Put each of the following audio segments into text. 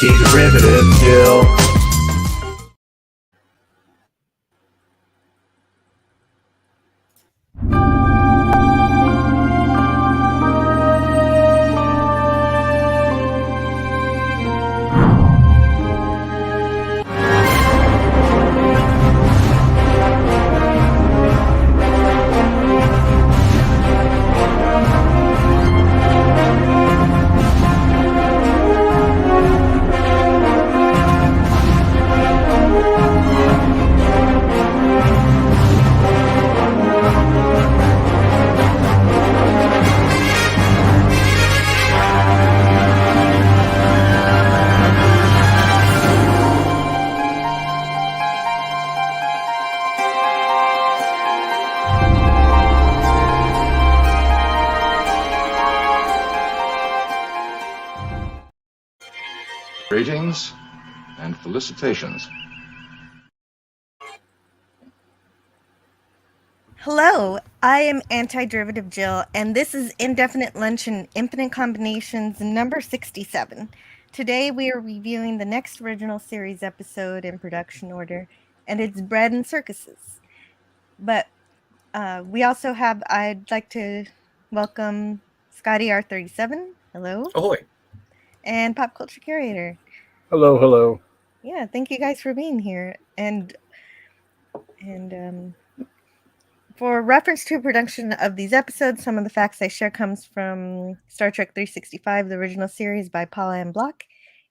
Anti-derivative Jill. Greetings and felicitations. Hello, I am Anti-Derivative Jill, and this is Indefinite Lunch and Infinite Combinations number 67. Today we are reviewing the next original series episode in production order, and it's Bread and Circuses. But we also have, I'd like to welcome Scotty R37. Hello. Ahoy. And Pop Culture Curator. Hello, hello. Yeah, thank you guys for being here. And for reference to production of these episodes, some of the facts I share comes from Star Trek 365, the original series by Paula M. Block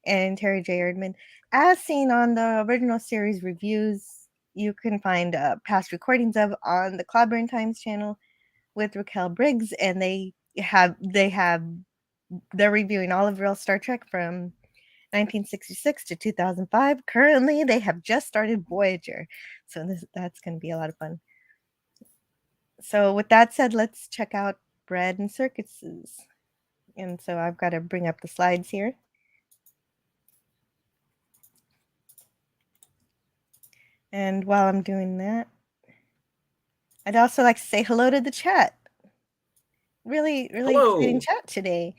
and Terry J. Erdman. As seen on the original series reviews, you can find past recordings of on the Cloudburn Times channel with Raquel Briggs, and they're reviewing all of real Star Trek from 1966 to 2005. Currently, they have just started Voyager, so that's going to be a lot of fun. So with that said, let's check out Bread and Circuses. And so I've got to bring up the slides here. And while I'm doing that, I'd also like to say hello to the chat. Really exciting chat today.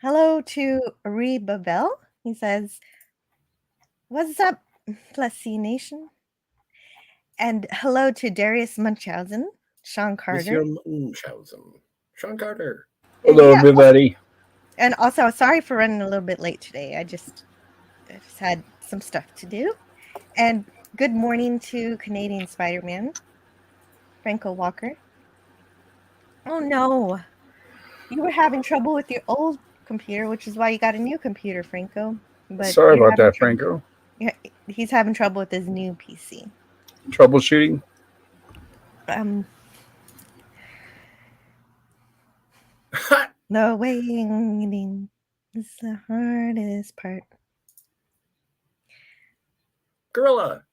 Hello to Ari Babel. He says, "What's up, Plessy Nation?" And hello to Darius Munchausen. Sean Carter. Sean Carter. Hello, everybody. And also, sorry for running a little bit late today. I just had some stuff to do. And good morning to Canadian Spider-Man, Franco Walker. Oh no, you were having trouble with your old computer, which is why you got a new computer, Franco. But sorry about that, Franco. Yeah, he's having trouble with his new PC. Troubleshooting? The waiting is the hardest part. Gorilla.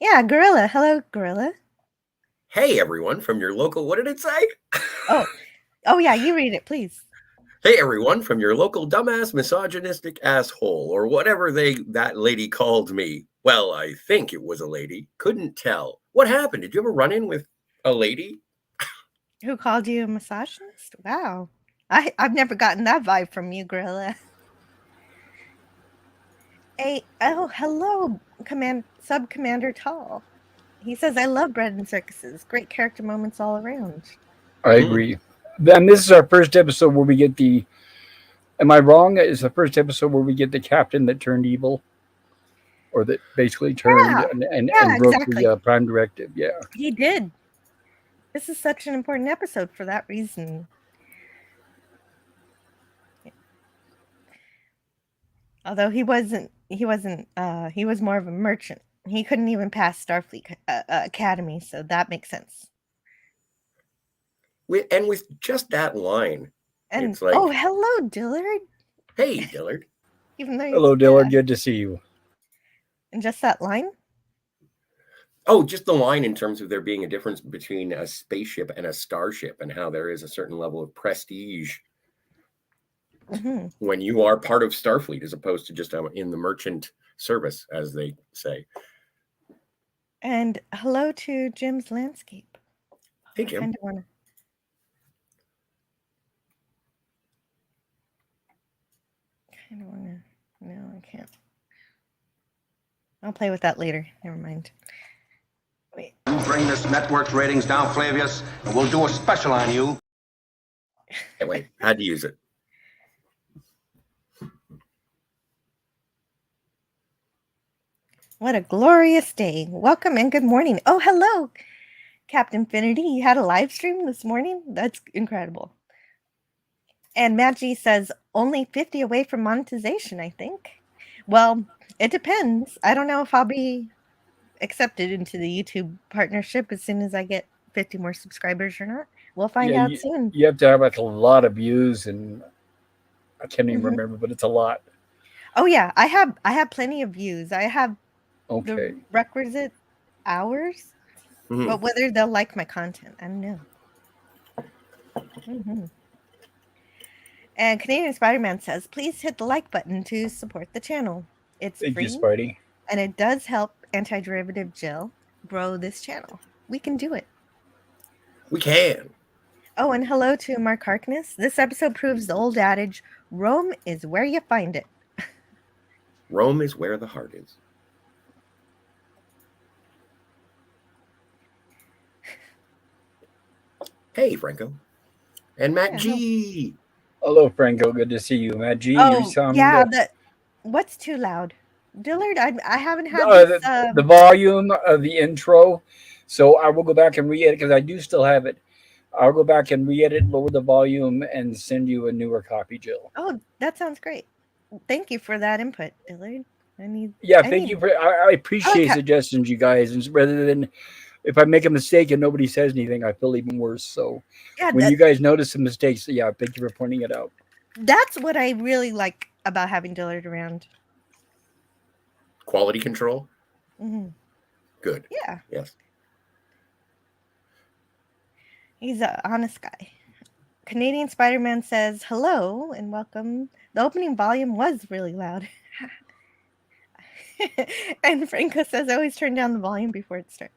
Yeah, Gorilla. Hello, Gorilla. Hey, everyone from your local... What did it say? Oh yeah, you read it, please. Hey, everyone from your local dumbass misogynistic asshole, or whatever that lady called me. Well, I think it was a lady. Couldn't tell. What happened? Did you ever run in with a lady? Who called you a misogynist? Wow. I've never gotten that vibe from you, Gorilla. Hello, Sub-Commander Tall. He says, I love Bread and Circuses. Great character moments all around. I agree. And this is our first episode where we get the... Am I wrong? It's the first episode where we get the captain that turned evil? Or that basically turned and broke exactly. The Prime Directive. Yeah. He did. This is such an important episode for that reason. Although he was more of a merchant. He couldn't even pass Starfleet Academy, so that makes sense. With just that line. And it's like, oh, hello, Dillard. Hey, Dillard. Hello, Dillard. Good to see you. And just that line? Oh, just the line in terms of there being a difference between a spaceship and a starship and how there is a certain level of prestige when you are part of Starfleet as opposed to just in the merchant service, as they say. And hello to Jim's Landscape. Hey, Jim. I kind of want to No, I can't. I'll play with that later. Never mind. Wait. You bring this network's ratings down, Flavius, and we'll do a special on you. Anyway, had to use it. What a glorious day. Welcome and good morning. Oh, hello, Captain Finity. You had a live stream this morning? That's incredible. And Matt G says, only 50 away from monetization, I think. Well, it depends. I don't know if I'll be accepted into the YouTube partnership as soon as I get 50 more subscribers or not. We'll find out soon. You have to have like a lot of views, and I can't even remember, but it's a lot. Oh yeah, I have plenty of views. I have Okay. the requisite hours, but whether they'll like my content, I don't know. And Canadian Spider-Man says, please hit the like button to support the channel. It's Thank free, you, Spidey. and it does help Anti-Derivative Jill grow this channel. We can do it. We can. Oh, and hello to Mark Harkness. This episode proves the old adage, Rome is where you find it. Rome is where the heart is. Hey, Franco. And Matt G. Hello, Franco. Good to see you. Matt G, Oh, you sound yeah. What's too loud? Dillard, I haven't had this, the volume of the intro. So I will go back and re-edit because I do still have it. I'll go back and re-edit, lower the volume, and send you a newer copy, Jill. Oh, that sounds great. Thank you for that input, Dillard. Thank you for. I appreciate suggestions, you guys, and rather than if I make a mistake and nobody says anything, I feel even worse. So when you guys notice some mistakes, thank you for pointing it out. That's what I really like about having Dillard around. Quality control. Good. Yeah. Yes. He's an honest guy. Canadian Spider-Man says, hello and welcome. The opening volume was really loud. And Franco says, I always turn down the volume before it starts.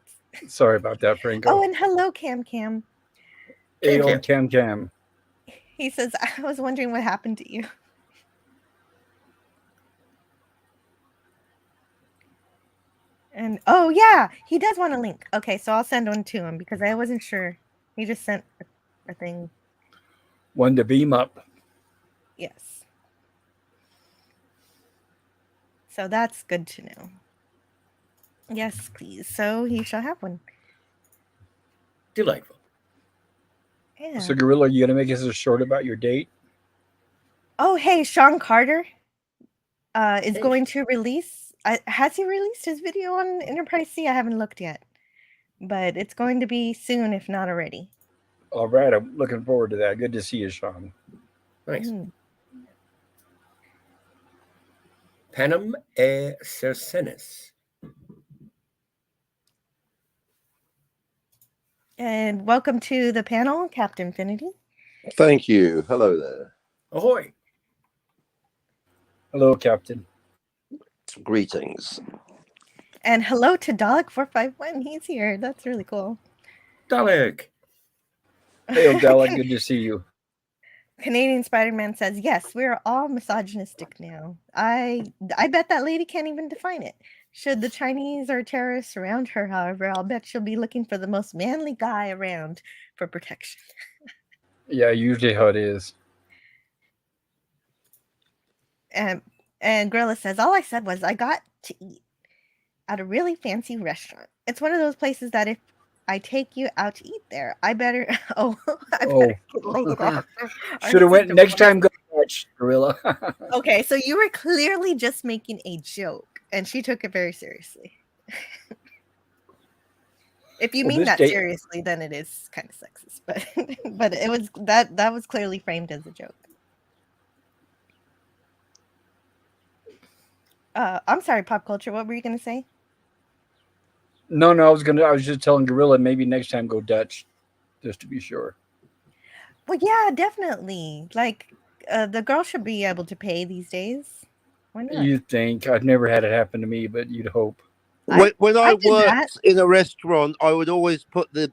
Sorry about that, Franco. Oh, and hello, Cam Cam. Hey, old Cam Cam. He says, I was wondering what happened to you. And oh yeah, he does want a link. Okay, so I'll send one to him because I wasn't sure. He just sent a thing. One to beam up. Yes. So that's good to know. Yes, please. So he shall have one. Delightful. Yeah. So Gorilla, you gonna make us a short about your date? Oh, hey, Sean Carter is going to release. Has he released his video on Enterprise C? I haven't looked yet, but it's going to be soon, if not already. All right, I'm looking forward to that. Good to see you, Sean. Nice. Panem et Circenses. And welcome to the panel, Captain Finity. Thank you. Hello there. Ahoy. Hello, Captain. Greetings. And hello to Dalek451. He's here. That's really cool. Dalek. Hey, Dalek. Good to see you. Canadian Spider-Man says, yes, we're all misogynistic now. I bet that lady can't even define it. Should the Chinese or terrorists surround her, however, I'll bet she'll be looking for the most manly guy around for protection. Yeah, usually how it is. And Gorilla says, all I said was I got to eat at a really fancy restaurant. It's one of those places that if I take you out to eat there, I better get laid out. Should have went next time. Go watch Gorilla. Okay, so you were clearly just making a joke, and she took it very seriously. If you mean that seriously, then it is kind of sexist. But it was that was clearly framed as a joke. I'm sorry, Pop Culture. What were you gonna say? No, I was just telling Gorilla maybe next time go Dutch, just to be sure. Well, yeah, definitely. Like, the girl should be able to pay these days. Why not? You'd think. I've never had it happen to me, but you'd hope. When I worked in a restaurant, I would always put the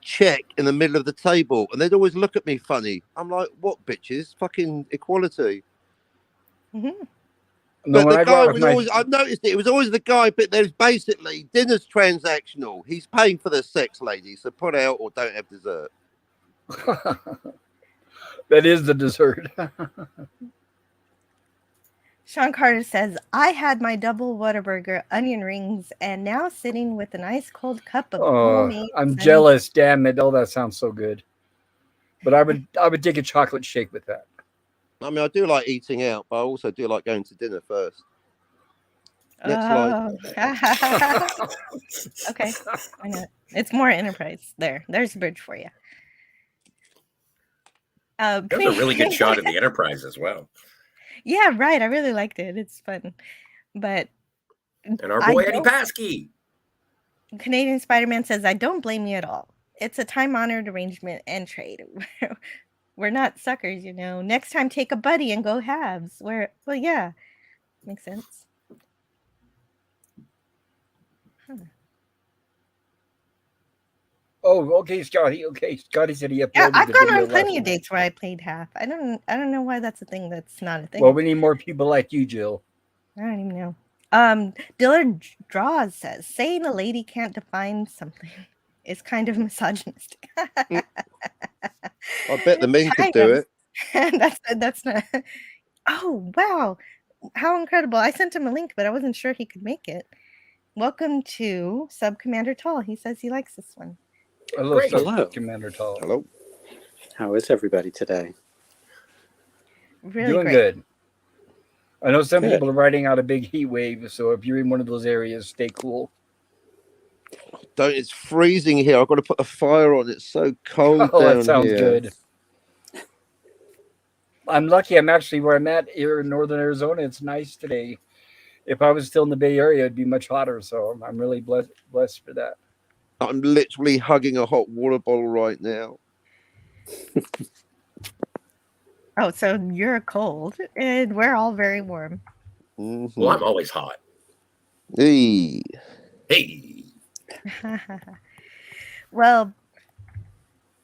check in the middle of the table, and they'd always look at me funny. I'm like, what, bitches? Fucking equality. Mm-hmm. No, But when the I go guy out with was my always, I've noticed it was always the guy, but there's basically dinner's transactional. He's paying for the sex lady, so put out or don't have dessert. that is the dessert. Sean Carter says, I had my double Whataburger onion rings and now sitting with an ice cold cup of homemade I'm Sunny jealous. Damn it! Oh, that sounds so good. But I would take a chocolate shake with that. I mean, I do like eating out, but I also do like going to dinner first. Next slide. Okay, why not? It's more enterprise. There's a bridge for you. That was a really good shot of the Enterprise as well. Yeah, right. I really liked it. It's fun. But and our boy Eddie Paskey. Canadian Spider-Man says, I don't blame you at all. It's a time-honored arrangement and trade. We're not suckers, you know. Next time, take a buddy and go halves. Well, yeah. Makes sense. Huh. Oh, okay, Scotty. Okay, Scotty said he uploaded. Yeah, I've the gone video on plenty last of dates where I played half. I don't know why that's a thing that's not a thing. Well, we need more people like you, Jill. I don't even know. Dillard Draws says, saying a lady can't define something is kind of misogynistic. I bet the men could do it. That's not. Oh, wow. How incredible. I sent him a link, but I wasn't sure he could make it. Welcome to Sub Commander Tall. He says he likes this one. Hello, Commander Tall. Hello. How is everybody today? Really Doing great. good. I know some Good. people are riding out a big heat wave, so if you're in one of those areas, stay cool. It's freezing here. I've got to put a fire on. It's so cold down that sounds here. good. I'm lucky. I'm actually where I'm at here in northern Arizona. It's nice today. If I was still in the Bay Area, it'd be much hotter. So I'm really blessed for that. I'm literally hugging a hot water bottle right now. Oh, so you're cold, and we're all very warm. Mm-hmm. Well, I'm always hot. Hey. Hey. Well,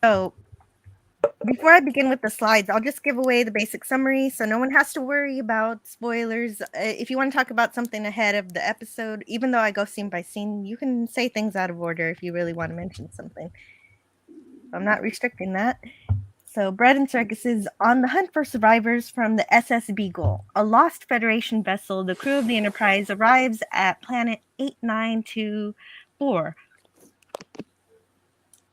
so before I begin with the slides, I'll just give away the basic summary so no one has to worry about spoilers. If you want to talk about something ahead of the episode, even though I go scene by scene, you can say things out of order if you really want to mention something. I'm not restricting that. So, Bread and Circuses on the hunt for survivors from the SS Beagle, a lost Federation vessel. The crew of the Enterprise arrives at planet 8924,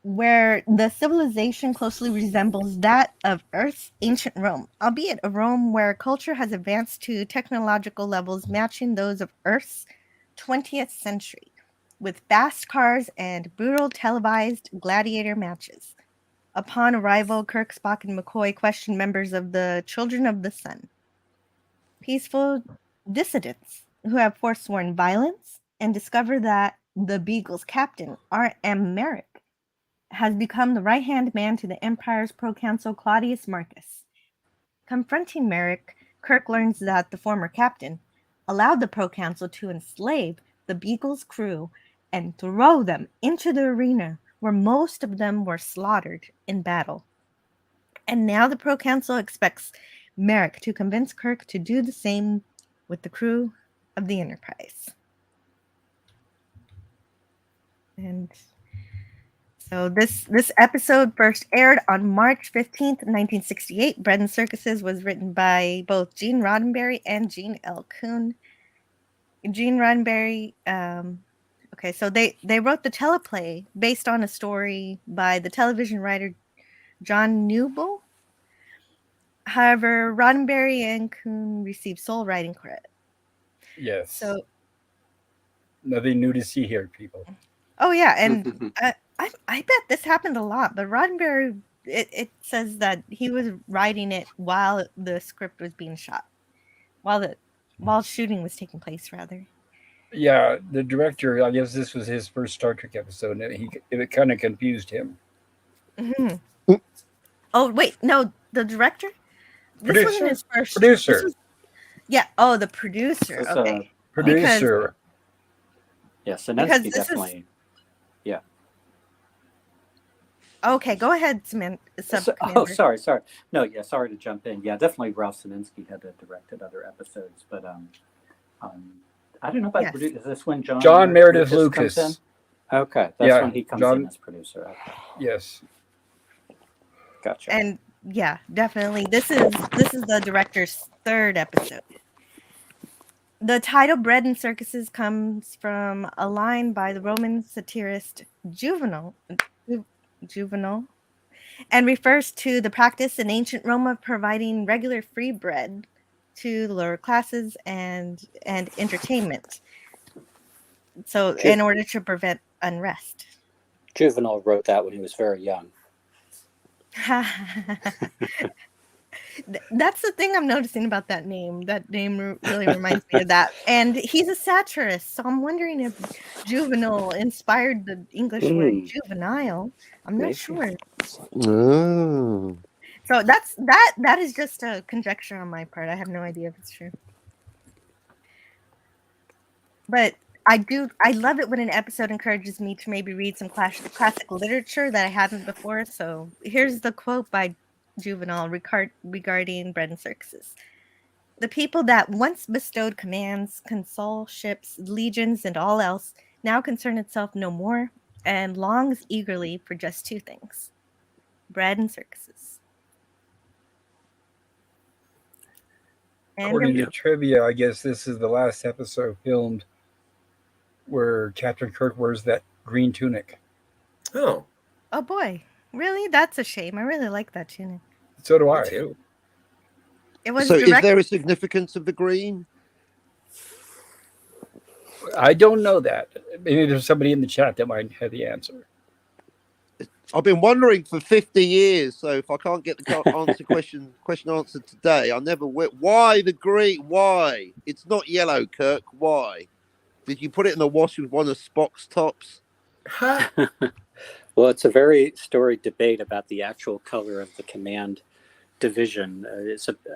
where the civilization closely resembles that of Earth's ancient Rome, albeit a Rome where culture has advanced to technological levels matching those of Earth's 20th century, with fast cars and brutal televised gladiator matches. Upon arrival, Kirk, Spock, and McCoy question members of the Children of the Sun, peaceful dissidents who have forsworn violence, and discover that the Beagle's captain, R.M. Merrick, has become the right-hand man to the Empire's proconsul Claudius Marcus. Confronting Merrick, Kirk learns that the former captain allowed the proconsul to enslave the Beagle's crew and throw them into the arena where most of them were slaughtered in battle. And now the proconsul expects Merrick to convince Kirk to do the same with the crew of the Enterprise. And so this episode first aired on March 15th, 1968. Bread and Circuses was written by both Gene Roddenberry and Gene L. Kuhn. Gene Roddenberry, okay, so they wrote the teleplay based on a story by the television writer John Newbold. However, Roddenberry and Kuhn received sole writing credit. Yes. So nothing new to see here, people. Oh yeah, and I bet this happened a lot, but Roddenberry, it says that he was writing it while the script was being shot, while shooting was taking place, rather. Yeah, the director, I guess this was his first Star Trek episode, and it kind of confused him. Mm-hmm. Oh wait, no, the director. This wasn't his first. Producer. Yeah. Oh, the producer. Okay. Producer. Yes, Sinensky definitely. Yeah. Okay, go ahead, Sorry. No, yeah, sorry to jump in. Yeah, definitely Ralph Sinensky had directed other episodes, but I don't know about is this when John Meredith Lucas comes in? Okay, that's when he comes in as producer. Okay. Yes. Gotcha. And yeah, definitely. This is the director's third episode. The title "Bread and Circuses" comes from a line by the Roman satirist Juvenal, and refers to the practice in ancient Rome of providing regular free bread to the lower classes and entertainment. So, in order to prevent unrest. Juvenal wrote that when he was very young. That's the thing I'm noticing about that name. That name really reminds me of that. And he's a satirist, so I'm wondering if juvenile inspired the English word juvenile. I'm not sure. Oh. So that is just a conjecture on my part. I have no idea if it's true. But I love it when an episode encourages me to maybe read some classic literature that I haven't before. So here's the quote by Juvenal regarding Bread and Circuses. The people that once bestowed commands, consulships, legions, and all else, now concern itself no more, and longs eagerly for just two things: bread and circuses. According to trivia, I guess this is the last episode filmed where Captain Kirk wears that green tunic. Oh boy. Really? That's a shame. I really like that tunic. So do I. Me too. It was so is there a significance of the green? I don't know that. Maybe there's somebody in the chat that might have the answer. I've been wondering for 50 years, so if I can't get the question answered today, I'll never will. Why the green? Why? It's not yellow, Kirk. Why? Did you put it in the wash with one of Spock's tops? Well, it's a very storied debate about the actual color of the command division.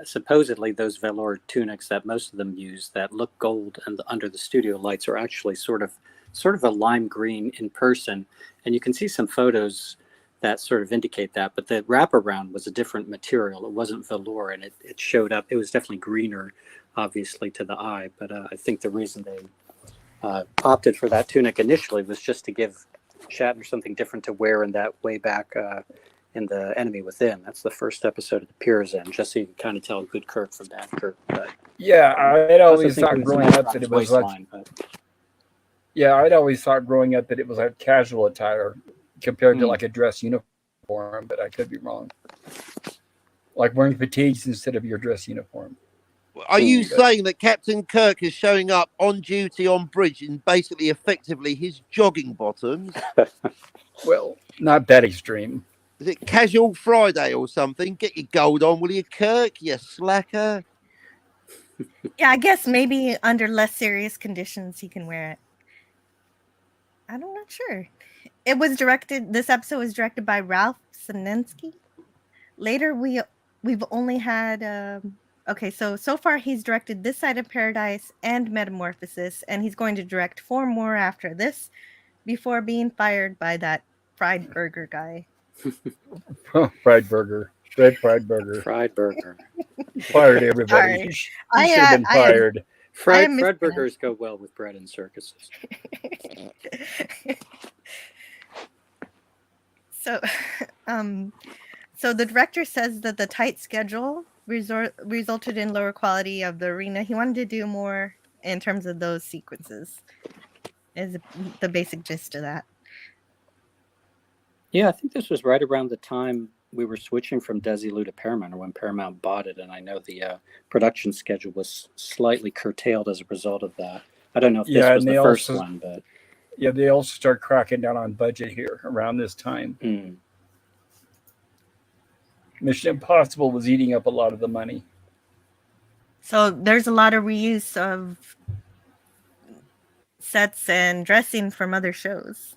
Supposedly, those velour tunics that most of them use that look gold and under the studio lights are actually sort of a lime green in person, and you can see some photos that sort of indicate that. But the wraparound was a different material; it wasn't velour, and it showed up. It was definitely greener, obviously, to the eye. But I think the reason they opted for that tunic initially was just to give Shatner something different to wear in that way back in The Enemy Within. That's the first episode it appears in, just so you can kind of tell good Kirk from bad Kirk. But yeah, I'd always thought growing up that it was like. Yeah, I'd always thought growing up that it was like casual attire compared to like a dress uniform, but I could be wrong. Like wearing fatigues instead of your dress uniform. Are you saying that Captain Kirk is showing up on duty on bridge in basically effectively his jogging bottoms? Well, not that extreme. Is it Casual Friday or something? Get your gold on, will you, Kirk? You slacker. Yeah, I guess maybe under less serious conditions he can wear it. I'm not sure. This episode was directed by Ralph Sinensky. Later, we've only had, so far he's directed This Side of Paradise and Metamorphosis, and he's going to direct 4 more after this before being fired by that fried burger guy. Fried burger. Fried burger. Fried burger. Fired everybody. He should have been fired. Fried burgers go well with bread and circuses. So the director says that the tight schedule resulted in lower quality of the arena. He wanted to do more in terms of those sequences. Is the basic gist of that. Yeah, I think this was right around the time we were switching from Desilu to Paramount, or when Paramount bought it, and I know the production schedule was slightly curtailed as a result of that. I don't know if this was the first one, but yeah, they also start cracking down on budget here around this time. Mission Impossible was eating up a lot of the money. So there's a lot of reuse of sets and dressing from other shows,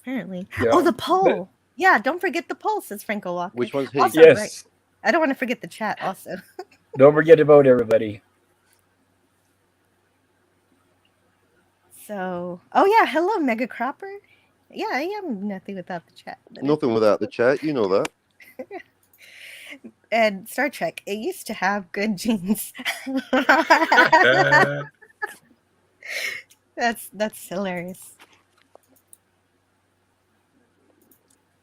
apparently. Yeah. Oh, the poll. Yeah, don't forget the poll, says Franco Walker. Which one's he? Also, yes. Right. I don't want to forget the chat also. Don't forget to vote, everybody. So, hello, Mega Cropper. Yeah, I am nothing without the chat. Nothing without the chat, you know that. And Star Trek, it used to have good genes. That's hilarious.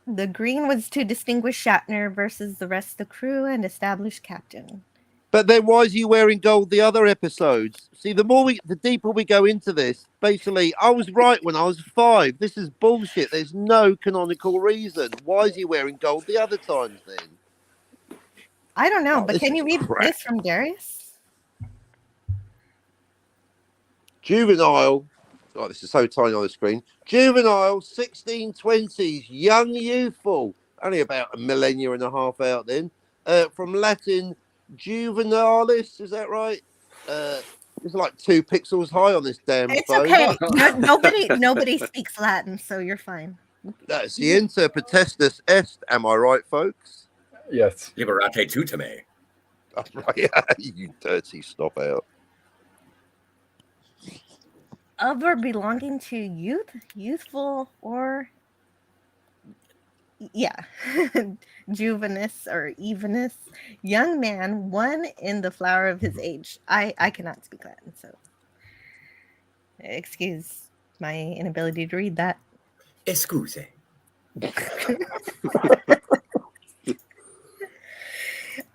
The green was to distinguish Shatner versus the rest of the crew and establish Captain. But then why is he wearing gold the other episodes? See, the deeper we go into this, basically, I was right when I was 5. This is bullshit. There's no canonical reason. Why is he wearing gold the other times then? I don't know, but this can is you read crap. this from Darius? Juvenile. Oh, this is so tiny on the screen. Juvenile, 1620s, young, youthful. Only about a millennia and a half out then. From Latin, juvenalis. Is that right? It's like 2 pixels high on this damn It's phone. okay. Nobody speaks Latin, so you're fine. That's the inter potestas est. Am I right, folks? Yes. Liberate tutame. Right. You dirty stop out. Of or belonging to youth, youthful, or juvenus or evenus, young man, one in the flower of his age. I cannot speak Latin, so excuse my inability to read that. Excuse.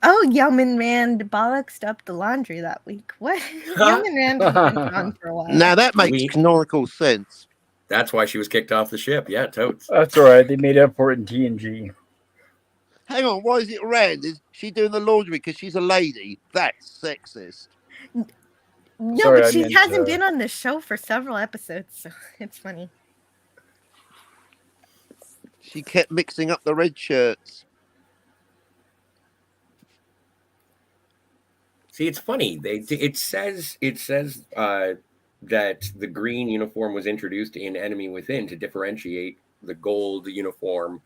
Oh, Yeoman Rand bollocksed up the laundry that week. What? Yeoman Rand has been gone for a while. Now that makes canonical sense. That's why she was kicked off the ship. Yeah, totes. That's all right. They made up for it in TNG. Hang on, why is it Rand? Is she doing the laundry because she's a lady? That's sexist. No, Sorry, but I she meant, hasn't been on the show for several episodes, so it's funny. She kept mixing up the red shirts. See, it's funny. It says that the green uniform was introduced in Enemy Within to differentiate the gold uniform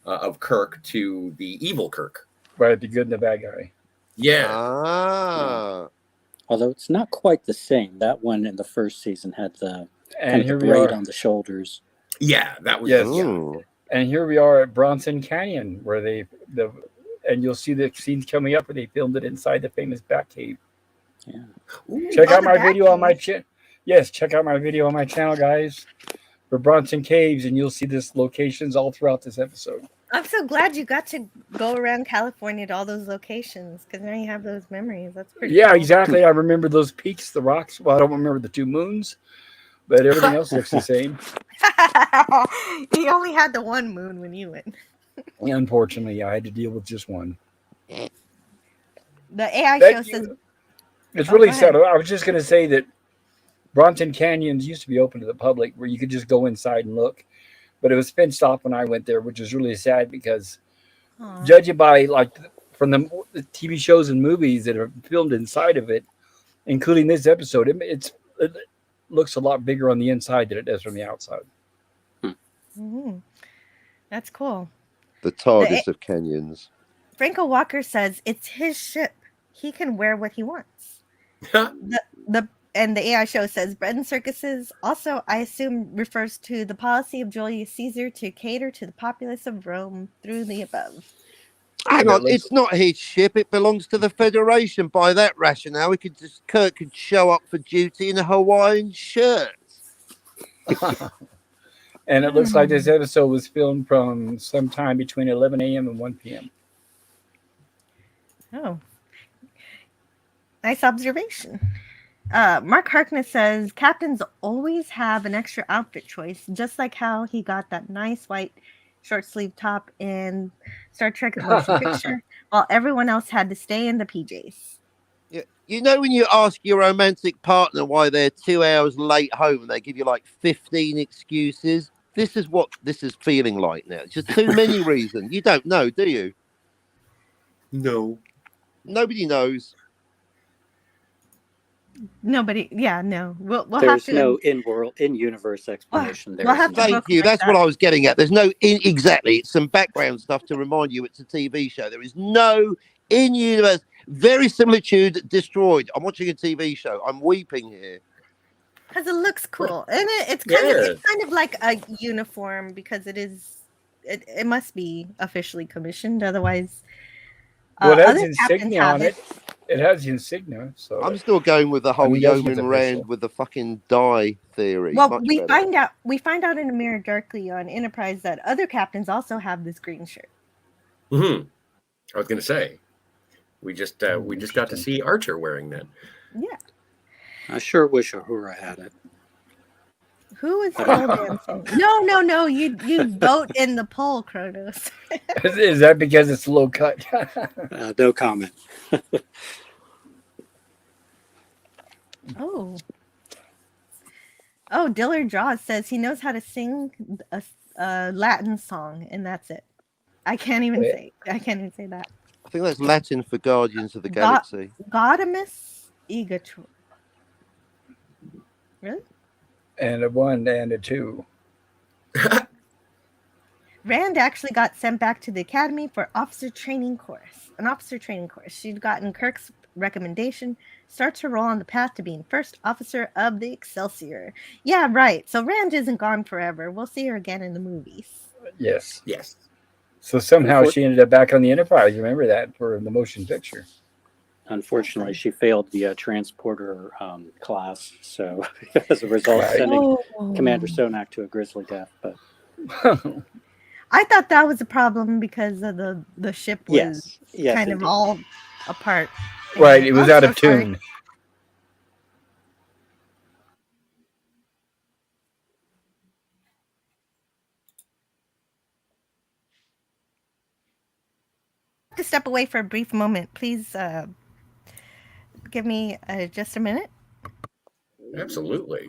of Kirk to the evil Kirk. Right, the good and the bad guy. Yeah. Ah. Although it's not quite the same. That one in the first season had the And here the we braid are. on the shoulders. Yeah, that was Yes. yeah. And here we are at Bronson Canyon, where and you'll see the scenes coming up where they filmed it inside the famous Batcave. Yeah. Check out the my video on my Batcave. Yes, check out my video on my channel, guys, for Bronson Caves, and you'll see this locations all throughout this episode. I'm so glad you got to go around California to all those locations because now you have those memories. That's pretty Yeah, cool. exactly. I remember those peaks, the rocks. Well, I don't remember the 2 moons, but everything else looks the same. He only had the 1 moon when you went. Unfortunately, I had to deal with just one. The AI Thank show you. says It's Oh, really go sad. ahead. I was just going to say that Bronson Canyons used to be open to the public where you could just go inside and look. But it was fenced off when I went there, which is really sad because Aw. judging by from the TV shows and movies that are filmed inside of it, including this episode, it looks a lot bigger on the inside than it does from the outside. Mhm. That's cool. The TARDIS of canyons. Franco Walker says it's his ship. He can wear what he wants. And the AI show says Bread and Circuses also, I assume, refers to the policy of Julius Caesar to cater to the populace of Rome through the above. Hang on, it's not his ship. It belongs to the Federation. By that rationale, Kirk could show up for duty in a Hawaiian shirt. And it looks like this episode was filmed from sometime between 11 a.m. and 1 p.m. Oh. Nice observation. Mark Harkness says captains always have an extra outfit choice, just like how he got that nice white short sleeve top in Star Trek The Motion Picture, while everyone else had to stay in the PJs. Yeah, you know when you ask your romantic partner why they're 2 hours late home and they give you like 15 excuses? This is what this is feeling like now. It's just too many reasons. You don't know, do you? No. Nobody knows. Nobody, yeah, no. We'll have There's to. no in-universe explanation. We'll have to Thank you. That's what I was getting at. There's no exactly. It's some background stuff to remind you it's a TV show. There is no in-universe. Verisimilitude destroyed. I'm watching a TV show. I'm weeping here. Because it looks cool, and it's kind of like a uniform because it must be officially commissioned, otherwise. Well, that's insignia on it. It has the insignia, so I'm still going with the whole he does get Yeoman the Rand pistol. with the fucking die theory. Well, Much we better. find out in A Mirror Darkly on Enterprise that other captains also have this green shirt. I was going to say, we just got to see Archer wearing that. Yeah. I sure wish Uhura had it. Who is pole dancing? No. You vote in the poll, Kronos. Is that because it's low cut? No comment. Oh, Dillard Jaws says he knows how to sing a Latin song, and that's it. I can't even say that. I think that's Latin for Guardians of the Galaxy. Gaudimus Igator. Really? And a 1 and a 2. Rand actually got sent back to the academy for an officer training course. She'd gotten Kirk's recommendation, starts her role on the path to being first officer of the Excelsior. Yeah, right. So Rand isn't gone forever. We'll see her again in the movies. Yes. So somehow she ended up back on the Enterprise. Remember that for the motion picture. Unfortunately, she failed the transporter class. So as a result, sending Commander Sonak to a grisly death. But I thought that was a problem because of the ship was kind of all apart. Right, it was out of tune. To step away for a brief moment, please give me just a minute. Absolutely.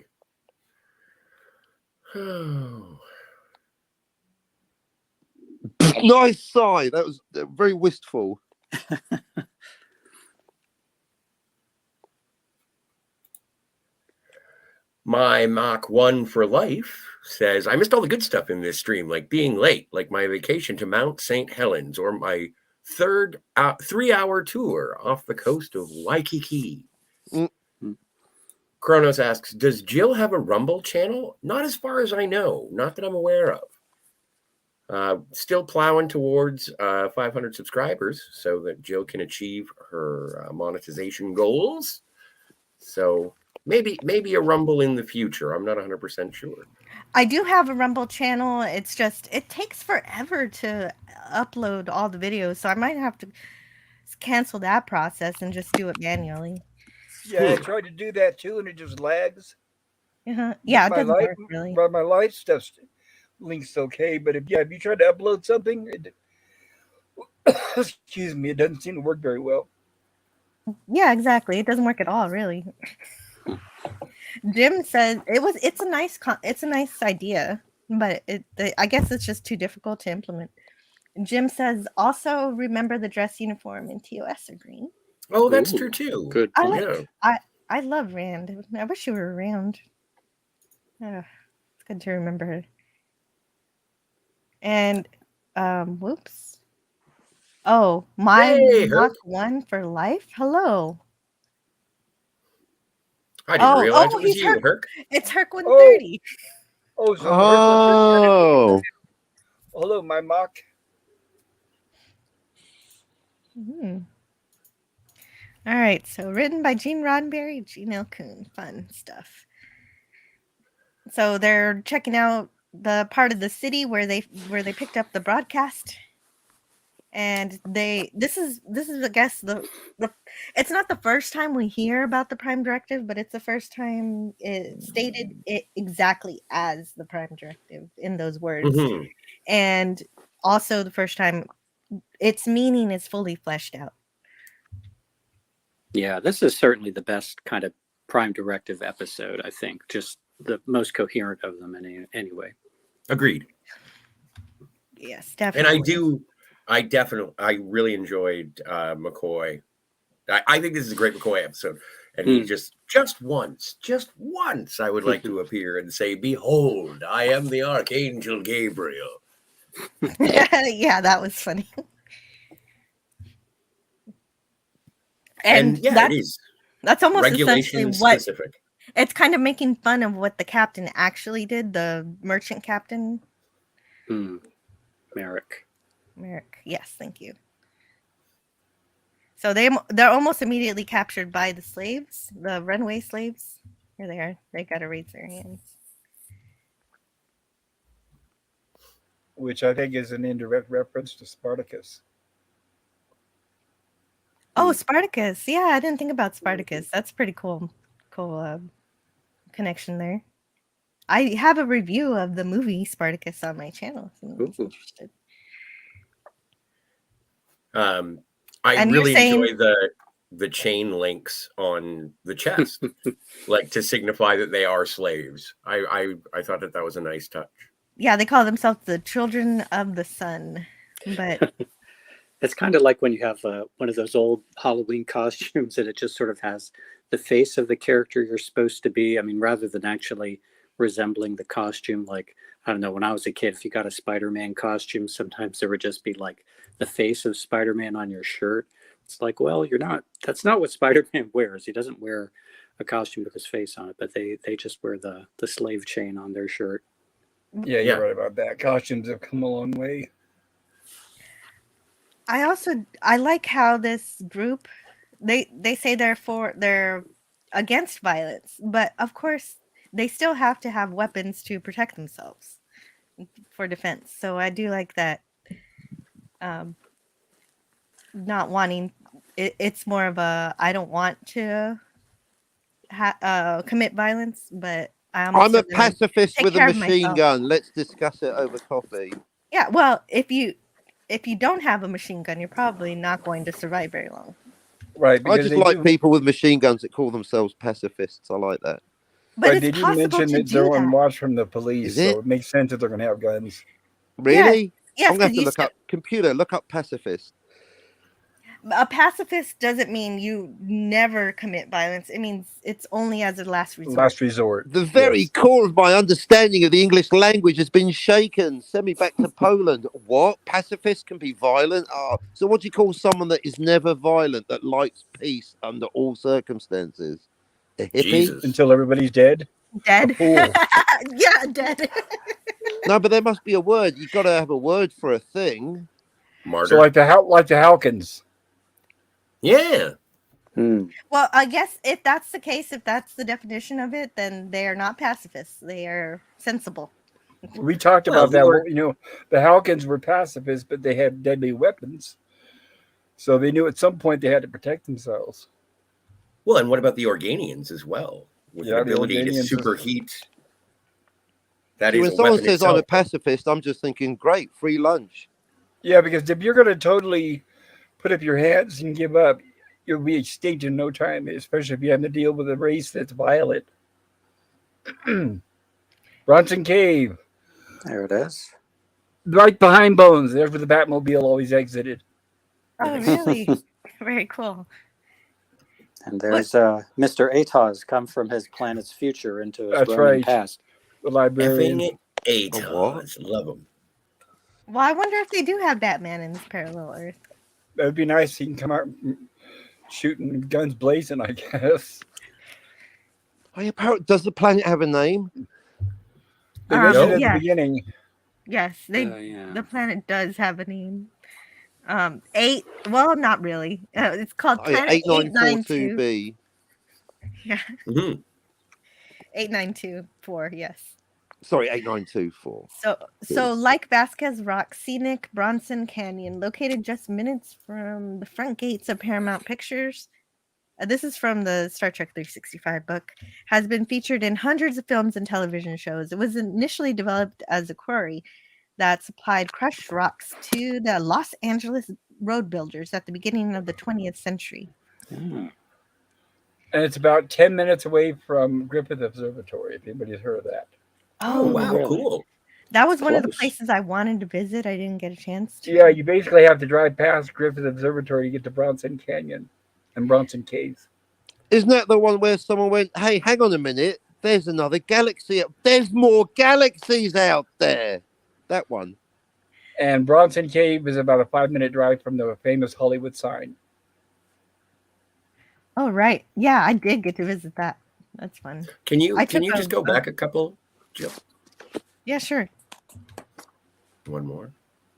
Nice sigh. That was very wistful. My Mach 1 for life says, I missed all the good stuff in this stream, like being late, like my vacation to Mount St. Helens, or my 3-hour tour off the coast of Waikiki. Kronos asks, does Jill have a Rumble channel? Not as far as I know, not that I'm aware of. Still plowing towards 500 subscribers so that Jill can achieve her monetization goals. So maybe a Rumble in the future. I'm not 100% sure. I do have a Rumble channel. It's just, it takes forever to upload all the videos. So I might have to cancel that process and just do it manually. Yeah, I tried to do that too, and it just lags. Yeah, it doesn't work really. But my live stuff links okay, but if you try to upload something, excuse me, it doesn't seem to work very well. Yeah, exactly. It doesn't work at all, really. Jim says it's a nice idea, but I guess it's just too difficult to implement. Jim says also remember the dress uniform in TOS are green. Oh, that's true too. Good. I love Rand. I wish she were around. It's good to remember her. And whoops. Oh, my Mach 1 for life. Hello. I didn't realize it was you, Herc. It's Herc 130. Oh. Hello, my Mach. All right, so written by Gene Roddenberry, Gene L. Kuhn. Fun stuff. So they're checking out the part of the city where they picked up the broadcast, and this is I guess the it's not the first time we hear about the Prime Directive, but it's the first time it stated it exactly as the Prime Directive in those words, and also the first time its meaning is fully fleshed out. Yeah, this is certainly the best kind of Prime Directive episode, I think. Just the most coherent of them anyway. Agreed. Yes, definitely. And I really enjoyed McCoy. I think this is a great McCoy episode. And he just once, I would like to appear and say, behold, I am the Archangel Gabriel. Yeah, that was funny. And yeah, it is. That's almost regulation essentially specific. It's kind of making fun of what the captain actually did, the merchant captain. Merrick. Yes, thank you. So they're almost immediately captured by the slaves, the runaway slaves. Here they are. They got to raise their hands. Which I think is an indirect reference to Spartacus. Oh, Spartacus. Yeah, I didn't think about Spartacus. That's pretty cool. Cool connection there. I have a review of the movie Spartacus on my channel if anyone's interested. I really enjoy the chain links on the chest, like to signify that they are slaves. I thought that was a nice touch. Yeah, they call themselves the Children of the Sun, but it's kind of like when you have one of those old Halloween costumes and it just sort of has the face of the character you're supposed to be. I mean, rather than actually resembling the costume, like, I don't know, when I was a kid, if you got a Spider-Man costume, sometimes there would just be like the face of Spider-Man on your shirt. It's like, well, that's not what Spider-Man wears. He doesn't wear a costume with his face on it, but they just wear the slave chain on their shirt. Yeah, you're right about that. Costumes have come a long way. I like how this group, they say they're against violence, but of course they still have to have weapons to protect themselves for defense. So I do like that. Not wanting it's more of a I don't want to commit violence, but I'm a pacifist with a machine gun. Let's discuss it over coffee. Yeah, well, if you don't have a machine gun, you're probably not going to survive very long. Right. I just like people with machine guns that call themselves pacifists. I like that. But they do mention that they're on watch from the police, so it makes sense that they're going to have guns. Really? Yes, I'm going to have to look up pacifist. A pacifist doesn't mean you never commit violence. It means it's only as a last resort. Last resort. The very core of my understanding of the English language has been shaken. Send me back to Poland. What? Pacifists can be violent? Oh, so what do you call someone that is never violent, that likes peace under all circumstances? A hippie? Jesus. Until everybody's dead? Dead? Yeah, dead. No, but there must be a word. You've got to have a word for a thing. Martyr. So like the Halkins. Yeah. Well, I guess if that's the case, if that's the definition of it, then they are not pacifists. They are sensible. We talked about that. The Halkins were pacifists, but they had deadly weapons. So they knew at some point they had to protect themselves. Well, and what about the Organians as well? With the ability to superheat. That is when someone says I'm a pacifist, I'm just thinking, great, free lunch. Yeah, because if you're going to totally put up your hands and give up, you'll be extinct in no time, especially if you have to deal with a race that's violent. Bronson Cave. There it is. Right behind Bones. There's where the Batmobile always exited. Oh, really? Very cool. And there's Mr. Atos come from his planet's future into his Roman past. The librarian. Atos. Love him. Well, I wonder if they do have Batman in this parallel Earth. That would be nice. He can come out shooting guns blazing, I guess. Does the planet have a name? They mentioned at the beginning. Yes, the planet does have a name. Well, not really. It's called Planet 8942b. Yeah. 8924, yes. Sorry, 8924. So like Vasquez Rock, scenic Bronson Canyon, located just minutes from the front gates of Paramount Pictures. This is from the Star Trek 365 book, has been featured in hundreds of films and television shows. It was initially developed as a quarry that supplied crushed rocks to the Los Angeles road builders at the beginning of the 20th century. And it's about 10 minutes away from Griffith Observatory, if anybody's heard of that. Oh, wow, really? Cool. That was one of the places I wanted to visit. I didn't get a chance to. Yeah, you basically have to drive past Griffith Observatory to get to Bronson Canyon and Bronson Cave. Isn't that the one where someone went, hey, hang on a minute, there's another galaxy. There's more galaxies out there. That one. And Bronson Cave is about a 5-minute drive from the famous Hollywood sign. Oh, right. Yeah, I did get to visit that. That's fun. Can you just go back a couple, Jill? Yeah, sure. One more.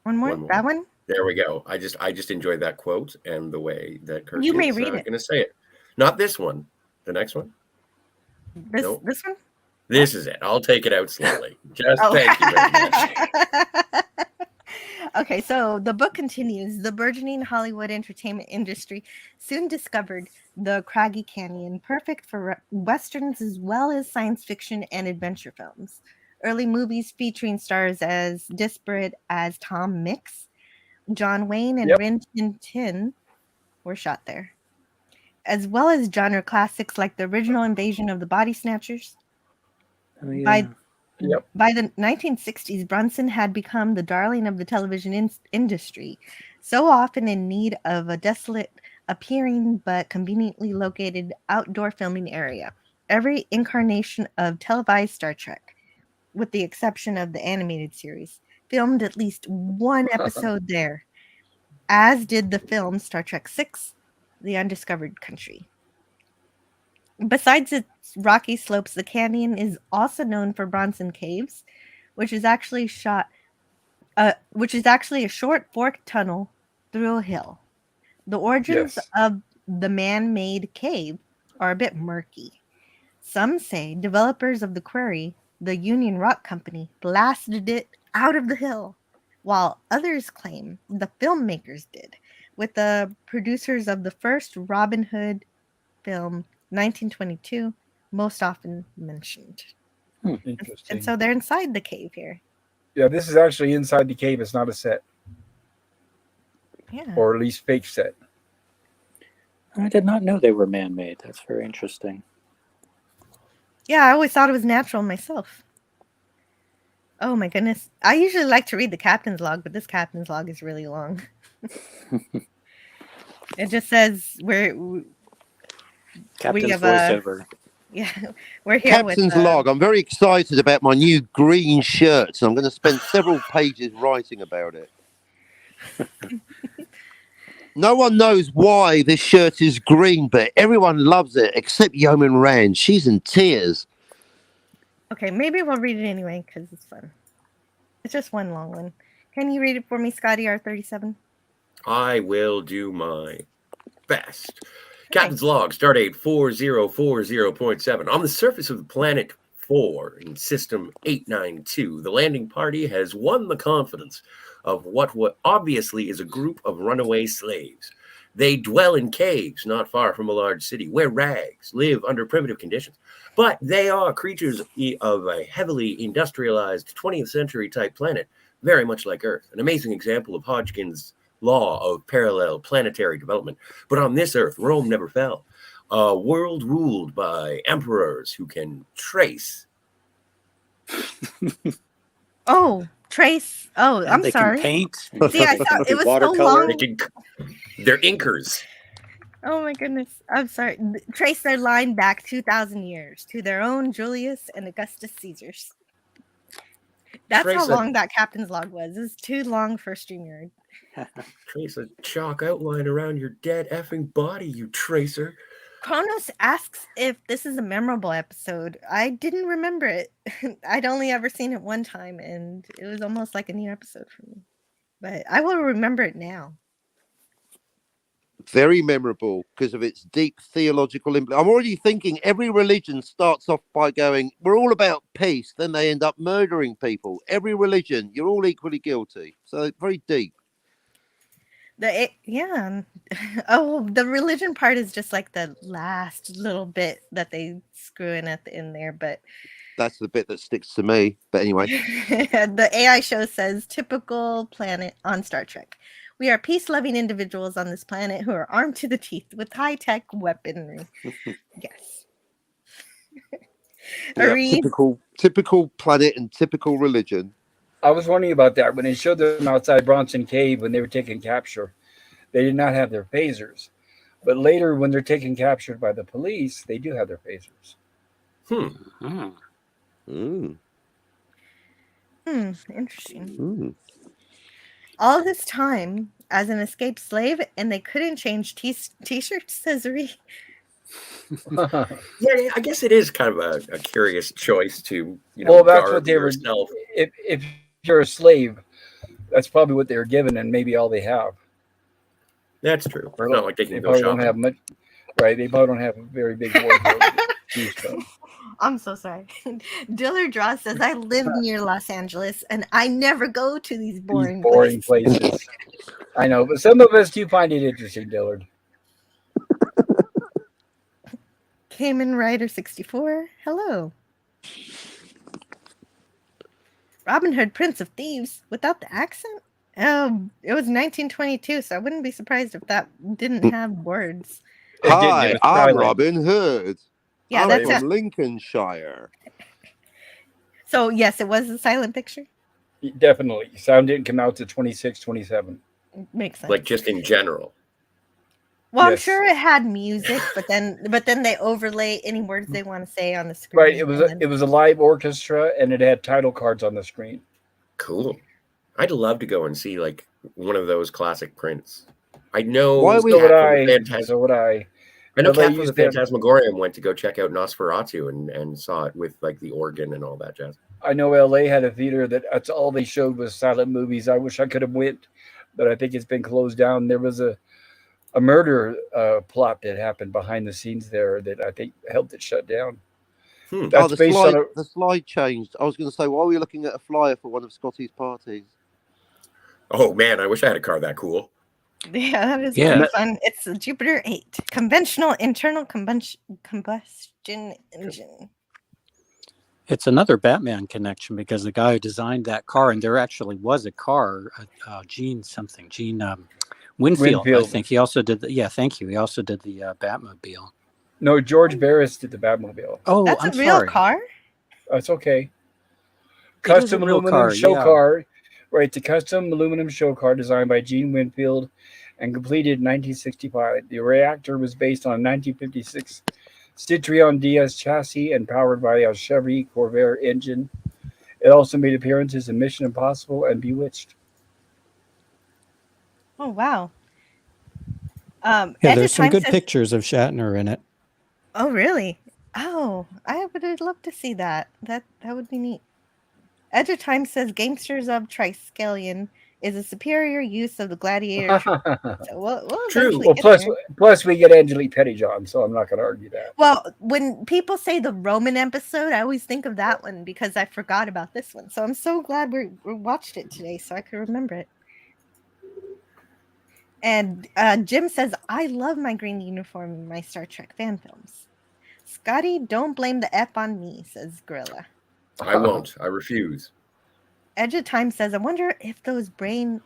That one? There we go. I just enjoyed that quote and the way that Kirk You may is read it. going to say it. Not this one. The next one. This one. This is it. I'll take it out slowly. Just Oh. thank you very much. Okay, so the book continues. The burgeoning Hollywood entertainment industry soon discovered the craggy canyon, perfect for westerns as well as science fiction and adventure films. Early movies featuring stars as disparate as Tom Mix, John Wayne, and Rin Tin Tin were shot there, as well as genre classics like the original Invasion of the Body Snatchers. Oh, yeah. By the 1960s, Brunson had become the darling of the television industry, so often in need of a desolate appearing but conveniently located outdoor filming area. Every incarnation of televised Star Trek, with the exception of the animated series, filmed at least one episode there, as did the film Star Trek VI, The Undiscovered Country. Besides its rocky slopes, the canyon is also known for Bronson Caves, which is actually a short forked tunnel through a hill. The origins of the man-made cave are a bit murky. Some say developers of the quarry, the Union Rock Company, blasted it out of the hill, while others claim the filmmakers did, with the producers of the first Robin Hood film, 1922, most often mentioned. Interesting. And so they're inside the cave here. Yeah, this is actually inside the cave. It's not a set. Yeah. Or at least fake set. I did not know they were man-made. That's very interesting. Yeah, I always thought it was natural myself. Oh my goodness. I usually like to read the captain's log, but this captain's log is really long. It just says Captain's voiceover. Yeah, we're here Captain's log. I'm very excited about my new green shirt, so I'm going to spend several pages writing about it. No one knows why this shirt is green, but everyone loves it except Yeoman Rand. She's in tears. Okay, maybe we'll read it anyway because it's fun. It's just one long one. Can you read it for me, Scotty R37? I will do my best. Captain's log, stardate 4040.7. On the surface of the planet 4 in system 892, the landing party has won the confidence of what obviously is a group of runaway slaves. They dwell in caves not far from a large city, wear rags, live under primitive conditions. But they are creatures of a heavily industrialized 20th century type planet, very much like Earth. An amazing example of Hodgkin's law of parallel planetary development. But on this Earth, Rome never fell. A world ruled by emperors who can trace. Trace. Oh, I'm sorry. They can paint. See, I thought it was so long. They're inkers. Oh my goodness. I'm sorry. Trace their line back 2,000 years to their own Julius and Augustus Caesars. That's how long that captain's log was. It's too long for StreamYard. Trace a chalk outline around your dead effing body, you tracer. Kronos asks if this is a memorable episode. I didn't remember it. I'd only ever seen it one time, and it was almost like a new episode for me. But I will remember it now. Very memorable because of its deep theological impact. I'm already thinking every religion starts off by going, we're all about peace. Then they end up murdering people. Every religion, you're all equally guilty. So very deep. The religion part is just like the last little bit that they screw in at the end there, but that's the bit that sticks to me. But anyway, the AI show says typical planet on Star Trek. We are peace-loving individuals on this planet who are armed to the teeth with high-tech weaponry. Yes. Yeah, typical planet and typical religion. I was wondering about that. When they showed them outside Bronson Cave when they were taking capture, they did not have their phasers. But later, when they're taken captured by the police, they do have their phasers. Interesting. All this time as an escaped slave, and they couldn't change t-shirts, says Ree. Yeah, I guess it is kind of a curious choice to, well, that's what they were. If you're a slave, That's probably what they were given, and maybe all they have. That's true. It's not like they can go probably shopping. Don't have much, right? They probably don't have a very big wardrobe to choose from. I'm so sorry. Dillard Draw says, I live near Los Angeles and I never go to these boring places. I know, but some of us do find it interesting, Dillard. Cayman Rider 64, hello. Robin Hood, Prince of Thieves, without the accent? It was 1922, so I wouldn't be surprised if that didn't have words. Hi, I'm Robin Hood. Yeah, I'm from Lincolnshire. So, yes, it was a silent picture? Definitely. Sound didn't come out to 26, 27. Makes sense. Like just in general. Well, yes. I'm sure it had music, but then they overlay any words they want to say on the screen. Right. It was a live orchestra, and it had title cards on the screen. Cool. I'd love to go and see like one of those classic prints. I know. Why so would I. I know Cat from the Phantasmagorium went to go check out Nosferatu and saw it with like the organ and all that jazz. I know LA had a theater that's all they showed was silent movies. I wish I could have went, but I think it's been closed down. There was a murder plot that happened behind the scenes there that I think helped it shut down. That's the slide changed. I was going to say, why were you looking at a flyer for one of Scotty's parties? Oh man, I wish I had a car that cool. Yeah, that is really fun. It's a Jupiter 8, conventional internal combustion engine. It's another Batman connection because the guy who designed that car, and there actually was a car, Gene Winfield. I think he also did thank you. He also did the Batmobile. No, George Barris did the Batmobile. Oh, that's a real car? That's okay. Custom aluminum show car. Right, the custom aluminum show car designed by Gene Winfield and completed in 1965. The reactor was based on a 1956 Citroen DS chassis and powered by a Chevy Corvair engine. It also made appearances in Mission Impossible and Bewitched. Oh, wow. There's some good pictures of Shatner in it. Oh, really? Oh, I would love to see that. That would be neat. Edge of Time says Gangsters of Triskelion is a superior use of the gladiator. So we'll True. Well, plus we get Angelique Pettyjohn, so I'm not going to argue that. Well, when people say the Roman episode, I always think of that one because I forgot about this one. So I'm so glad we watched it today so I could remember it. And Jim says, I love my green uniform in my Star Trek fan films. Scotty, don't blame the F on me, says Gorilla. I won't. I refuse. Edge of Time says, I wonder if those brains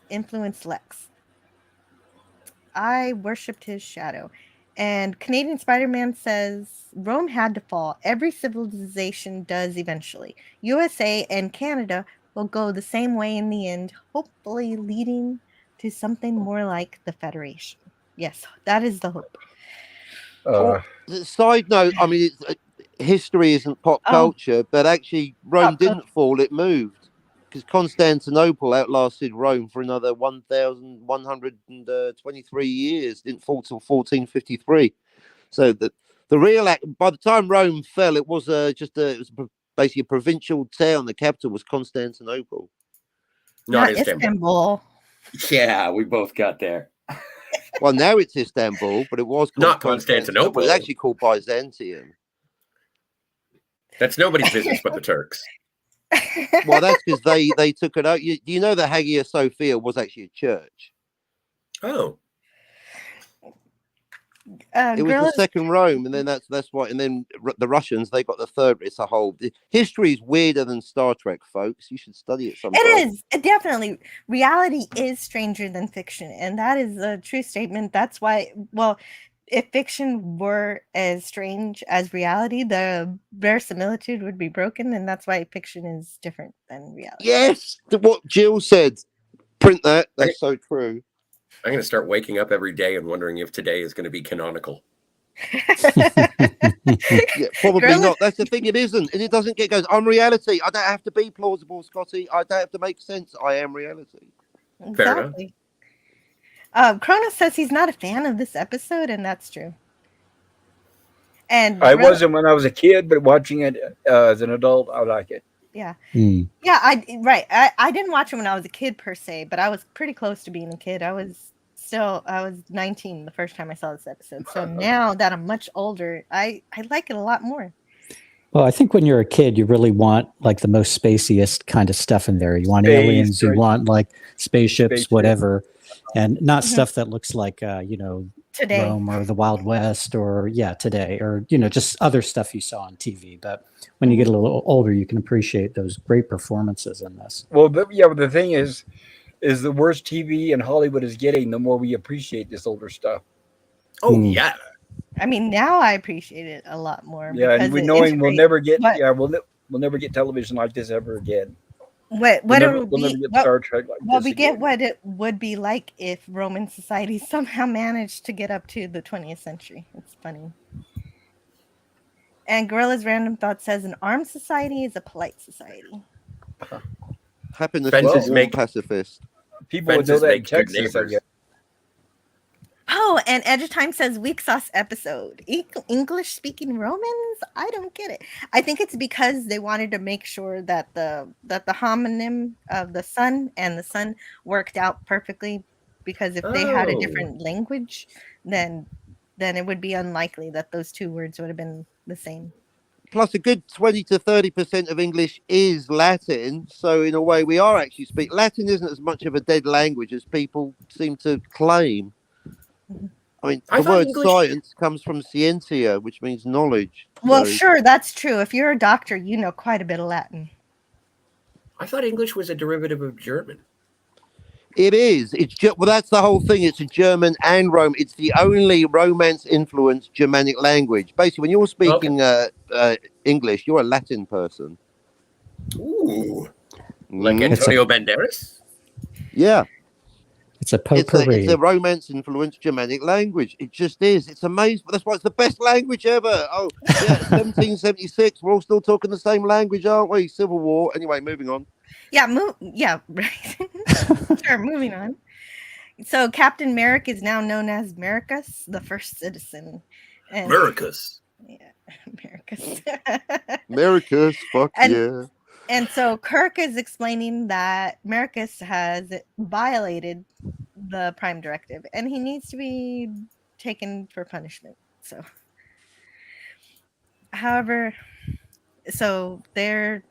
influenced Lex. I worshipped his shadow. And Canadian Spider-Man says, Rome had to fall. Every civilization does eventually. USA and Canada will go the same way in the end, hopefully leading to something more like the Federation. Yes, that is the hope. Side note, I mean, history isn't pop culture, but actually Rome didn't fall, it moved. Because Constantinople outlasted Rome for another 1,123 years. Didn't fall till 1453. So the real by the time Rome fell, it was basically a provincial town. The capital was Constantinople. Not Istanbul. Yeah, we both got there. Well, now it's Istanbul, but it was not Constantinople. It was actually called Byzantium. That's nobody's business but the Turks. Well, that's because they took it out. You know that Hagia Sophia was actually a church. Oh. It was the second Rome, and then that's why. And then the Russians, they got the third. It's a whole history is weirder than Star Trek, folks. You should study it sometime. It is definitely. Reality is stranger than fiction, and that is a true statement. That's why. Well, if fiction were as strange as reality, the verisimilitude would be broken, and that's why fiction is different than reality. Yes, what Jill said. Print that. That's so true. I'm going to start waking up every day and wondering if today is going to be canonical. Yeah, probably not. That's the thing. It isn't, and it doesn't get goes. I'm reality. I don't have to be plausible, Scotty. I don't have to make sense. I am reality. Exactly. Fair enough. Cronus says he's not a fan of this episode, and that's true. And I wasn't when I was a kid, but watching it as an adult, I like it. Yeah. Mm. Yeah, I didn't watch it when I was a kid per se, but I was pretty close to being a kid. I was 19 the first time I saw this episode. So now that I'm much older, I like it a lot more. Well, I think when you're a kid, you really want like the most spaciest kind of stuff in there. You want aliens, you want like spaceships, whatever, and not stuff that looks like, today. Rome or the Wild West or today, or, just other stuff you saw on TV. But when you get a little older, you can appreciate those great performances in this. Well, but the thing is the worse TV and Hollywood is getting, the more we appreciate this older stuff. Oh, yeah. I mean, now I appreciate it a lot more. Yeah, because and knowing we'll never get we'll never get television like this ever again. We'll never get Star Trek like this we again. get what it would be like if Roman society somehow managed to get up to the 20th century. It's funny. And Gorilla's Random Thought says an armed society is a polite society. Happiness Fences is make pacifist. People would know that in Texas, I guess. Oh, and Edge of Time says weak sauce episode. English speaking Romans? I don't get it. I think it's because they wanted to make sure that the homonym of the sun and the sun worked out perfectly. Because if they had a different language, then it would be unlikely that those two words would have been the same. Plus, a good 20 to 30% of English is Latin. So, in a way, we are actually speaking. Latin isn't as much of a dead language as people seem to claim. I mean, the word science comes from scientia, which means knowledge. Well, sure, that's true. If you're a doctor, you know quite a bit of Latin. I thought English was a derivative of German. It is. Well, that's the whole thing. It's a German and Rome. It's the only Romance-influenced Germanic language. Basically, when you're speaking English, you're a Latin person. Ooh. Like Antonio Banderas? Yeah. It's a potpourri. It's a Romance-influenced Germanic language. It just is. It's amazing. That's why it's the best language ever. Oh, yeah, 1776. We're all still talking the same language, aren't we? Civil War. Anyway, moving on. Yeah, right. Sure, moving on. So Captain Merrick is now known as Mericus, the first citizen. Mericus. Yeah, Mericus. Mericus, fuck yeah. And so Kirk is explaining that Mericus has violated the Prime Directive and he needs to be taken for punishment. So, however, they're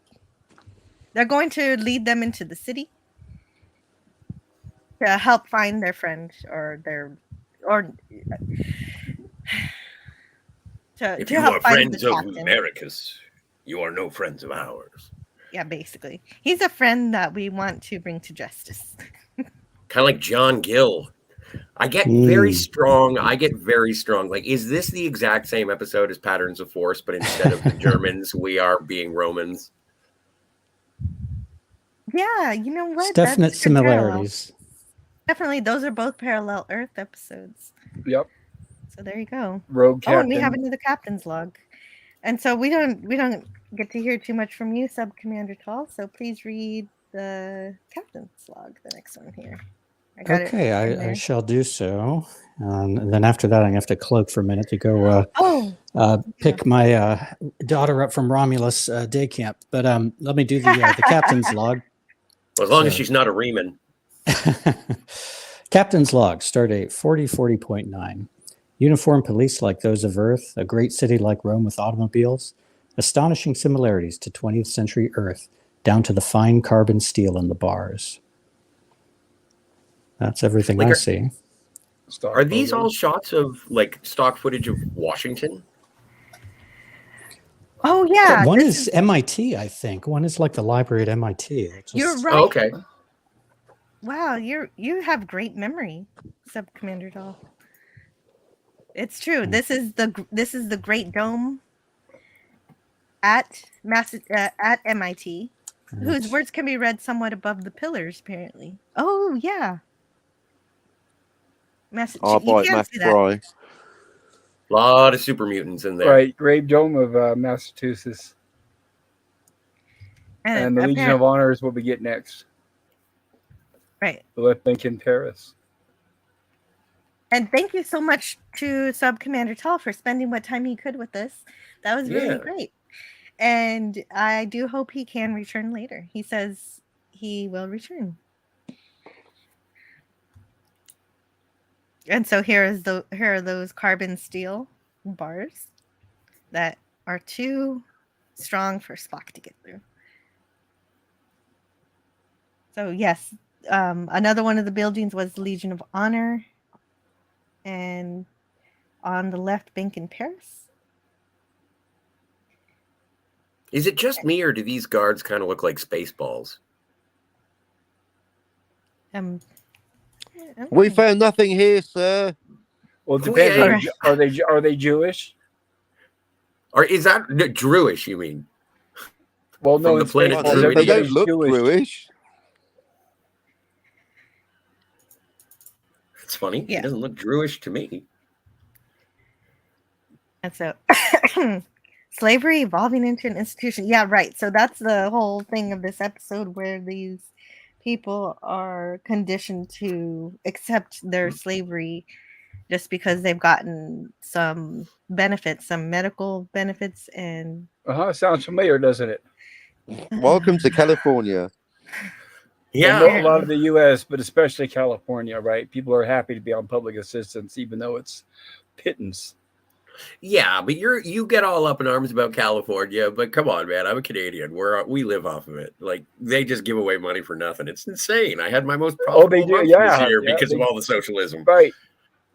going to lead them into the city to help find their friend if you are friends of Mericus, you are no friends of ours. Yeah, basically. He's a friend that we want to bring to justice. Kind of like John Gill. I get very strong. Like, is this the exact same episode as Patterns of Force, but instead of the Germans, we are being Romans? Yeah, you know what? It's definite similarities. Definitely, those are both Parallel Earth episodes. Yep. So there you go. Rogue Captain. Oh, and we have another captain's log. And so we don't get to hear too much from you, Sub Commander Tall. So please read the captain's log, the next one here. I shall do so. And then after that, I'm gonna have to cloak for a minute to go pick my daughter up from Romulus day camp. But let me do the captain's log. Well, as long as she's not a Riemann. Captain's log, stardate 4040.9. Uniformed police like those of Earth, a great city like Rome with automobiles, astonishing similarities to 20th century Earth, down to the fine carbon steel in the bars. That's everything I see. Are these all shots of like stock footage of Washington? Oh yeah. One is MIT, I think. One is like the library at MIT. You're right. Oh, okay. Wow, you have great memory, Sub Commander Doll. It's true. This is the Great Dome at MIT, whose words can be read somewhat above the pillars, apparently. Oh yeah. Math Fry. A lot of super mutants in there. Right, Great Dome of Massachusetts. And the Legion of Honor is what we get next. Right. The left bank in Paris. And thank you so much to Sub Commander Tall for spending what time he could with us. That was really great. And I do hope he can return later. He says he will return. And so here are those carbon steel bars that are too strong for Spock to get through. So yes, another one of the buildings was the Legion of Honor, and on the left bank in Paris. Is it just me, or do these guards kind of look like Spaceballs? We found nothing here, sir. Well, it depends. Are they Jewish? Or is that Jewish? You mean? Well, no, the planet they don't look Jewish. It's funny. Yeah. It doesn't look Jewish to me. And so, slavery evolving into an institution. Yeah, right. So that's the whole thing of this episode, where these people are conditioned to accept their slavery just because they've gotten some benefits, some medical benefits, and sounds familiar, doesn't it? Welcome to California. Yeah, well, a lot of the U.S., but especially California, right? People are happy to be on public assistance, even though it's pittance. Yeah, but you get all up in arms about California, but come on, man, I'm a Canadian. We live off of it. Like, they just give away money for nothing. It's insane. I had my most profitable month this year because of all the socialism. Right.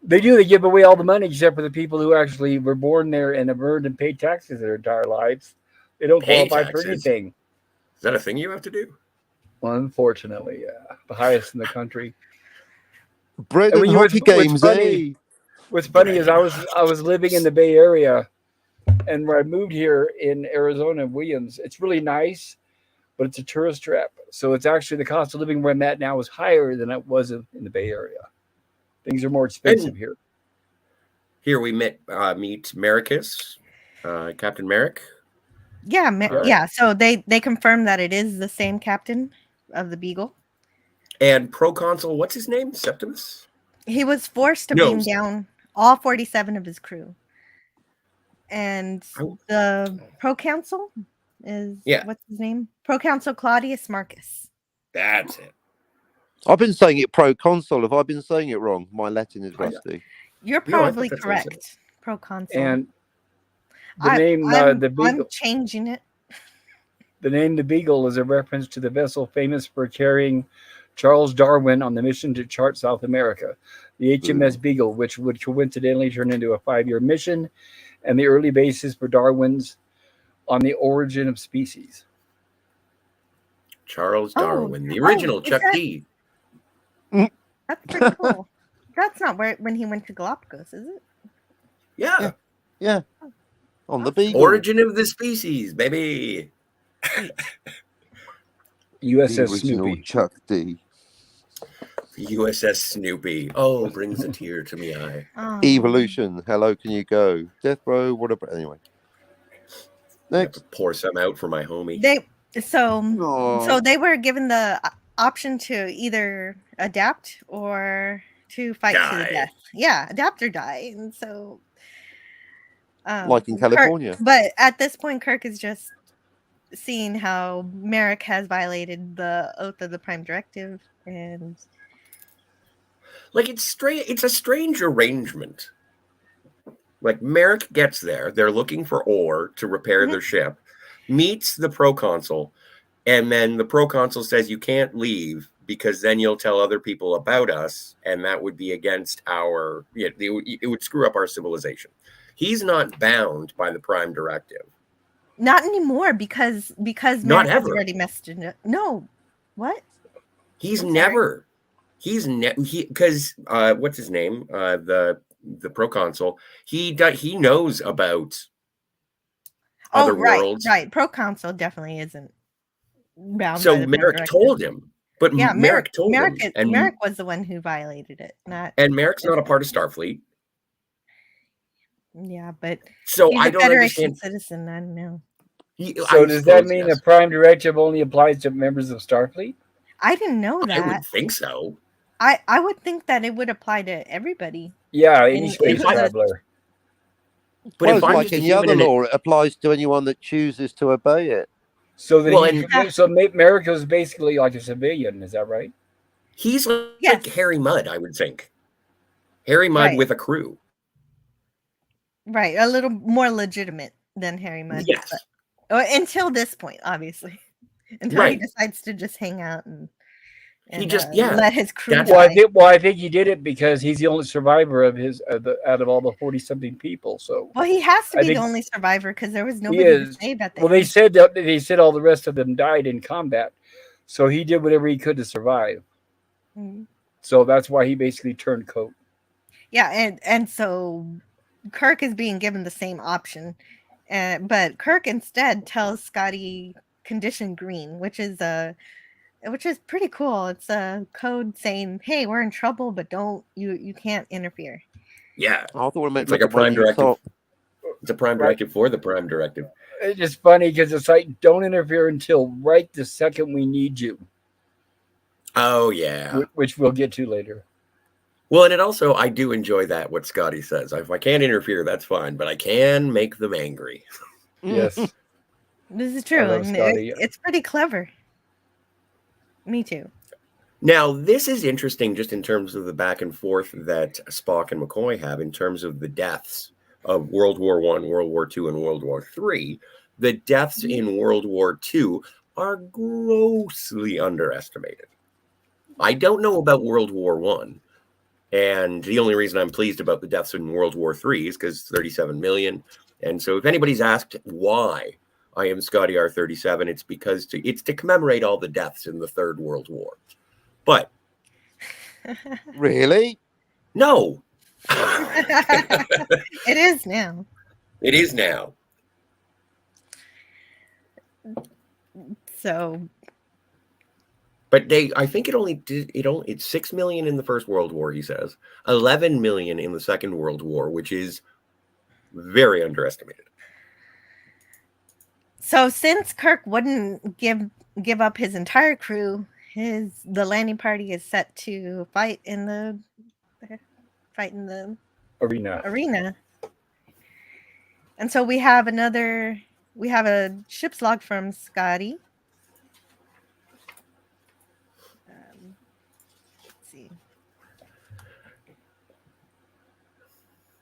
They do. They give away all the money except for the people who actually were born there and have earned and paid taxes their entire lives. They don't qualify for anything. Is that a thing you have to do? Well, unfortunately, yeah. The highest in the country. Bread and hockey games, eh? What's funny is I was living in the Bay Area, and where I moved here in Arizona, Williams, it's really nice, but it's a tourist trap. So it's actually the cost of living where I'm at now is higher than it was in the Bay Area. Things are more expensive here. Here we meet Maricus, Captain Merrick. Yeah, yeah. So they confirmed that it is the same captain of the Beagle. And proconsul, what's his name? Septimus? He was forced to beam down all 47 of his crew. And the proconsul is, what's his name? Proconsul Claudius Marcus. That's it. I've been saying it proconsul. Have I been saying it wrong? My Latin is rusty. You're probably correct. Proconsul. And the name, the Beagle. I'm changing it. The name the Beagle is a reference to the vessel famous for carrying Charles Darwin on the mission to chart South America, the HMS Beagle, which would coincidentally turn into a 5-year mission, and the early basis for Darwin's On the Origin of Species. Charles Darwin, the original Chuck D. That's pretty cool. That's not when he went to Galapagos, is it? Yeah. Yeah. On the Beagle. Origin of the Species, baby. USS Snoopy. Chuck D. USS Snoopy. Oh, brings a tear to me eye. Evolution. Hello, can you go? Death row. What about anyway? Next. Pour some out for my homie. So they were given the option to either adapt or to fight to the death. Yeah, adapt or die. And so, like in California. But at this point, Kirk is just seeing how Merrick has violated the oath of the Prime Directive, and like it's a strange arrangement. Like Merrick gets there, they're looking for ore to repair their ship, meets the proconsul, and then the proconsul says you can't leave because then you'll tell other people about us, and that would be against our it would screw up our civilization. He's not bound by the Prime Directive. Not anymore because not Merrick has already messed it up. No, what? Because what's his name? The proconsul. He knows about other worlds. Right. Proconsul definitely isn't bound. So Merrick told him, but Merrick told him, and Merrick was the one who violated it. And Merrick's not a part of Starfleet. Yeah, but so he's I a don't Federation understand. citizen. I don't know. So does that mean the Prime Directive only applies to members of Starfleet? I didn't know that. I would think so. I would think that it would apply to everybody. Yeah, any space traveler. But Well, if it's I'm like just a any other human, law; it applies to anyone that chooses to obey it. So that Well, so America's basically like a civilian. Is that right? he's like Yes. Harry Mudd, I would think. Harry Mudd Right. with a crew. Right, a little more legitimate than Harry Mudd. Yes. Until this point, obviously. Until he Right. decides to just hang out and He just, yeah. let his crew That's- die. Well, I think he did it because he's the only survivor of his out of all the 40-something people. So Well, he has to I be the think only survivor because there was he nobody to is. save at the Well, end. they said all the rest of them died in combat, so he did whatever he could to survive. Mhm. So that's why he basically turned coat. Yeah, and so Kirk is being given the same option, but Kirk instead tells Scotty condition green, which is pretty cool. It's a code saying, "Hey, we're in trouble, but you can't interfere." Yeah. I thought it meant It's like a look away prime from the directive. top. It's a prime directive for the prime directive. It's just funny because it's like, don't interfere until right the second we need you. Oh, yeah. Which we'll get to later. Well, and it also, I do enjoy that, what Scotty says. If I can't interfere, that's fine, but I can make them angry. Yes. This is true, love and Scotty. it's pretty clever. Me too. Now, this is interesting just in terms of the back and forth that Spock and McCoy have in terms of the deaths of World War I, World War II, and World War III. The deaths in World War II are grossly underestimated. I don't know about World War I. And the only reason I'm pleased about the deaths in World War III is because 37 million. And so if anybody's asked why I am Scotty R37, it's because it's to commemorate all the deaths in the Third World War. But Really? no. It is now. It is now. So, But I think it's 6 million in the First World War, he says, 11 million in the Second World War, which is very underestimated. so since Kirk wouldn't give up his entire crew, the landing party is set to fight in the arena. And so we have a ship's log from Scotty. Let's see.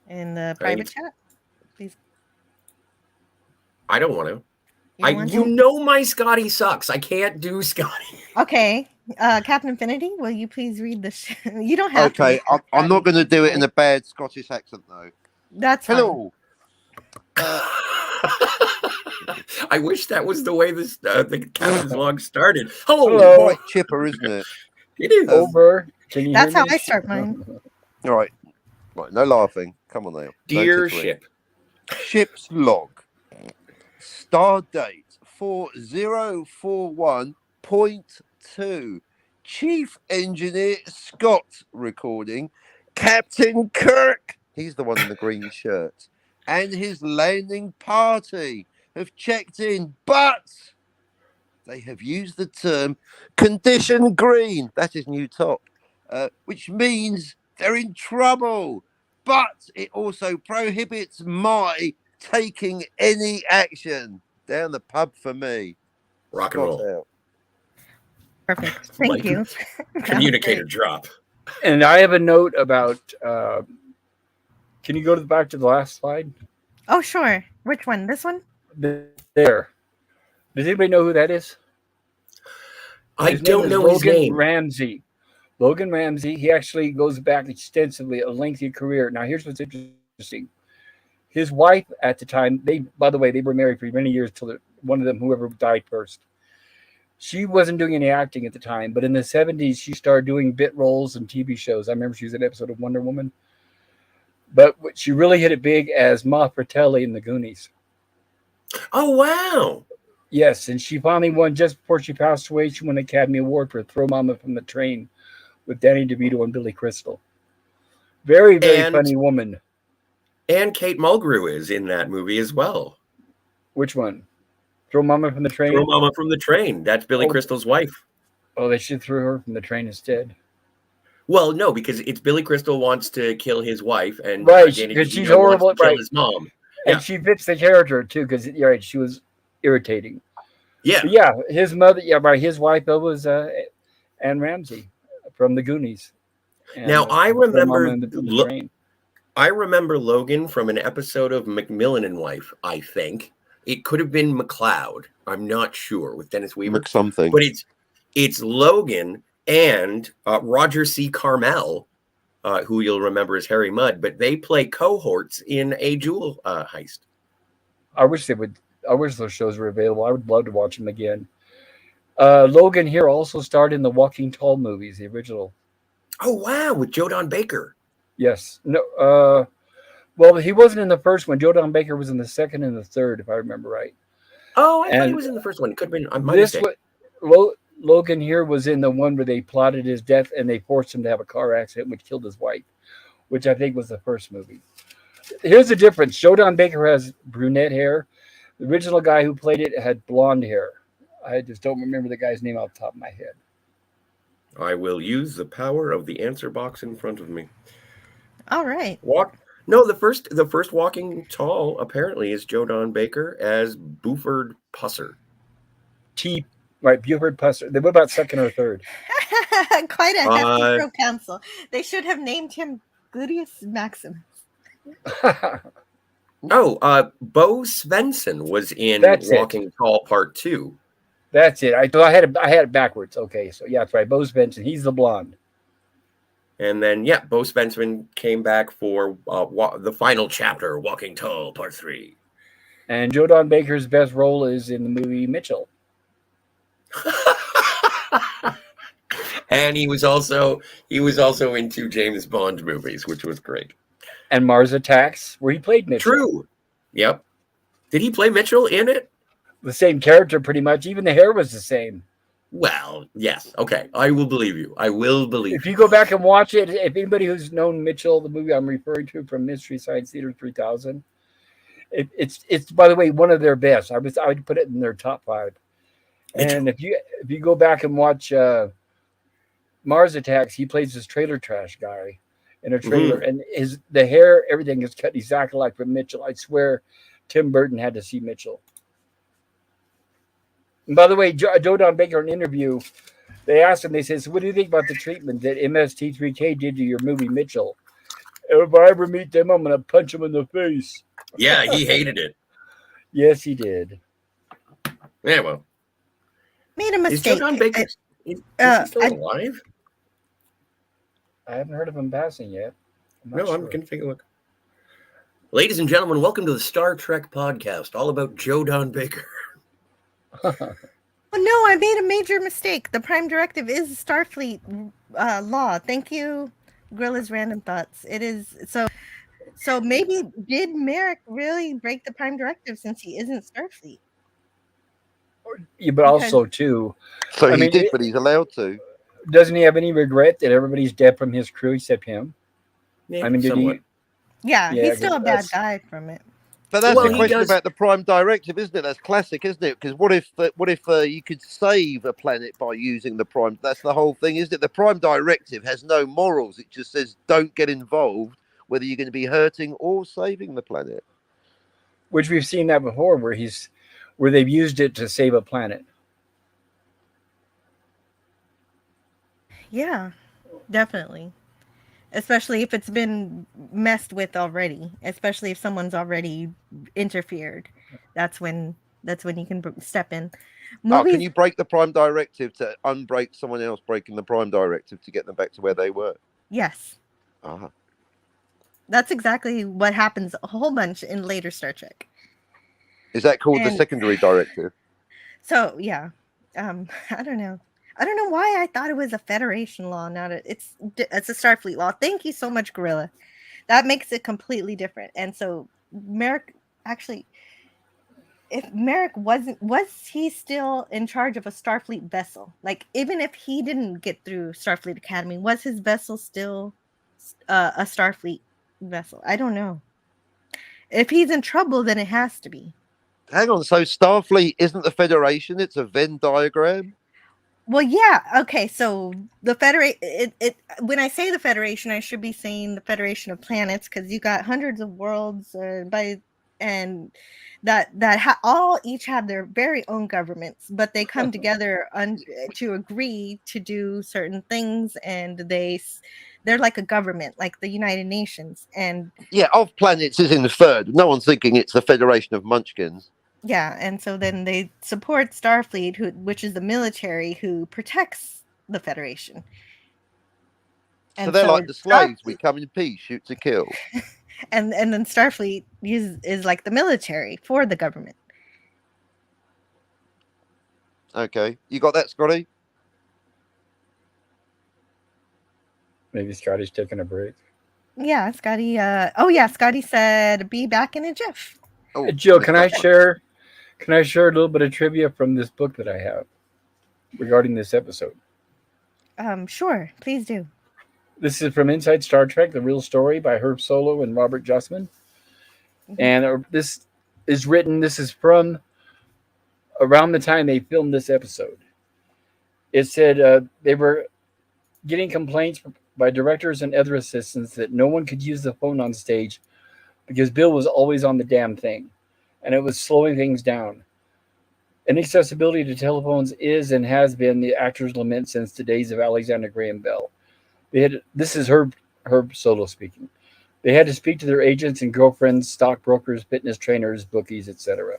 In the private chat, please. I don't want to. You know my Scotty sucks. I can't do Scotty. Okay. Captain Infinity, will you please read this? You don't have to. Okay, I'm not going to do it in a bad Scottish accent, though. That's Hello. I wish that was the way the captain's log started. Hello. It's quite chipper, isn't it? It is. Over. Can you That's hear how me? I start mine. All right. Right, no laughing. Come on now. Dear 93. ship. Ship's log. Star date 4041.2. Chief Engineer Scott recording. Captain Kirk, he's the one in the green shirt, and his landing party have checked in, but they have used the term condition green. That is new top, which means they're in trouble. But it also prohibits my taking any action. Down the pub for me. Rock and Scott roll. out. Perfect. Thank Like, you. Communicator drop. And I have a note about. Can you go back to the last slide? Oh, sure. Which one? This one? There. Does anybody know who that is? I His name don't is know his name. Ramsey. Logan Ramsey. He actually goes back extensively, a lengthy career. Now, here's what's interesting. His wife at the time, they were married for many years till one of them, whoever died first. She wasn't doing any acting at the time, but in the 70s, she started doing bit roles and TV shows. I remember she was in an episode of Wonder Woman. But she really hit it big as Ma Fratelli in The Goonies. Oh, wow. Yes, and she finally won, just before she passed away, she won an Academy Award for Throw Mama from the Train with Danny DeVito and Billy Crystal. Very, very funny woman. And Kate Mulgrew is in that movie as well. Which one? Throw Mama from the Train? Throw Mama from the Train. That's Billy Crystal's wife. Oh, they should throw her from the train instead. Well, no, because it's Billy Crystal wants to kill his wife, and right, Danny because DeVito she's horrible. wants to kill Right, his mom. And she fits the character too, because you're right, she was irritating. Yeah. But yeah, his mother, his wife was Anne Ramsey from the Goonies. And, now I remember the train. I remember Logan from an episode of McMillan and Wife. I think it could have been McLeod. I'm not sure, with Dennis Weaver. Something, but it's Logan and Roger C. Carmel, who you'll remember as Harry Mudd, but they play cohorts in a jewel heist. I wish those shows were available. I would love to watch them again. Logan here also starred in the Walking Tall movies, the original. Oh wow, with Joe Don Baker. Yes. No. Well, he wasn't in the first one. Joe Don Baker was in the second and the third, if I remember right. Oh, I thought he was in the first one. It could have been. My mistake. Logan here was in the one where they plotted his death and they forced him to have a car accident which killed his wife, which I think was the first movie. Here's the difference. Joe Don Baker has brunette hair. The original guy who played it had blonde hair. I just don't remember the guy's name off the top of my head. I will use the power of the answer box in front of me. All right. The first Walking Tall apparently is Joe Don Baker as Buford Pusser. Buford Pusser. What about second or third? Quite a hefty pro counsel. They should have named him Gluteus Maximus. Bo Svensson was in Walking Tall Part 2. That's it. I had it backwards. Okay, so yeah, that's right. Bo Svensson. He's the blonde. And then, Bo Svensson came back for the final chapter, Walking Tall, Part 3. And Joe Don Baker's best role is in the movie Mitchell. And he was also in 2 James Bond movies, which was great. And Mars Attacks, where he played Mitchell. True. Yep. Did he play Mitchell in it? The same character, pretty much. Even the hair was the same. Well, yes. Okay. I will believe you. If you go back and watch it, if anybody who's known Mitchell, the movie I'm referring to from Mystery Science Theater 3000, it's by the way, one of their best. I would put it in their top 5. And if you go back and watch Mars Attacks, he plays this trailer trash guy in a trailer, and the hair, everything is cut exactly like from Mitchell. I swear Tim Burton had to see Mitchell. And by the way, Joe Don Baker, in an interview, they asked him, they said, so what do you think about the treatment that MST3K did to your movie Mitchell? If I ever meet them, I'm going to punch them in the face. Yeah, he hated it. Yes, he did. Yeah, well. Made a mistake. Is Joe Don Baker is he still alive? I haven't heard of him passing yet. I'm going to take a look. Ladies and gentlemen, welcome to the Star Trek podcast, all about Joe Don Baker. Oh, no, I made a major mistake. The Prime Directive is Starfleet law. Thank you, Grilla's Random Thoughts. It is so maybe did Merrick really break the Prime Directive since he isn't Starfleet? Yeah, but also too. So he did, but he's allowed to. Doesn't he have any regret that everybody's dead from his crew except him? Yeah, I mean, did he? Yeah, he's still a bad guy from it. But that's the question about the Prime Directive, isn't it? That's classic, isn't it? Because what if you could save a planet by using the Prime? That's the whole thing, isn't it? The Prime Directive has no morals. It just says don't get involved, whether you're going to be hurting or saving the planet. Which we've seen that before, where they've used it to save a planet. Yeah, definitely. Especially if it's been messed with already. Especially if someone's already interfered. That's when you can step in. Can you break the Prime Directive to unbreak someone else breaking the Prime Directive to get them back to where they were? Yes. That's exactly what happens a whole bunch in later Star Trek. Is that called the secondary directive? So yeah, I don't know why I thought it was a Federation law. It's a Starfleet law. Thank you so much, Gorilla. That makes it completely different. And so Merrick actually, if Merrick was he still in charge of a Starfleet vessel? Like even if he didn't get through Starfleet Academy, was his vessel still a Starfleet vessel? I don't know. If he's in trouble, then it has to be. Hang on, so Starfleet isn't the Federation, it's a Venn diagram? Well, yeah, okay, so the Federation, when I say the Federation, I should be saying the Federation of Planets, because you got hundreds of worlds, by and all each have their very own governments, but they come together to agree to do certain things, and they're like a government, like the United Nations. And yeah, Of Planets is in the third. No one's thinking it's the Federation of Munchkins. yeah, and so then they support Starfleet, which is the military who protects the Federation. So And they're so like the slaves. We come in peace, shoot to kill. and then Starfleet is like the military for the government. Okay, you got that, Scotty? Maybe Scotty's taking a break. Yeah, Scotty. Scotty said, "Be back in a jiff." Oh, Jill, can I share a little bit of trivia from this book that I have regarding this episode? Sure, please do. This is from Inside Star Trek: The Real Story by Herb Solow and Robert Justman. Mm-hmm. And this is from around the time they filmed this episode. It said they were getting complaints by directors and other assistants that no one could use the phone on stage because Bill was always on the damn thing, and it was slowing things down. Inaccessibility to telephones is and has been the actor's lament since the days of Alexander Graham Bell. This is Herb Solow speaking. They had to speak to their agents and girlfriends, stockbrokers, fitness trainers, bookies, etc.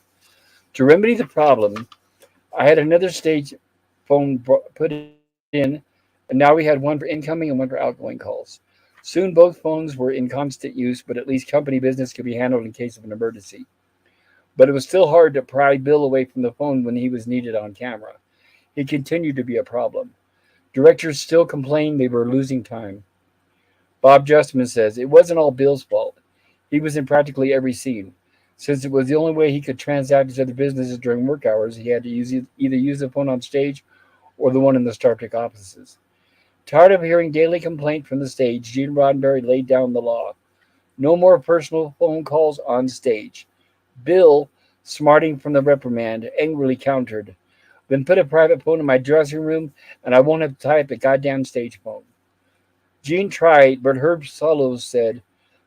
To remedy the problem, I had another stage phone put in, and now we had one for incoming and one for outgoing calls. Soon both phones were in constant use, but at least company business could be handled in case of an emergency. But it was still hard to pry Bill away from the phone when he was needed on camera. He continued to be a problem. Directors still complained they were losing time. Bob Justman says it wasn't all Bill's fault. He was in practically every scene. Since it was the only way he could transact his other businesses during work hours, he had to either use the phone on stage or the one in the Star Trek offices. Tired of hearing daily complaint from the stage, Gene Roddenberry laid down the law. No more personal phone calls on stage. Bill, smarting from the reprimand, angrily countered, "Then put a private phone in my dressing room, and I won't have to type a goddamn stage phone." Gene tried, but Herb Solow said,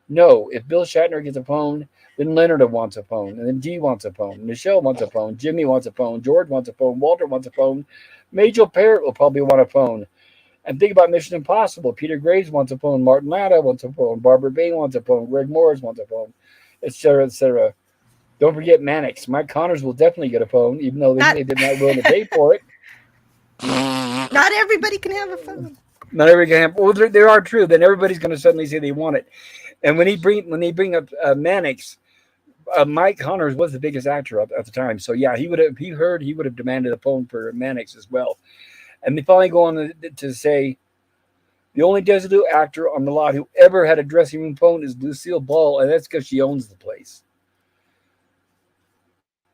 "No, if Bill Shatner gets a phone, then Leonard wants a phone, and then Dee wants a phone, Michelle wants a phone, Jimmy wants a phone, George wants a phone, Walter wants a phone, Majel Parrott will probably want a phone. And think about Mission Impossible. Peter Graves wants a phone, Martin Latta wants a phone, Barbara Bain wants a phone, Greg Morris wants a phone, etc., etc. Don't forget Mannix. Mike Connors will definitely get a phone, even though they did not willing to pay for it. Not everybody can have a phone. Not everybody can have. Well, they are true. Then everybody's going to suddenly say they want it. And when they bring up Mannix, Mike Connors was the biggest actor at the time. So yeah, he would have demanded a phone for Mannix as well. And they finally go on to say the only designated actor on the lot who ever had a dressing room phone is Lucille Ball, and that's because she owns the place.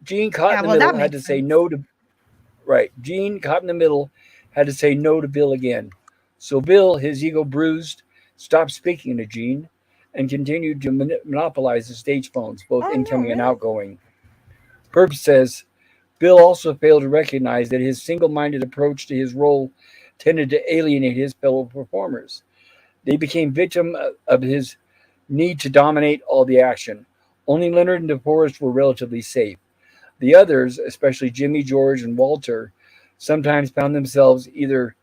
Gene caught in the middle had to say no to. Right, Gene caught in the middle had to say no to Bill again. So Bill, his ego bruised, stopped speaking to Gene and continued to monopolize the stage phones, both incoming and outgoing. Herb says Bill also failed to recognize that his single-minded approach to his role tended to alienate his fellow performers. They became victim of his need to dominate all the action. Only Leonard and DeForest were relatively safe. The others, especially Jimmy, George, and Walter, sometimes found themselves either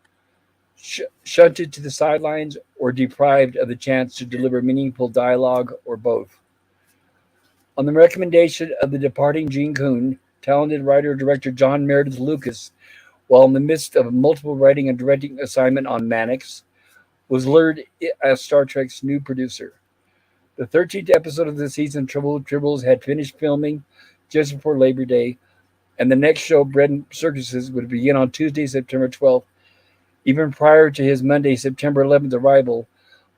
shunted to the sidelines or deprived of the chance to deliver meaningful dialogue, or both. On the recommendation of the departing Gene Coon, talented writer-director John Meredith Lucas, while in the midst of a multiple writing and directing assignment on Mannix, was lured as Star Trek's new producer. The 13th episode of the season, Trouble with Tribbles, had finished filming just before Labor Day, and the next show, Bread and Circuses, would begin on Tuesday, September 12th. Even prior to his Monday, September 11th arrival,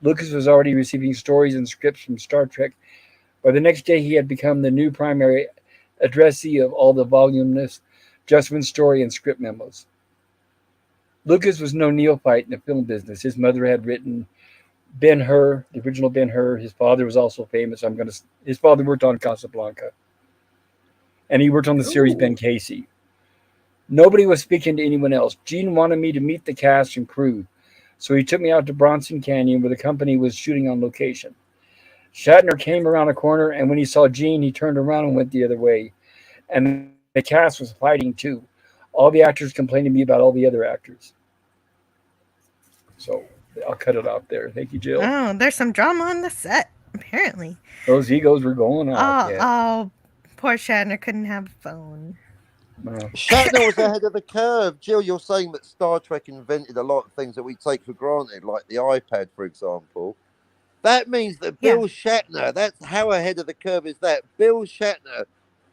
Lucas was already receiving stories and scripts from Star Trek. By the next day, he had become the new primary addressee of all the voluminous Justman story and script memos. Lucas was no neophyte in the film business. His mother had written Ben-Hur, the original Ben-Hur. His father was also famous. His father worked on Casablanca. And he worked on the series Ben Casey. Nobody was speaking to anyone else. Gene wanted me to meet the cast and crew, so he took me out to Bronson Canyon, where the company was shooting on location. Shatner came around a corner, and when he saw Gene, he turned around and went the other way. And the cast was fighting too. All the actors complained to me about all the other actors. So I'll cut it out there. Thank you, Jill. Oh, there's some drama on the set, apparently. Those egos were going off. Oh, poor Shatner couldn't have a phone. Shatner was ahead of the curve. Jill, you're saying that Star Trek invented a lot of things that we take for granted, like the iPad, for example. That means that Bill Shatner, that's how ahead of the curve is that. Bill Shatner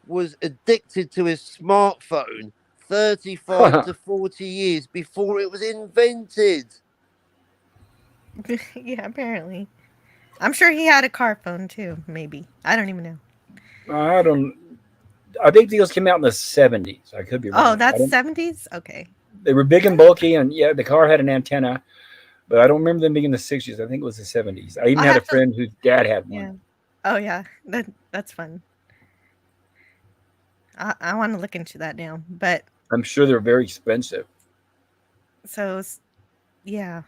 was addicted to his smartphone 35 to 40 years before it was invented. Yeah, apparently. I'm sure he had a car phone too, maybe. I don't even know. I think these came out in the 70s. I could be wrong. Oh, that's 70s? Okay. They were big and bulky, and yeah, the car had an antenna, but I don't remember them being in the 60s. I think it was the 70s. I even had a friend whose dad had one. Yeah. Oh, yeah. That's fun. I want to look into that now, but I'm sure they're very expensive. So, yeah.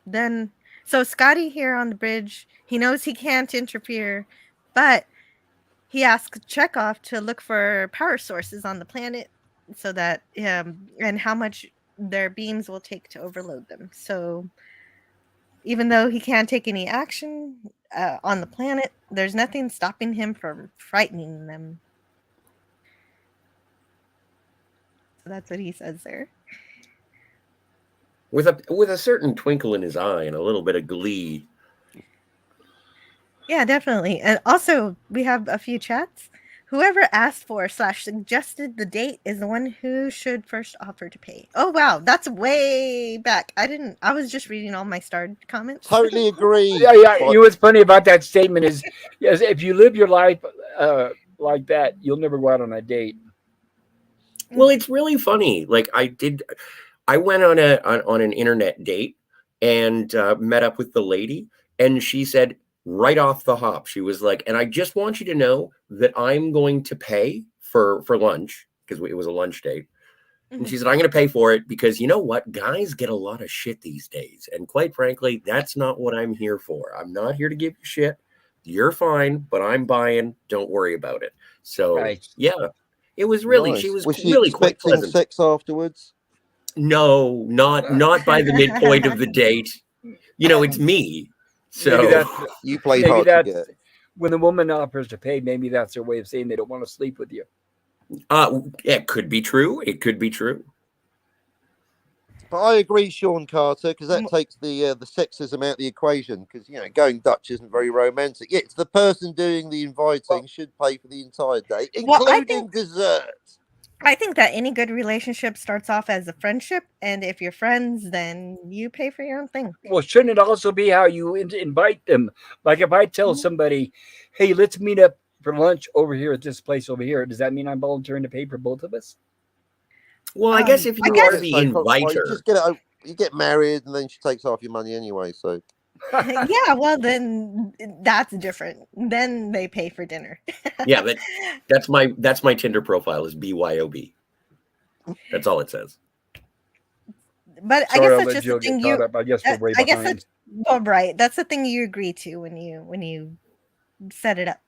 Then, so Scotty here on the bridge, he knows he can't interfere, but he asks Chekhov to look for power sources on the planet so that, and how much their beams will take to overload them. So, even though he can't take any action on the planet, there's nothing stopping him from frightening them. So that's what he says there. With a certain twinkle in his eye and a little bit of glee. Yeah, definitely. And also, we have a few chats. Whoever asked for / suggested the date is the one who should first offer to pay. Oh, wow. That's way back. I was just reading all my starred comments. Totally agree. Yeah. You know what's funny about that statement is, yes, if you live your life like that, you'll never go out on a date. Well, it's really funny. Like I went on an internet date and met up with the lady, and she said right off the hop, she was like, and I just want you to know that I'm going to pay for lunch, because it was a lunch date. And she said, I'm going to pay for it because you know what? Guys get a lot of shit these days. And quite frankly, that's not what I'm here for. I'm not here to give you shit. You're fine, but I'm buying. Don't worry about it. So, yeah, it was really, nice. She was she really expecting quite pleasant. Sex afterwards? No, not by the midpoint of the date. You know, it's me. So you played hard to get. When the woman offers to pay, maybe that's their way of saying they don't want to sleep with you. It could be true. It could be true. But I agree, Sean Carter, because that takes the sexism out of the equation. Because going Dutch isn't very romantic. Yeah, it's the person doing the inviting should pay for the entire day, including dessert. I think that any good relationship starts off as a friendship, and if you're friends, then you pay for your own thing. Well, shouldn't it also be how you invite them? Like if I tell somebody, hey, let's meet up for lunch over here at this place over here, does that mean I'm volunteering to pay for both of us? Well, I guess if you are the inviter. You get married and then she takes half your money anyway, so... Yeah, well, then that's different. Then they pay for dinner. Yeah, that's my Tinder profile is BYOB. That's all it says. But I guess that's just the thing you. I guess we're way behind. That's right. That's the thing you agree to when you set it up.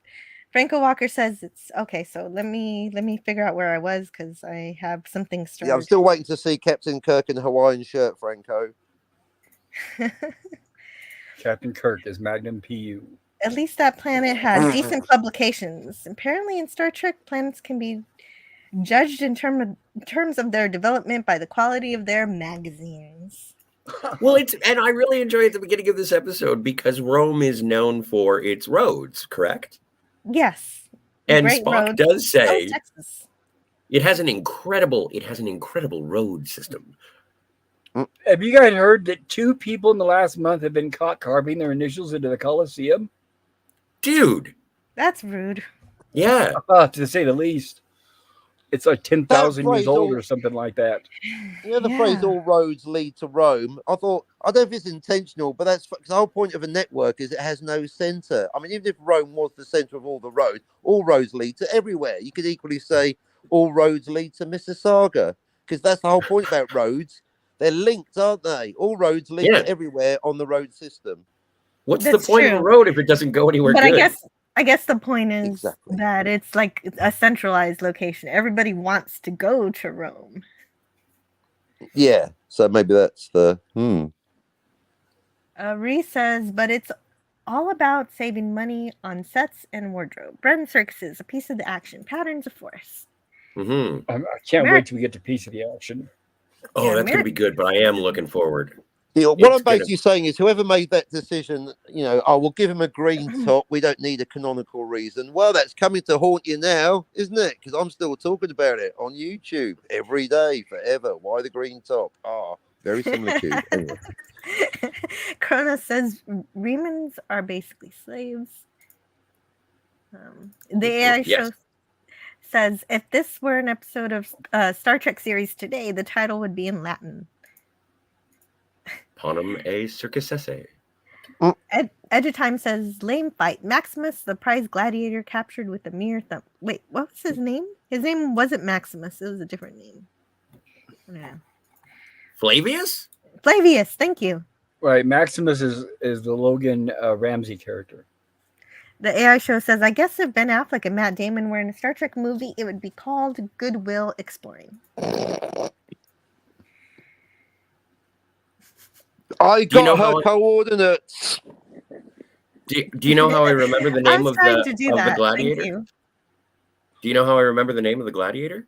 Franco Walker says it's okay. So let me figure out where I was because I have something started. Yeah, I'm still waiting to see Captain Kirk in a Hawaiian shirt, Franco. Captain Kirk is Magnum PU. At least that planet has decent publications. Apparently, in Star Trek, planets can be judged in terms of their development by the quality of their magazines. Well, and I really enjoy at the beginning of this episode because Rome is known for its roads, correct? Yes. And Spock roads. does say Texas. it has an incredible road system. Have you guys heard that 2 people in the last month have been caught carving their initials into the Colosseum? Dude. That's rude. Yeah. To say the least. It's like 10,000 years old or something like that. The phrase all roads lead to Rome. I don't know if it's intentional, but that's because the whole point of a network is it has no center. I mean, even if Rome was the center of all the roads, all roads lead to everywhere. You could equally say all roads lead to Mississauga because that's the whole point about roads. They're linked, aren't they? All roads lead to everywhere on the road system. What's That's the point of a true. road if it doesn't go anywhere But good? I guess the point is Exactly. that it's like a centralized location. Everybody wants to go to Rome. Yeah, so maybe that's the Ree says, but it's all about saving money on sets and wardrobe. Bread and Circuses, a piece of the action. Patterns of force. Mm-hmm. I can't wait till we get to piece of the action. Oh, Yeah, that's going to be good, but I am looking forward. what It's I'm basically saying is whoever made that decision, I will give him a green top. We don't need a canonical reason. Well, that's coming to haunt you now, isn't it? Because I'm still talking about it on YouTube every day, forever. Why the green top? Very similar to anyway. Kronos says Remans are basically slaves. The AI show says if this were an episode of Star Trek series today, the title would be in Latin. Panem a circusesse. Edutime says lame fight. Maximus, the prize gladiator, captured with a mere thumb. Wait, what was his name? His name wasn't Maximus. It was a different name. Yeah. Flavius? Flavius, thank you. Right, Maximus is the Logan Ramsey character. The AI show says, I guess if Ben Affleck and Matt Damon were in a Star Trek movie, it would be called Goodwill Exploring. I got her coordinates. Do you know how I remember the name of the gladiator? Thank you. Do you know how I remember the name of the gladiator?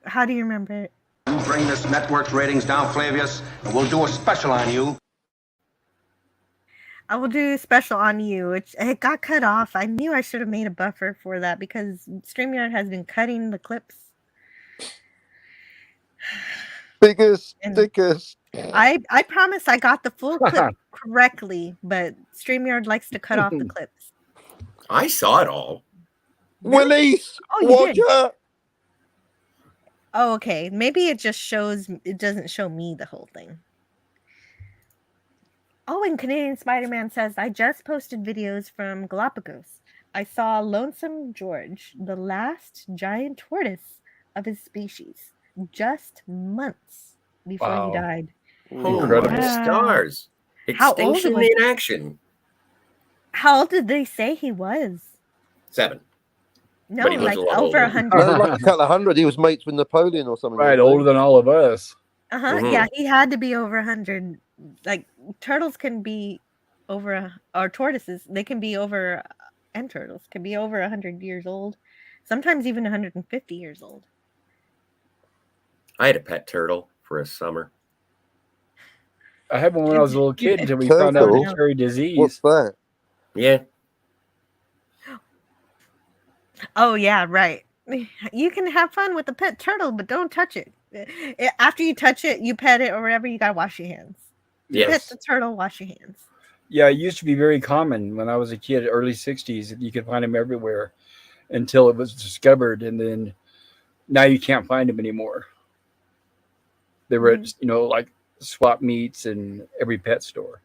How do you remember it? You bring this network's ratings down, Flavius, and we'll do a special on you. I will do a special on you. It got cut off. I knew I should have made a buffer for that because StreamYard has been cutting the clips. Biggest. I promise I got the full clip correctly, but StreamYard likes to cut off the clips. I saw it all. Willis, watch it. Oh, okay. Maybe it doesn't show me the whole thing. Oh, and Canadian Spider-Man says, I just posted videos from Galapagos. I saw Lonesome George, the last giant tortoise of his species, just months before he died. Oh, my stars. Extinction in action. How old did they say he was? 7. No, like over 100. No, like a couple of 100. He was mates with Napoleon or something. Right, older than all of us. Yeah, he had to be over 100. Like turtles can be over, or tortoises, they can be over, and turtles can be over 100 years old, sometimes even 150 years old. I had a pet turtle for a summer. I had one when I was a little kid until we found out it carried disease. What's that? Yeah. Oh yeah, right. You can have fun with a pet turtle, but don't touch it. After you touch it, you pet it or whatever, you gotta wash your hands. Yes. Pet the turtle, wash your hands. Yeah, it used to be very common when I was a kid, early 60s. You could find them everywhere until it was discovered, and then now you can't find them anymore. They were at, like swap meets and every pet store.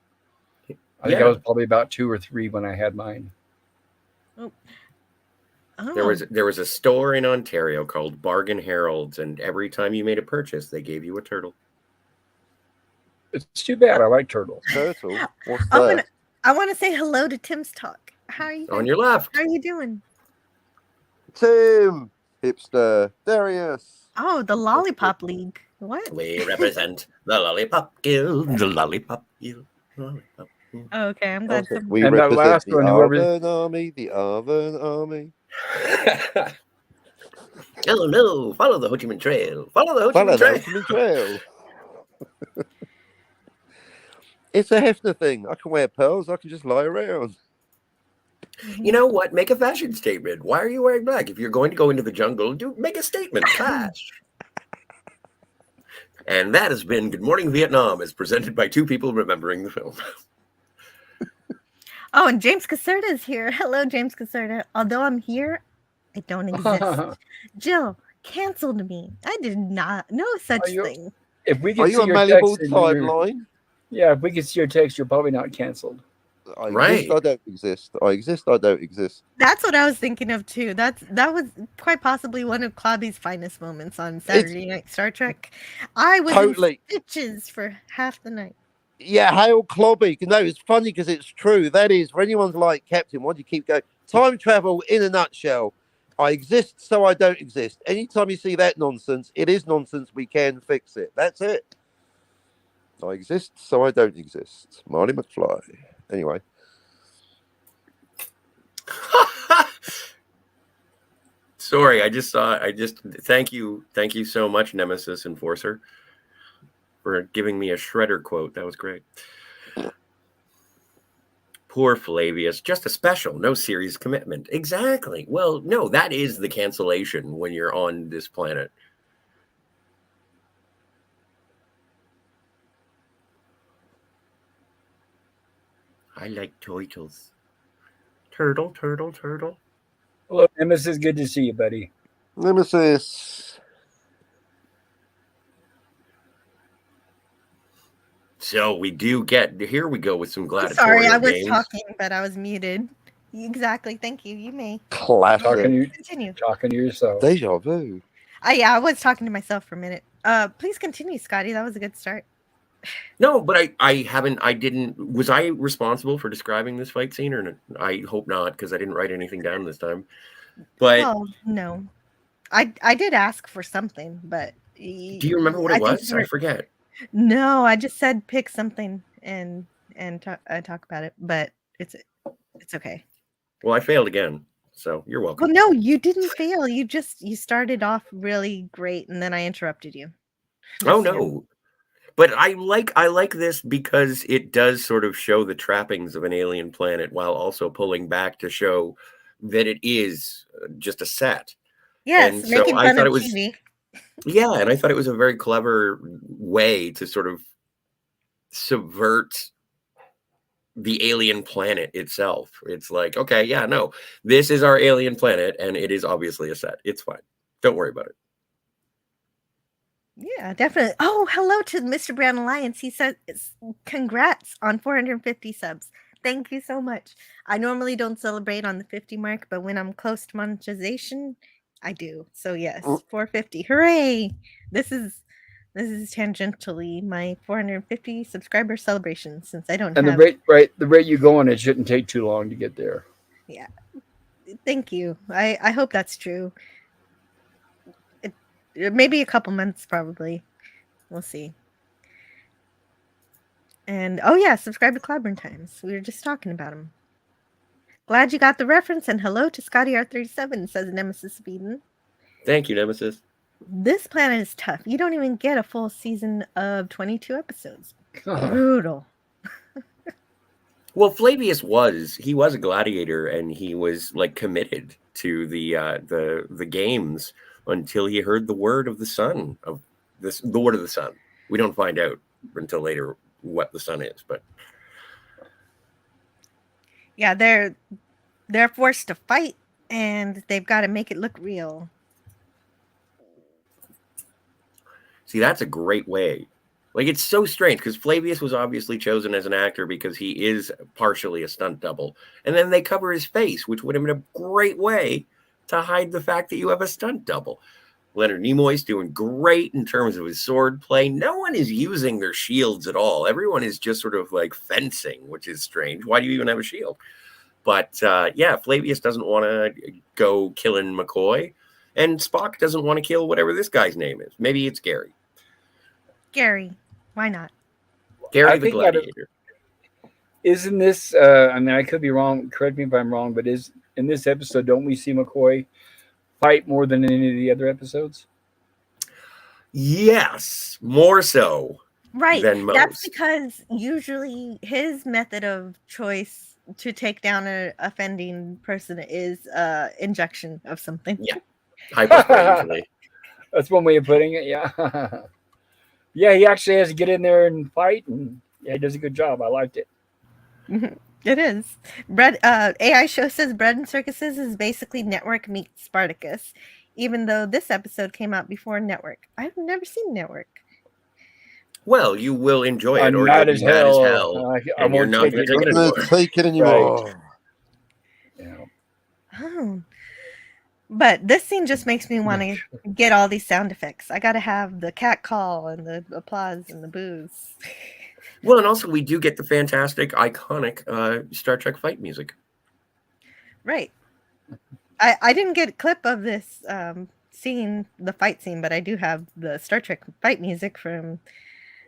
I think I was probably about 2 or 3 when I had mine. Oh. There was a store in Ontario called Bargain Heralds, and every time you made a purchase, they gave you a turtle. It's too bad. I like turtles. Turtle? What's that? I want to say hello to Tim's Talk. How are you doing? On your left. How are you doing? Tim, hipster, Darius. Oh, the Lollipop League. What? We represent the Lollipop Guild. The Lollipop Guild. Lollipop Guild. Oh, okay, I'm glad. We and that represent last the one, Arvan Army. The Arvan Army. Oh no! Follow the Ho Chi Minh Trail. Follow the Ho Chi Minh Trail. It's a Hefner thing. I can wear pearls. I can just lie around. You know what? Make a fashion statement. Why are you wearing black? If you're going to go into the jungle, make a statement. Clash. And that has been Good Morning Vietnam, as presented by 2 people remembering the film. Oh, and James Caserta is here. Hello, James Caserta. Although I'm here, I don't exist. Jill canceled me. I did not know such thing. If we Are could you see a your malleable text timeline? Yeah, if we could see your text, you're probably not canceled. I exist, I don't exist. I exist, I don't exist. That's what I was thinking of too. That was quite possibly one of Clobby's finest moments on Saturday Night Star Trek. I was in stitches for half the night. Yeah, Hail Clobby. No, it's funny because it's true. That is, for anyone's like, Captain, why do you keep going? Time travel in a nutshell. I exist, so I don't exist. Anytime you see that nonsense, it is nonsense. We can fix it. That's it. I exist, so I don't exist. Marty McFly. Anyway. Sorry, thank you so much, Nemesis Enforcer, for giving me a shredder quote. That was great. Poor Flavius, just a special, no serious commitment. Exactly. Well, no, that is the cancellation when you're on this planet. I like turtles. Turtle, turtle, turtle. Hello, Nemesis. Good to see you, buddy. Nemesis. So we do get, here we go with some gladiatorial Sorry, I was games. talking, but I was muted. Exactly. Thank you. You may Classic. continue. Talking to yourself. Deja vu. Yeah, I was talking to myself for a minute. Please continue, Scotty. That was a good start. No, but was I responsible for describing this fight scene or not? I hope not, because I didn't write anything down this time. But well, no. I did ask for something, but do you remember what it was? I forget. No, I just said pick something and talk about it, but it's okay. Well, I failed again, so you're welcome. Well, no, you didn't fail. You started off really great, and then I interrupted you. Oh no. But I like this because it does sort of show the trappings of an alien planet while also pulling back to show that it is just a set. Yes, and making so I fun thought of it was TV. Yeah, and I thought it was a very clever way to sort of subvert the alien planet itself. It's like, okay, yeah, no, this is our alien planet, and it is obviously a set. It's fine. Don't worry about it. Yeah, definitely. Oh, hello to Mr. Brown Alliance. He says, congrats on 450 subs. Thank you so much. I normally don't celebrate on the 50 mark, but when I'm close to monetization, I do. So yes, 450. Hooray! This is tangentially my 450 subscriber celebration since I don't have... And the rate you go on, it shouldn't take too long to get there. Yeah. Thank you. I hope that's true. Maybe a couple months, probably. We'll see. And oh yeah, subscribe to Cloudburn Times. We were just talking about him. Glad you got the reference, and hello to Scotty R37, says Nemesis Sweden. Thank you, Nemesis. This planet is tough. You don't even get a full season of 22 episodes. Brutal. Well, Flavius was a gladiator, and he was like committed to the games until he heard the word of the sun the word of the sun. We don't find out until later what the sun is, but yeah, they're forced to fight, and they've got to make it look real. See, that's a great way. Like, it's so strange because Flavius was obviously chosen as an actor because he is partially a stunt double, and then they cover his face, which would have been a great way to hide the fact that you have a stunt double. Leonard Nimoy's doing great in terms of his sword play. No one is using their shields at all. Everyone is just sort of like fencing, which is strange. Why do you even have a shield? But yeah, Flavius doesn't want to go killing McCoy, and Spock doesn't want to kill whatever this guy's name is. Maybe it's Gary. Gary, why not? Gary the Gladiator. Isn't this, I mean, I could be wrong, correct me if I'm wrong, but in this episode, don't we see McCoy fight more than any of the other episodes? Yes, more so. Right. Than most. That's because usually his method of choice to take down an offending person is injection of something. Yeah. Hyperspray usually. That's one way of putting it, yeah. Yeah, he actually has to get in there and fight, and yeah, he does a good job. I liked it. It is. AI Show says Bread and Circuses is basically Network meets Spartacus, even though this episode came out before Network. I've never seen Network. Well, you will enjoy it, or not you'll as be mad hell. as hell, I and you're won't not take going to it take it anymore. Take it anymore. Right. Yeah. Oh. But this scene just makes me want to get all these sound effects. I got to have the cat call and the applause and the boos. Well, and also we do get the fantastic, iconic Star Trek fight music. Right. I didn't get a clip of this scene, the fight scene, but I do have the Star Trek fight music from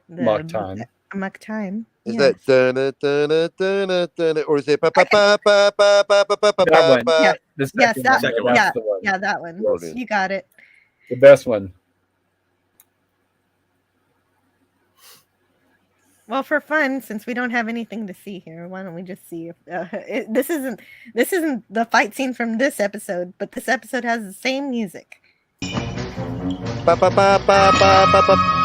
the Mock Time. Mock Time. Is Yes. that dun dun, or is it ba ba ba ba ba ba ba ba That one. ba? Yeah. The Yes, second that, one. Second That's yeah, the one. yeah, that one. Brilliant. You got it. The best one. Well, for fun, since we don't have anything to see here, why don't we just see if this isn't the fight scene from this episode, but this episode has the same music. Ba ba ba ba ba ba ba.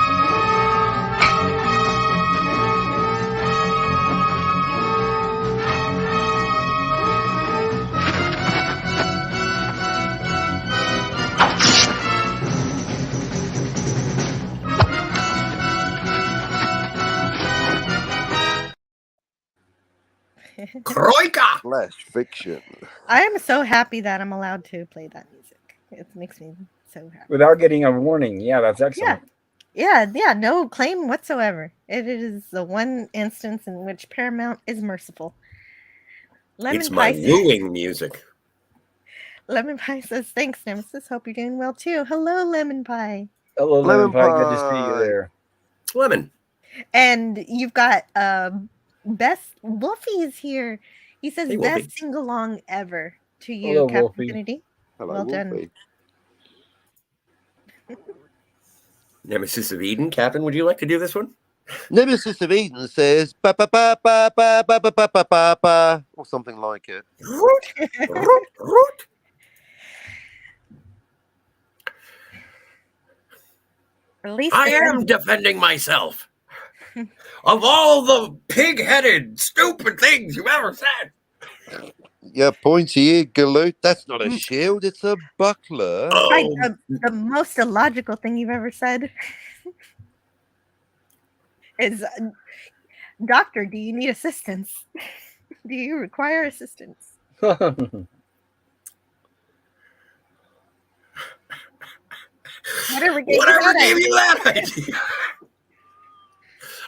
Kroika! Flash fiction. I am so happy that I'm allowed to play that music. It makes me so happy. Without getting a warning. Yeah, that's excellent. Yeah, no claim whatsoever. It is the one instance in which Paramount is merciful. It's my wooing music. Lemon Pie says, thanks, Nemesis. Hope you're doing well too. Hello, Lemon Pie. Hello, Lemon Lemon Pie. Good to see you Pie. there. Lemon. And you've got Best Wolfie is here. He says, Hey, Wolfie. best sing-along ever to you, Hello, Captain Wolfie. Kennedy. Hello, Well done. Wolfie. Nemesis of Eden. Captain, would you like to do this one? Nemesis of Eden says ba ba ba ba ba ba ba ba ba ba ba, or something like it. Root, root, root. At least I they're- am defending myself. Of all the pig-headed, stupid things you've ever said. Yeah, pointy ear galoot. That's not a shield, it's a buckler. Oh, Right, the most illogical thing you've ever said is, Doctor, do you need assistance? Do you require assistance? Whatever gave you that idea?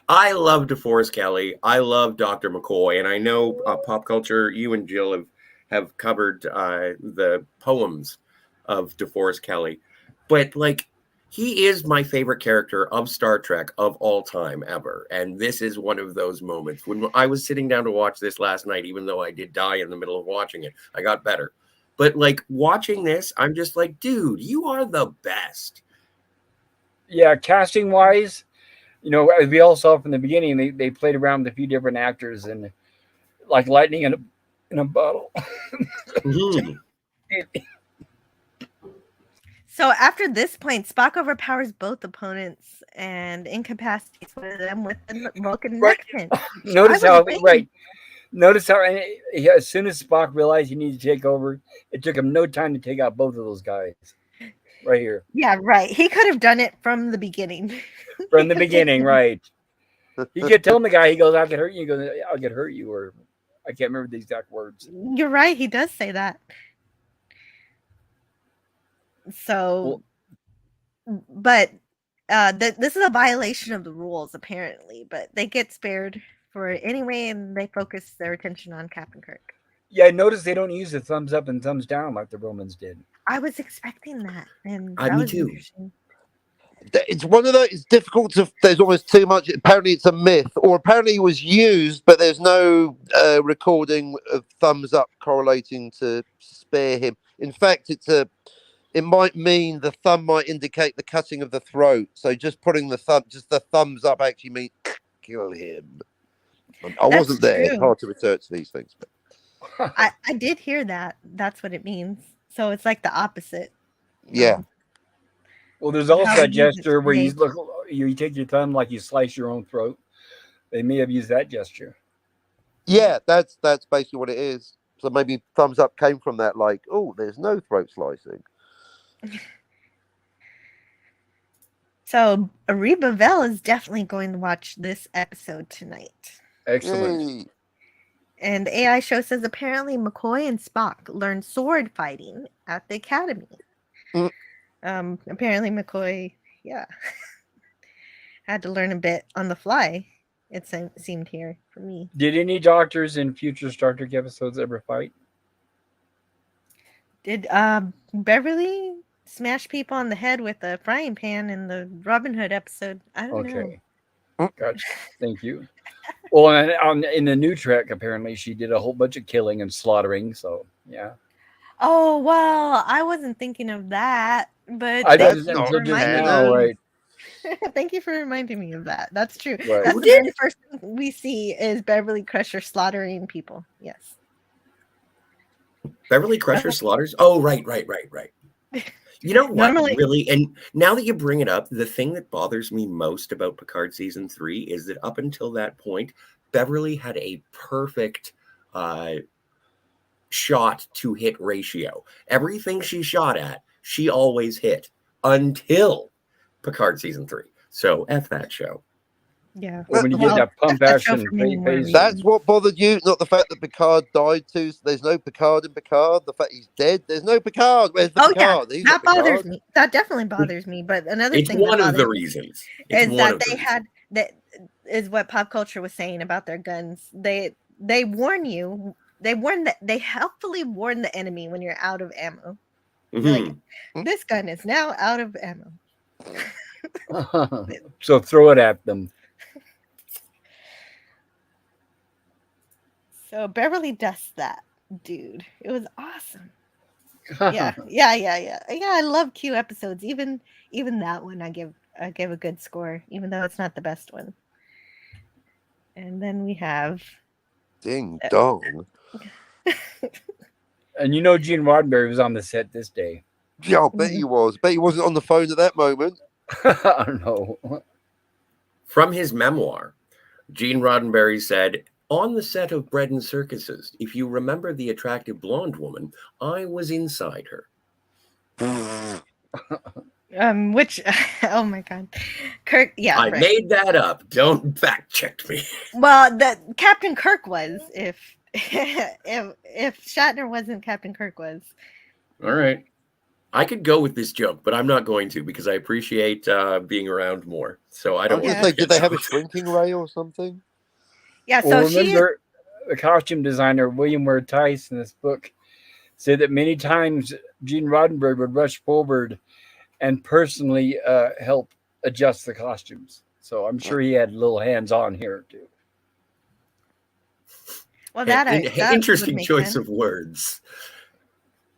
I love DeForest Kelley. I love Dr. McCoy, and I know pop culture. You and Jill have covered the poems of DeForest Kelley, but like he is my favorite character of Star Trek of all time ever, and this is one of those moments when I was sitting down to watch this last night. Even though I did die in the middle of watching it, I got better. But like watching this, I'm just like, dude, you are the best. Yeah, casting wise, you know, as we all saw from the beginning, they played around with a few different actors and like lightning in a bottle. Mm-hmm. So after this point, Spock overpowers both opponents and incapacitates one of them with a broken Right. neck pinch. Notice I was how thinking- right. Notice how as soon as Spock realized he needed to take over, it took him no time to take out both of those guys. Right here. Yeah, right. He could have done it from the beginning. From the beginning, right. He kept telling the guy, he goes, "I can hurt you." He goes, "I can hurt you," or I can't remember the exact words. You're right. He does say that. So, but this is a violation of the rules, apparently. But they get spared for it anyway, and they focus their attention on Captain Kirk. Yeah, notice they don't use the thumbs up and thumbs down like the Romans did. I was expecting that, and Me that was too. interesting. It's one of those. It's difficult to. There's almost too much. Apparently, it's a myth, or apparently it was used, but there's no recording of thumbs up correlating to spare him. In fact, it might mean the thumb might indicate the cutting of the throat. So just putting the thumbs up actually means kill him. I That's wasn't there. It's true. hard to research these things. But I did hear that. That's what it means. So it's like the opposite. yeah, Well, there's also How a would you gesture where you display- look, you take your thumb like you slice your own throat. They may have used that gesture. yeah, that's basically what it is. So maybe thumbs up came from that. Like, oh, there's no throat slicing. So Ariba Bell is definitely going to watch this episode tonight. Excellent. Yay. And AI Show says apparently McCoy and Spock learned sword fighting at the academy. Mm. Apparently McCoy, yeah, had to learn a bit on the fly. it seemed here for me. Did any doctors in future Star Trek episodes ever fight? Did Beverly smash people on the head with a frying pan in the Robin Hood episode? I don't know. Okay. Gotcha. Thank you. Well, in the new Trek, apparently she did a whole bunch of killing and slaughtering. So yeah. Oh well, I wasn't thinking of that, but I thank just you until for just reminding now, me. right? Thank you for reminding me of that. That's true. Right. That's Who the did? very first thing we see is Beverly Crusher slaughtering people. Yes. Beverly Crusher slaughters. Oh, right. You know what? Normally- Really, and now that you bring it up, the thing that bothers me most about Picard season 3 is that up until that point, Beverly had a perfect shot to hit ratio. Everything she shot at, she always hit until Picard season 3. So F that show. Yeah. Well, when you get that pump that show action, for many more reasons. That's what bothered you, not the fact that Picard died too. So there's no Picard in Picard. The fact he's dead. There's no Picard. Where's the Oh Picard? yeah, He's that not bothers Picard. me. That definitely bothers me. But another It's thing one that of the bothers me reasons. is that they had that is what pop culture was saying about their guns. They warn you. They helpfully warn the enemy when you're out of ammo. Like, this gun is now out of ammo. So throw it at them. So Beverly does that, dude. It was awesome. Yeah. I love Q episodes. Even that one, I give a good score, even though it's not the best one. And then we have Ding dong. And you know Gene Roddenberry was on the set this day. Yeah, I'll bet he was. Bet he wasn't on the phone at that moment. I don't know. From his memoir, Gene Roddenberry said, "On the set of Bread and Circuses, if you remember the attractive blonde woman, I was inside her." Which oh my god, Kirk. Yeah, I made that up. Don't fact check me. Well, the Captain Kirk was if Shatner wasn't, Captain Kirk was. All right, I could go with this joke, but I'm not going to because I appreciate being around more. So I don't. I was gonna say, did they have a shrinking ray or something? Yeah. So well, remember, the costume designer William Ware Tice in this book said that many times Gene Roddenberry would rush forward and personally help adjust the costumes. So I'm sure he had little hands on here too. Well, that interesting choice of words.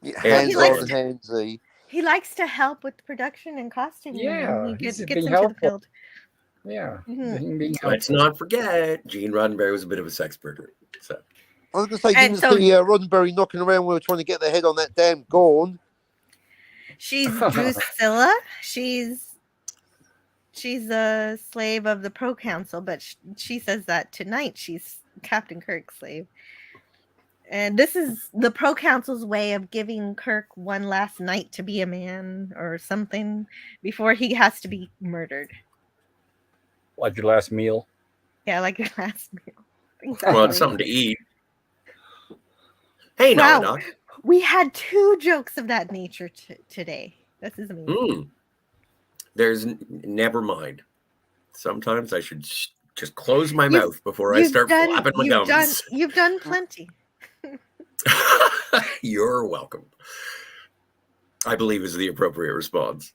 Yeah, hands on, handsy. He likes to help with production and costuming. Yeah, he gets being into helpful. the field. Yeah. Let's not forget, Gene Roddenberry was a bit of a sex pervert. So I was going to say, didn't see Roddenberry knocking around when we were trying to get their head on that damn Gorn. She's Drusilla. She's a slave of the Pro Council, but she says that tonight she's Captain Kirk's slave. And this is the Pro Council's way of giving Kirk one last night to be a man or something before he has to be murdered. Like your last meal? Yeah, like your last meal. Exactly. Well, it's something to eat. Hey, now, Doc. We had 2 jokes of that nature today. This is amazing. There's never mind. Sometimes I should just close my mouth before I start flapping my gums. You've done plenty. You're welcome. I believe is the appropriate response.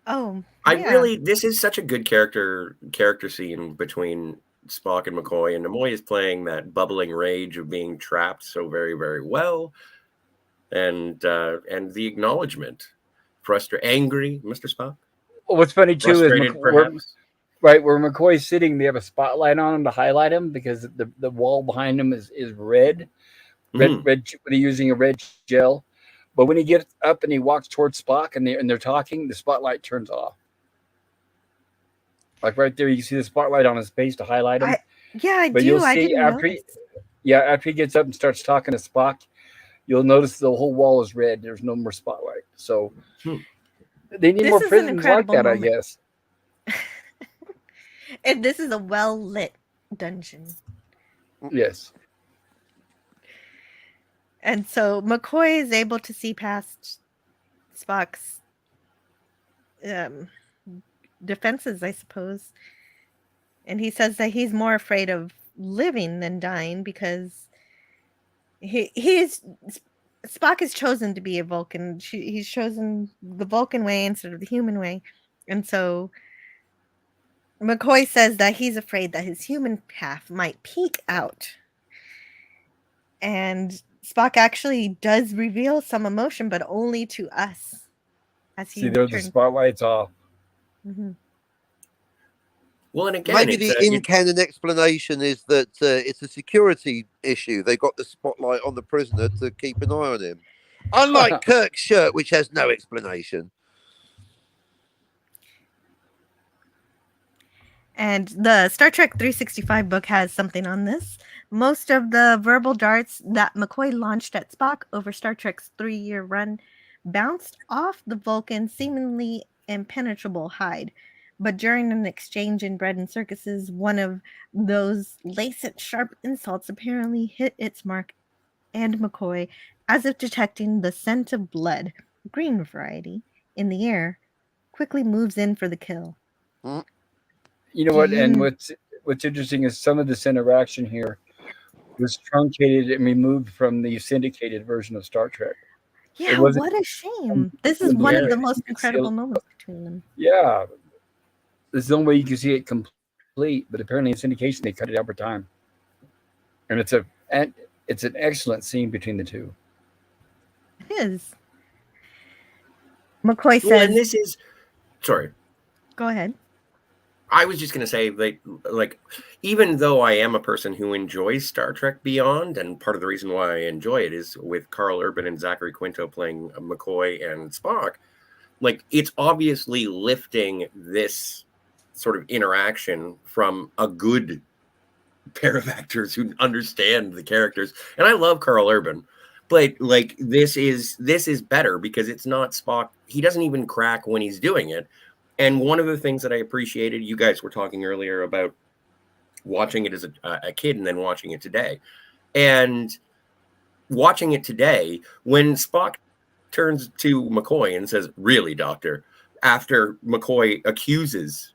Oh, this is such a good character scene between Spock and McCoy, and Nimoy is playing that bubbling rage of being trapped so very, very well, and the acknowledgement, angry, Mr. Spock. Well, what's funny too is where McCoy's sitting, they have a spotlight on him to highlight him because the wall behind him is red. They're using a red gel. But when he gets up and he walks towards Spock and they're talking, the spotlight turns off. Like right there, you see the spotlight on his face to highlight him. I do. You'll see after he gets up and starts talking to Spock, you'll notice the whole wall is red. There's no more spotlight. So they need more prisons like that, I guess. And this is a well-lit dungeon. Yes. And so McCoy is able to see past Spock's defenses, I suppose. And he says that he's more afraid of living than dying because Spock has chosen to be a Vulcan. He's chosen the Vulcan way instead of the human way. And so McCoy says that he's afraid that his human path might peak out. And Spock actually does reveal some emotion, but only to us. As he there's the spotlight's off. Mm-hmm. Well, and again, maybe the in-canon explanation is that it's a security issue. They got the spotlight on the prisoner to keep an eye on him. Unlike Kirk's shirt, which has no explanation. And the Star Trek 365 book has something on this. Most of the verbal darts that McCoy launched at Spock over Star Trek's 3-year run bounced off the Vulcan's seemingly impenetrable hide. But during an exchange in Bread and Circuses, one of those lacet sharp insults apparently hit its mark, and McCoy, as if detecting the scent of blood, green variety, in the air, quickly moves in for the kill. You know what? And what's interesting is some of this interaction here was truncated and removed from the syndicated version of Star Trek. Yeah, what a shame. This is one of the most incredible moments between them. Yeah. This is the only way you can see it complete, but apparently in syndication they cut it out for time. And it's an excellent scene between the two. It is. McCoy says, well, and this is sorry. Go ahead. I was just going to say, like, even though I am a person who enjoys Star Trek Beyond, and part of the reason why I enjoy it is with Carl Urban and Zachary Quinto playing McCoy and Spock, like, it's obviously lifting this sort of interaction from a good pair of actors who understand the characters. And I love Carl Urban, but like, this is better because it's not Spock. He doesn't even crack when he's doing it. And one of the things that I appreciated, you guys were talking earlier about watching it as a kid and then watching it today. And watching it today, when Spock turns to McCoy and says, "Really, Doctor?" after McCoy accuses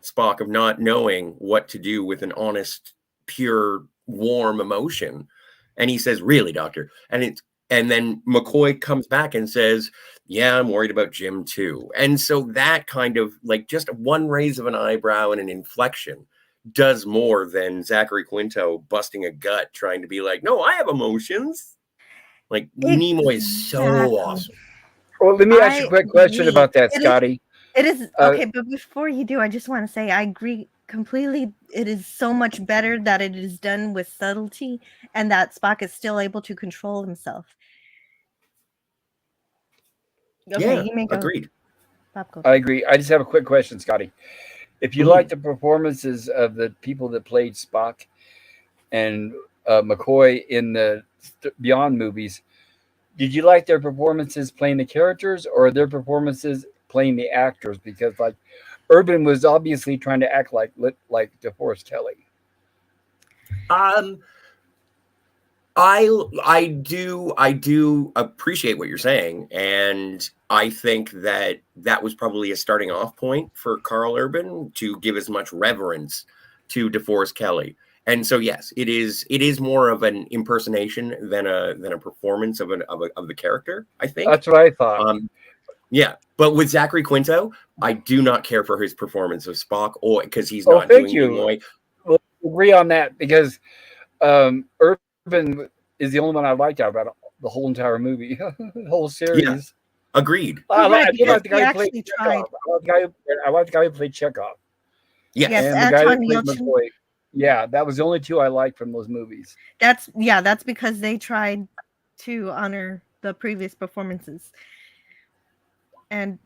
Spock of not knowing what to do with an honest, pure, warm emotion. And he says, "Really, Doctor?" And then McCoy comes back and says, "Yeah, I'm worried about Jim too." And so that kind of, like, just one raise of an eyebrow and an inflection does more than Zachary Quinto busting a gut trying to be like, "No, I have emotions." Like, Nimoy is so awesome. Well, let me ask you a quick question about that, Scotty. It is okay, but before you do, I just want to say I agree completely. It is so much better that it is done with subtlety and that Spock is still able to control himself. Okay, yeah, you may go. Agreed. I agree. I just have a quick question, Scotty. If you like the performances of the people that played Spock and McCoy in the Beyond movies, did you like their performances playing the characters or their performances playing the actors? Because like Urban was obviously trying to act like DeForest Kelly. I do appreciate what you're saying, and I think that was probably a starting off point for Carl Urban to give as much reverence to DeForest Kelly. And so yes, it is more of an impersonation than a performance of the character, I think. That's what I thought. Yeah, but with Zachary Quinto, I do not care for his performance of Spock, or because he's not doing Nimoy. We'll agree on that because Urban is the only one I liked out about the whole entire movie, the whole series. Yeah, agreed. I like the guy who played Chekhov. I like the guy who played Chekhov. Yes, and the guy who played McCoy. Yeah, that was the only two I liked from those movies. That's because they tried to honor the previous performances. And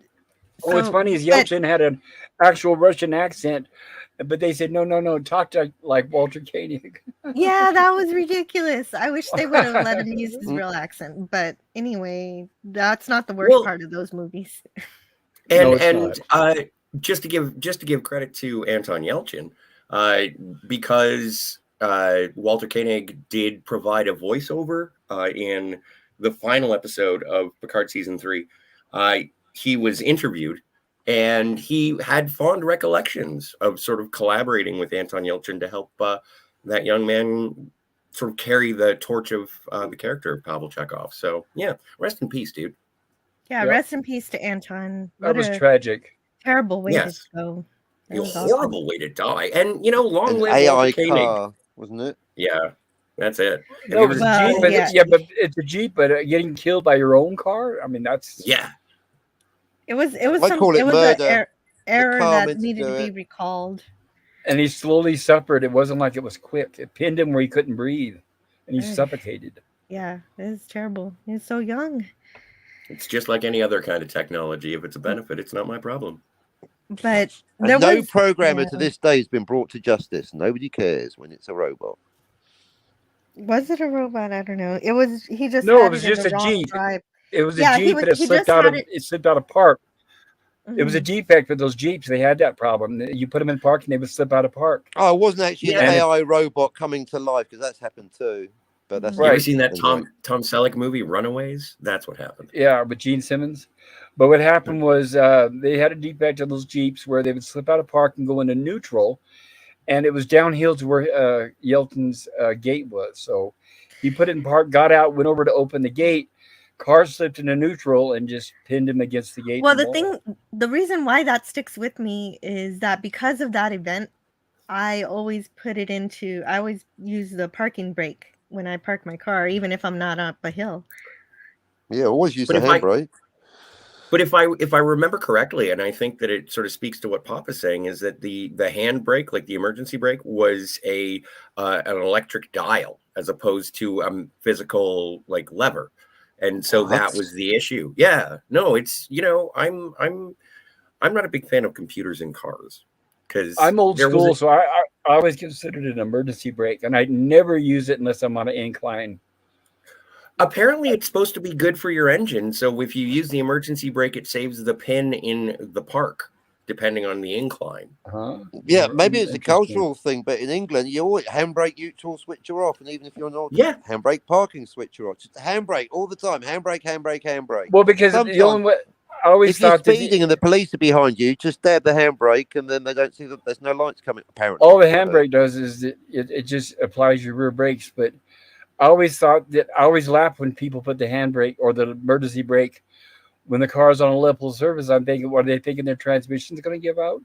so, what's funny is Yelchin had an actual Russian accent, but they said no, talk to like Walter Koenig. Yeah, that was ridiculous. I wish they would have let him use his real accent. But anyway, that's not the worst part of those movies. And just to give credit to Anton Yelchin, because Walter Koenig did provide a voiceover in the final episode of Picard season 3. he was interviewed, and he had fond recollections of sort of collaborating with Anton Yelchin to help that young man sort of carry the torch of the character of Pavel Chekhov. So yeah, rest in peace, dude. Yeah, Yep. rest in peace to Anton. That was tragic. Terrible way Yes. to go. A horrible way to die. And long An live AI Walter Koenig. car, wasn't it? Yeah, that's it. And No, he it was was a Jeep, Well, but yeah. but it's a Jeep, but getting killed by your own car. I mean, that's yeah. It was I call it it was murder. an error car that meant to needed do to be it. recalled. And he slowly suffered. It wasn't like it was quick. It pinned him where he couldn't breathe, and he Ugh. suffocated. Yeah, it was terrible. He was so young. It's just like any other kind of technology. If it's a benefit, it's not my problem. But And there no was programmer yeah. to this day has been brought to justice. Nobody cares when it's a robot. Was it a robot? I don't know. It was he just No, had it was it in just the a wrong Jeep. drive. It was Yeah, a he Jeep, was- and it he slipped just out had of it- it slipped out of park. It was a Mhm. defect with those Jeeps. They had that problem. You put them in park, and they would slip out of park. Oh, it wasn't actually Yeah, an and AI robot coming to life, because that's happened too. But that's Mhm. You ever Right. seen that anyway. Tom Selleck movie, Runaways? That's what happened. Yeah, with Gene Simmons. But what happened was they had a defect on those Jeeps where they would slip out of park and go into neutral, and it was downhill to where Yelton's gate was. So he put it in park, got out, went over to open the gate. Car slipped into neutral and just pinned him against the gate. Well, wall. the reason why that sticks with me is that because of that event, I always use the parking brake when I park my car, even if I'm not up a hill. Yeah, always use But the if I- handbrake. But if I remember correctly, and I think that it sort of speaks to what Pop is saying, is that the hand brake, like the emergency brake, was an electric dial as opposed to a physical like lever, and so that What? was the issue. Yeah, no, it's I'm not a big fan of computers in cars because I'm old school, so I always considered it an emergency brake, and I never use it unless I'm on an incline. Apparently, it's supposed to be good for your engine. So if you use the emergency brake, it saves the pin in the park, depending on the incline. Huh? Yeah, maybe it's a Interesting. cultural thing, but in England, you always handbrake neutral switcher off, and even if you're not, Yeah. handbrake parking switcher off. Just handbrake all the time. Handbrake, handbrake, handbrake. Well, because Sometimes, the only way I always if you're thought that speeding and the police are behind you, just dab the handbrake, and then they don't see that there's no lights coming. Apparently, all the handbrake does is that it just applies your rear brakes. But I always thought that I always laugh when people put the handbrake or the emergency brake when the car's on a level surface. I'm thinking, what are they thinking their transmission's going to give out?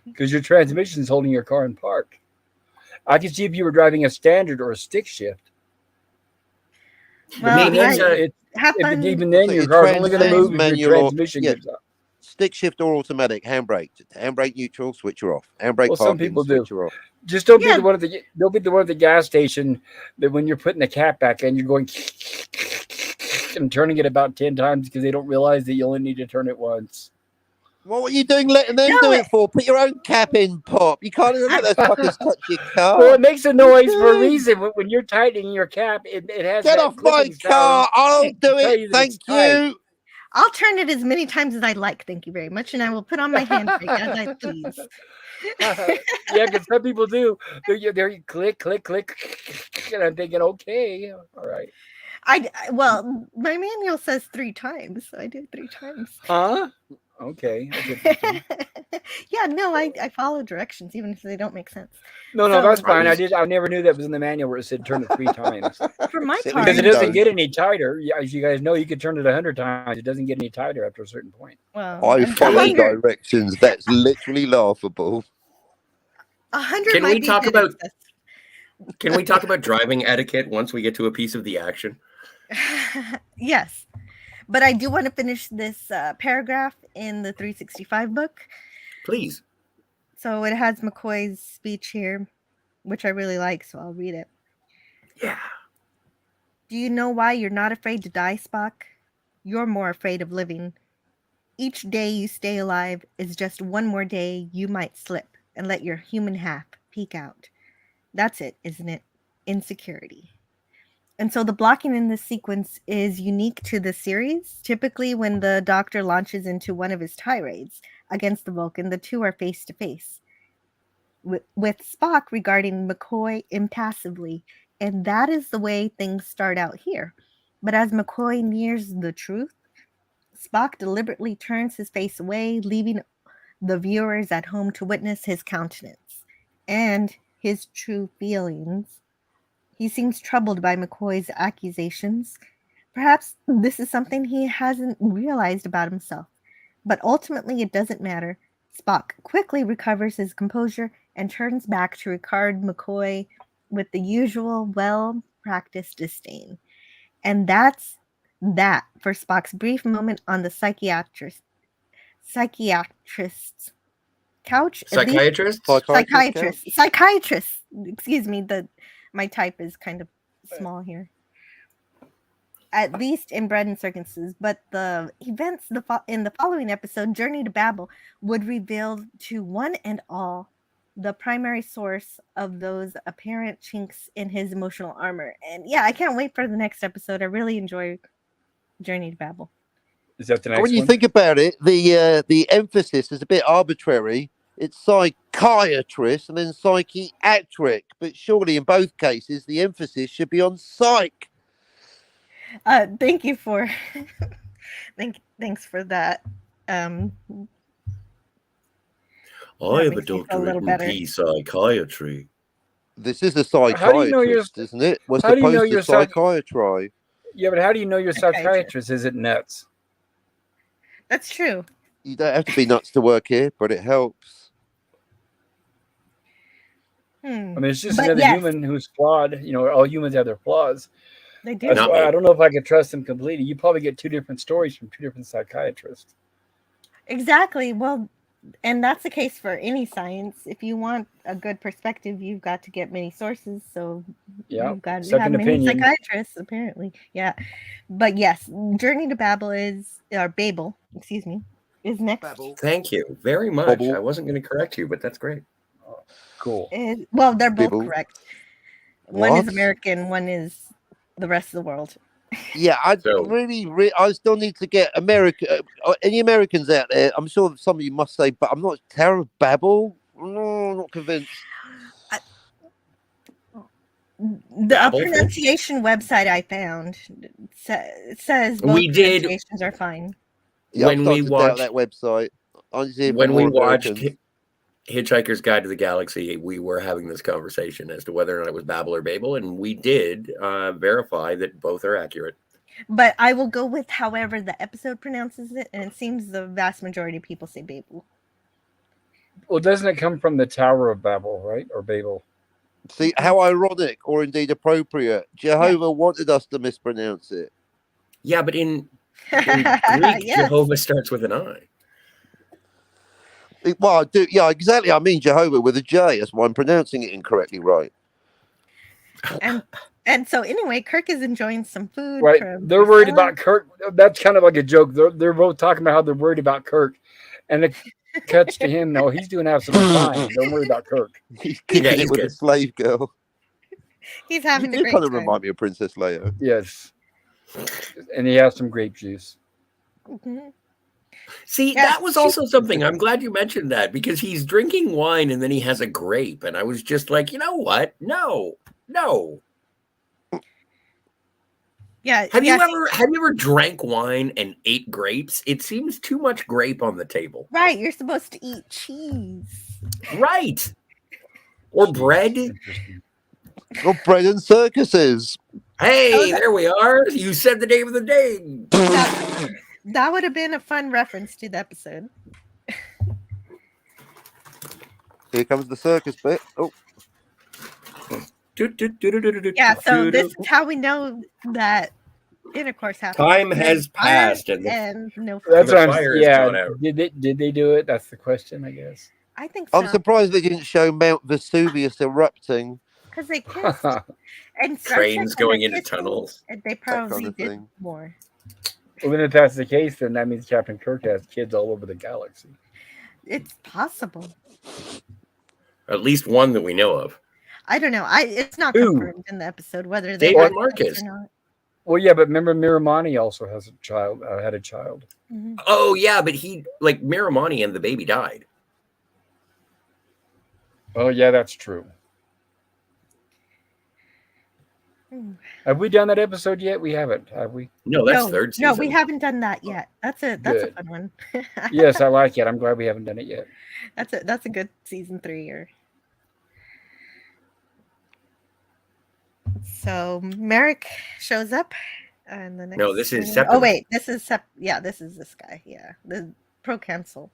Because your transmission's holding your car in park. I could see if you were driving a standard or a stick shift. Well, Maybe it's have fun. Even then, So your your car's only going to trans- move if manual your or- transmission yeah. gives up. Stick shift or automatic handbrake. Handbrake neutral switcher off. Handbrake Well, some parking people do. switcher off. Just don't Yeah. be the one at the gas station that when you're putting the cap back in, you're going and turning it about 10 times because they don't realize that you only need to turn it once. What were you doing letting them do it for? Put your own cap in, Pop. You can't even let those fuckers touch your car. Well, it makes a noise for a reason. When you're tightening your cap, it has Get that off my clicking car. sound I'll to do tell it. you that Thank it's tight. you. I'll turn it as many times as I like, thank you very much, and I will put on my handbrake as I please. Yeah, because some people do. They're click, click, click, and I'm thinking, okay, all right. Well, my manual says 3 times, so I do 3 times. Huh? Okay. That's interesting. Yeah, no, I follow directions even if they don't make sense. No, So- that's fine. I never knew that was in the manual where it said turn it 3 times. For my Silly car, Because it Windows. doesn't get any tighter. Yeah, as you guys know, you could turn it 100 times. It doesn't get any tighter after a certain point. well, I follow 100 directions. That's literally laughable. 100 Can might we be talk good about- excess. Can we talk about driving etiquette once we get to a piece of the action? Yes, but I do want to finish this paragraph in the 365 book. Please. So it has McCoy's speech here, which I really like, so I'll read it. Yeah. Do you know why you're not afraid to die, Spock? You're more afraid of living. Each day you stay alive is just one more day you might slip and let your human half peek out. That's it, isn't it? Insecurity. And so the blocking in this sequence is unique to the series. Typically, when the Doctor launches into one of his tirades against the Vulcan, the two are face to face. With Spock regarding McCoy impassively, and that is the way things start out here. But as McCoy nears the truth, Spock deliberately turns his face away, leaving the viewers at home to witness his countenance and his true feelings. He seems troubled by McCoy's accusations. Perhaps this is something he hasn't realized about himself. But ultimately, it doesn't matter. Spock quickly recovers his composure and turns back to regard McCoy with the usual well-practiced disdain. And that's that for Spock's brief moment on the psychiatrist's couch. Psychiatrist? Psychiatrist. Excuse me, my type is kind of small here. At least in Bread and Circuses, but the events in the following episode, Journey to Babel, would reveal to one and all the primary source of those apparent chinks in his emotional armor. And yeah, I can't wait for the next episode. I really enjoy Journey to Babel. Is that the next one? When you think about it, the emphasis is a bit arbitrary. It's psychiatrist and then psychiatric, but surely in both cases the emphasis should be on psych. Thank you for thanks for that. I have a doctorate in psychiatry. This is a psychiatrist, isn't it? We're supposed to psychiatry. Yeah, but how do you know you're a psychiatrist? Is it nuts? That's true. You don't have to be nuts to work here, but it helps. I mean, it's just another human who's flawed. You know, all humans have their flaws. They do. That's why I don't know if I could trust them completely. You probably get two different stories from two different psychiatrists. Exactly. Well, and that's the case for any science. If you want a good perspective, you've got to get many sources. So you've got to have many psychiatrists, apparently. Yeah. But yes, Journey to Babel is next. Babel. Thank you very much. Babel. I wasn't going to correct you, but that's great. Cool. Well, they're both correct. One is American, one is the rest of the world. Yeah, I still need to get any Americans out there. I'm sure some of you must say, but I'm not Tower of Babel. No, I'm not convinced. The pronunciation website I found says both pronunciations are fine. Yeah, when we watched that website, when we watched Hitchhiker's Guide to the Galaxy, we were having this conversation as to whether or not it was Babel or Babel, and we did verify that both are accurate. But I will go with however the episode pronounces it, and it seems the vast majority of people say Babel. Well, doesn't it come from the Tower of Babel, right? Or Babel? See, how ironic, or indeed appropriate. Jehovah wanted us to mispronounce it. Yeah, but in Greek, Jehovah starts with an I. Well, I do. Yeah, exactly. I mean Jehovah with a J. That's why I'm pronouncing it incorrectly, right? And so anyway, Kirk is enjoying some food. Right. They're worried about Kirk. That's kind of like a joke. They're both talking about how they're worried about Kirk, and it cuts to him. No, he's doing absolutely fine. Don't worry about Kirk. He's kicking it with a slave girl. He's having a great kind time. of remind me of Princess Leia. Yes. And he has some grape juice. Mm-hmm. See, that was also something. I'm glad you mentioned that, because he's drinking wine and then he has a grape. And I was just like, you know what? No. Yeah. Have you ever drank wine and ate grapes? It seems too much grape on the table. Right. You're supposed to eat cheese. Right. Or bread. Or Bread and Circuses. Hey, there we are. You said the name of the day. That would have been a fun reference to the episode. Here comes the circus bit. Oh. Yeah, so this is how we know that intercourse happened. Time has passed and no fire. That's fire did they do it? That's the question, I guess. I think so. I'm surprised they didn't show Mount Vesuvius erupting. Because they kissed. And trains going into tunnels. They probably did more. Well, then if that's the case, then that means Captain Kirk has kids all over the galaxy. It's possible. At least one that we know of. I don't know. It's not confirmed in the episode whether they David Marcus or not. Well, yeah, but remember Miramani also has a child. Had a child. Mm-hmm. Oh yeah, but Miramani and the baby died. Oh yeah, that's true. Have we done that episode yet? We haven't, have we? No, that's third season. No, we haven't done that yet. That's a fun one. Yes, I like it. I'm glad we haven't done it yet. That's a good season 3 year. So Merrick shows up, and the next. No, this is scene- Septimus. Oh wait, this is this is this guy. Yeah, the pro-council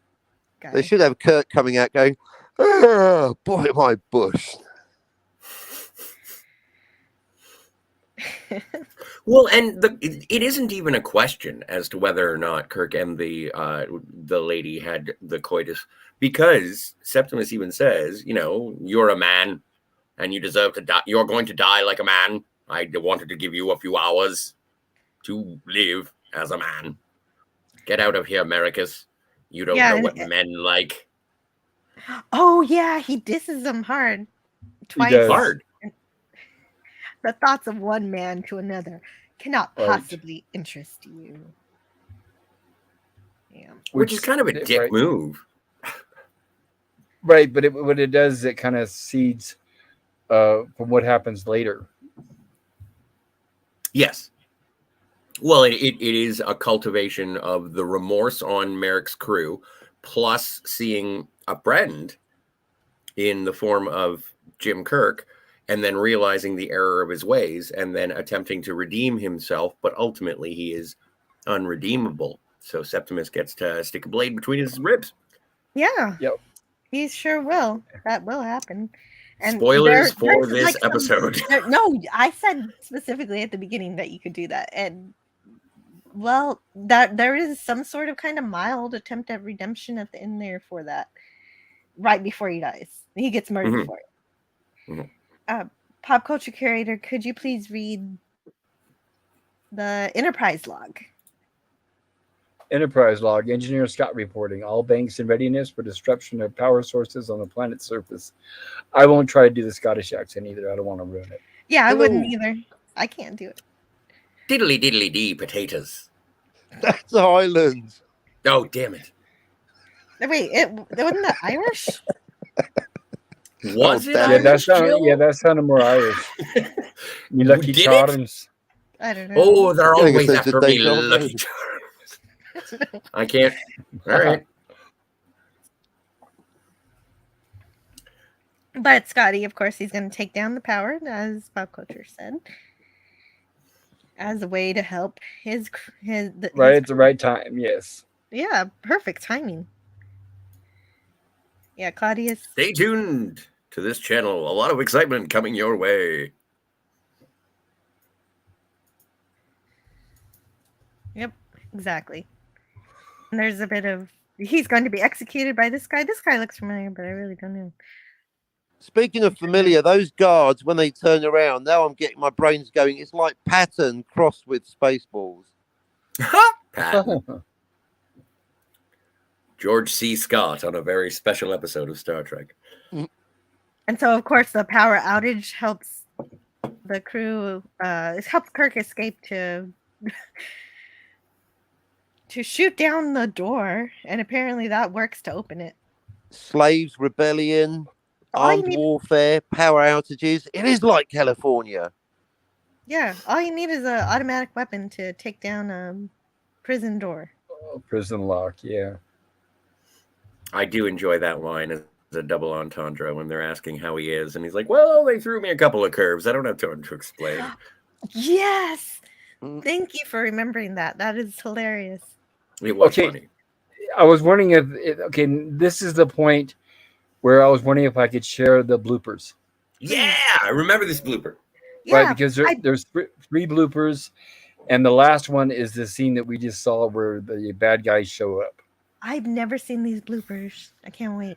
guy. They should have Kirk coming out going, "Oh, boy, my bush." Well, and it isn't even a question as to whether or not Kirk and the lady had the coitus, because Septimus even says, you're a man and you deserve to die. You're going to die like a man. I wanted to give you a few hours to live as a man. Get out of here, Americus. You don't know what men like. Oh yeah, he disses them hard. Twice. Hard. The thoughts of one man to another cannot possibly interest you. Yeah. Which is kind of a dick move. Right, but what it does, it kind of seeds from what happens later. Yes. Well, it is a cultivation of the remorse on Merrick's crew, plus seeing a friend in the form of Jim Kirk, and then realizing the error of his ways, and then attempting to redeem himself, but ultimately he is unredeemable. So Septimus gets to stick a blade between his ribs. Yeah. Yep. He sure will. That will happen. And spoilers for this episode. No, I said specifically at the beginning that you could do that. And well, that there is some sort of kind of mild attempt at redemption at the end there for that. Right before he dies. He gets murdered for it. Mm-hmm. Pop culture curator, could you please read the Enterprise log? Enterprise log. Engineer Scott reporting. All banks in readiness for disruption of power sources on the planet's surface. I won't try to do the Scottish accent either. I don't want to ruin it. Yeah, I wouldn't either. I can't do it. Diddly diddly dee potatoes. That's Highland. Oh, damn it. Wait, wasn't that Irish? Was it? Yeah, that sounded more Irish. You lucky charms. I don't know. Oh, they're always after me, lucky charms. I can't. All right. But Scotty, of course, he's going to take down the power, as Pop Culture said, as a way to help his right at the right time. Yes. Yeah, perfect timing. Yeah, Claudius. Stay tuned to this channel. A lot of excitement coming your way. Yep, exactly. And there's a bit of he's going to be executed by this guy. This guy looks familiar, but I really don't know. Speaking of familiar, those guards, when they turn around, now I'm getting my brains going. It's like Patton crossed with Spaceballs. Patton. George C. Scott on a very special episode of Star Trek. And so, of course, the power outage helps the crew. It helps Kirk escape to shoot down the door, and apparently that works to open it. Slaves, rebellion, armed warfare, power outages. It is like California. Yeah, all you need is an automatic weapon to take down a prison door. Oh, prison lock, yeah. I do enjoy that line as a double entendre when they're asking how he is, and he's like, well, they threw me a couple of curves. I don't have time to explain. Yes! Thank you for remembering that. That is hilarious. It was funny. I was wondering this is the point where I was wondering if I could share the bloopers. Yeah, I remember this blooper. Yeah, right, because there's three bloopers, and the last one is the scene that we just saw where the bad guys show up. I've never seen these bloopers. I can't wait.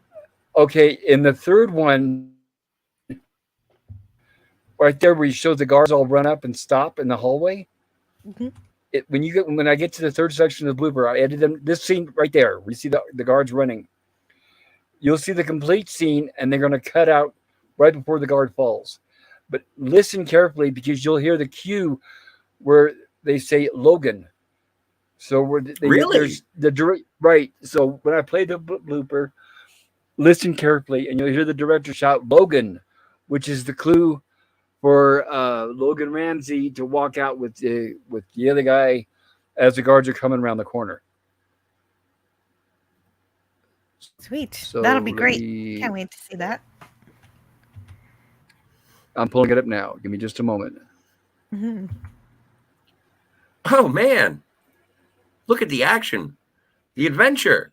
Okay, in the third one, right there where he shows the guards all run up and stop in the hallway. Mm-hmm. When I get to the third section of the blooper, I edited them. This scene right there, we see the guards running. You'll see the complete scene, and they're going to cut out right before the guard falls. But listen carefully, because you'll hear the cue where they say Logan. So really? Right. So when I play the blooper, listen carefully, and you'll hear the director shout Logan, which is the clue for Logan Ramsey to walk out with the other guy as the guards are coming around the corner. Sweet. So That'll be great. Can't wait to see that. I'm pulling it up now. Give me just a moment. Mm-hmm. Oh man, look at the action, the adventure,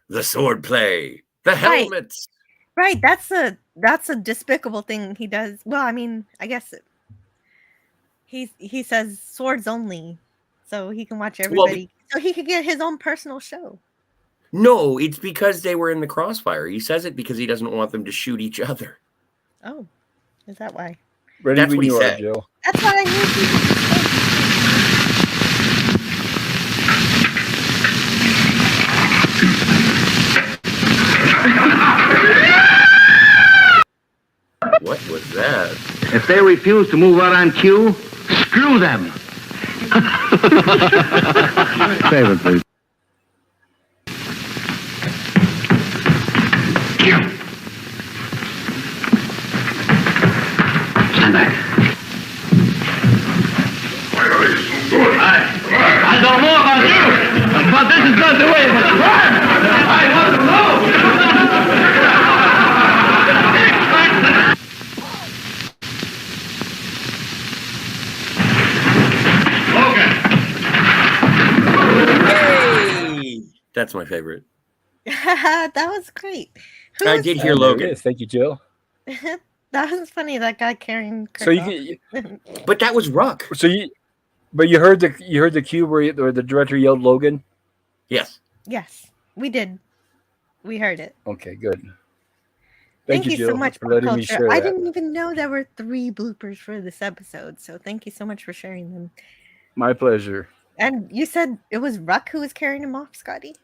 the sword play, the helmets. Right. That's a despicable thing he does. Well, I mean, I guess he says swords only, so he can watch everybody. So he could get his own personal show. No, it's because they were in the crossfire. He says it because he doesn't want them to shoot each other. Oh, is that why? Ready That's when what he you said. are, Jill. That's why I knew. What was that? If they refuse to move out on cue, screw them. Favorite, please. Stand back. I don't know about you, but this is not the way it was. I want to know. Hey! That's my favorite. That was great. I did hear Logan. Thank you, Jill. That was funny. That guy carrying. So but that was Ruck. So you heard the cue where the director yelled Logan. Yes, we did. We heard it. Okay, good. Thank you Jill, so much for letting me culture. share I that. didn't even know there were 3 bloopers for this episode, so thank you so much for sharing them. My pleasure. And you said it was Ruck who was carrying him off, Scotty?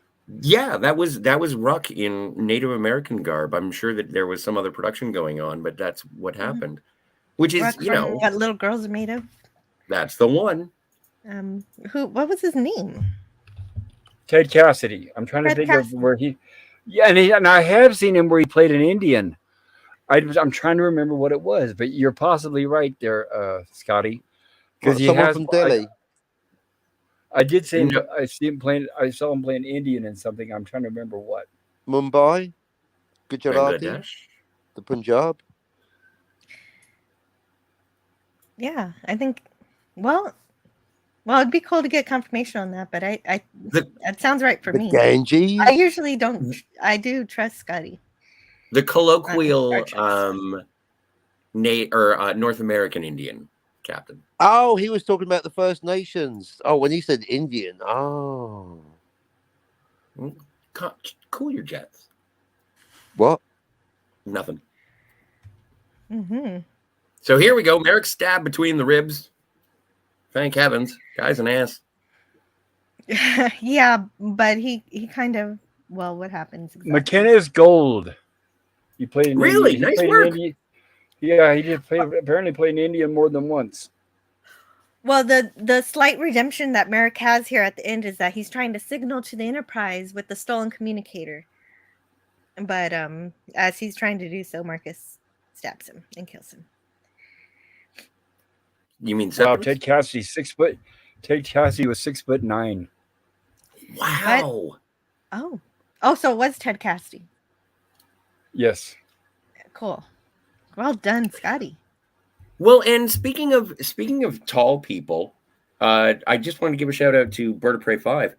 Yeah, that was Ruck in Native American garb. I'm sure that there was some other production going on, but that's what happened. Which is, Ruck from What Little Girls Are Made Of. That's the one. What was his name? Ted Cassidy. I'm trying to think of where he. Yeah, and I have seen him where he played an Indian. I'm trying to remember what it was, but you're possibly right there, Scotty, because he has from Delhi. I did say I see him playing. I saw him playing Indian in something. I'm trying to remember what. Mumbai, Gujarati, the Punjab. Yeah, I think. Well, it'd be cool to get confirmation on that, but that sounds right for me. Ganges. I usually don't. I do trust Scotty. The colloquial North American Indian captain. Oh, he was talking about the First Nations. Oh, when he said Indian. Oh. Cool your jets. What? Nothing. Mm-hmm. So here we go. Merrick stabbed between the ribs. Thank heavens. Guy's an ass. Yeah, but he kind of, well, what happens exactly? McKenna's Gold. He played in really India. Nice work. Yeah, he did apparently play in India more than once. Well, the slight redemption that Merrick has here at the end is that he's trying to signal to the Enterprise with the stolen communicator. But as he's trying to do so, Marcus stabs him and kills him. You mean wow? Ted Cassidy, 6 foot. Ted Cassidy was 6'9". Wow. What? Oh, so it was Ted Cassidy. Yes. Cool. Well done, Scotty. Well, and speaking of tall people, I just want to give a shout out to Bird of Prey 5.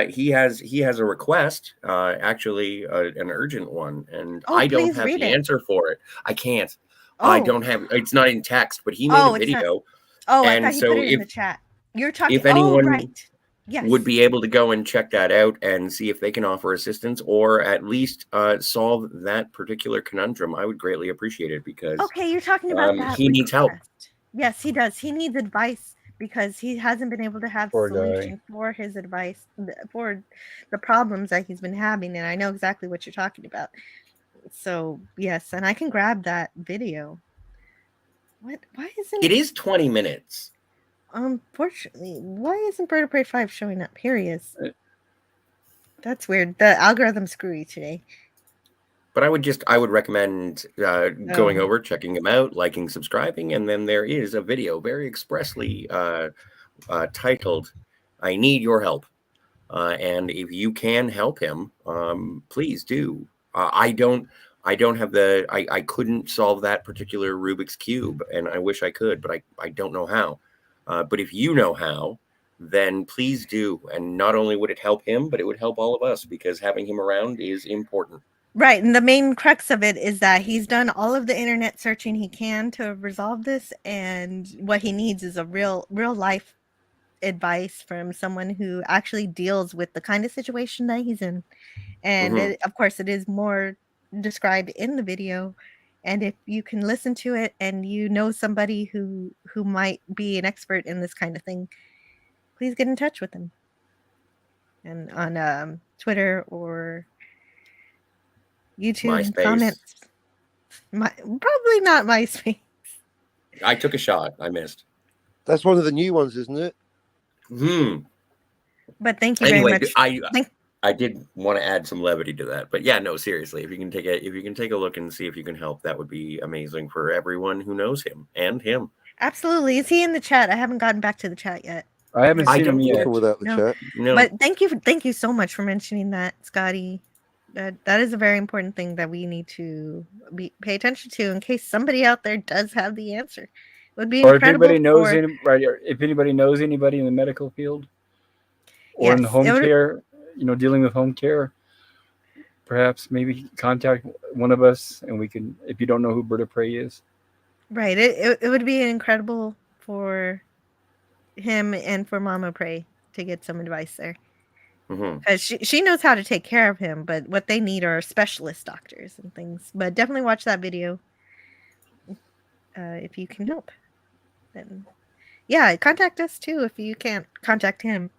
He has a request, actually an urgent one, and I don't have the answer for it. I can't. I don't have. It's not in text, but he made a video. I thought he put it in the chat. You're talking. If anyone right. Yes. would be able to go and check that out and see if they can offer assistance or at least solve that particular conundrum, I would greatly appreciate it because you're talking about that. He needs help. Yes, he does. He needs advice because he hasn't been able to have a solution for his advice for the problems that he's been having, and I know exactly what you're talking about. So yes, and I can grab that video. Why isn't it? Is 20 minutes. Unfortunately, why isn't Bird of Prey 5 showing up? Here he is. That's weird. The algorithm's screwy today. But I would recommend going over, checking him out, liking, subscribing, and then there is a video very expressly titled "I Need Your Help," and if you can help him, please do. I don't have I couldn't solve that particular Rubik's Cube, and I wish I could, but I don't know how. But if you know how, then please do. And not only would it help him, but it would help all of us, because having him around is important. Right, and the main crux of it is that he's done all of the internet searching he can to resolve this, and what he needs is a real life advice from someone who actually deals with the kind of situation that he's in. And of course, it is more described in the video. And if you can listen to it and you know somebody who might be an expert in this kind of thing, please get in touch with them. And on Twitter or YouTube MySpace. comments. Probably not MySpace. I took a shot. I missed. That's one of the new ones, isn't it? But thank you very much. I did want to add some levity to that, but yeah, no, seriously, if you can take a look and see if you can help, that would be amazing for everyone who knows him and him. Absolutely. Is he in the chat? I haven't gotten back to the chat yet. I haven't seen him yet. Without the chat. No. But thank you so much for mentioning that, Scotty. That is a very important thing that we need to pay attention to in case somebody out there does have the answer. It would be incredible. Or if anybody knows anybody in the medical field or in home care, dealing with home care, perhaps maybe contact one of us, and we can. If you don't know who Bird of Prey is, right? It would be incredible for him and for Mama Prey to get some advice there. Because she knows how to take care of him, but what they need are specialist doctors and things. But definitely watch that video if you can help. Then, yeah, contact us too if you can't contact him,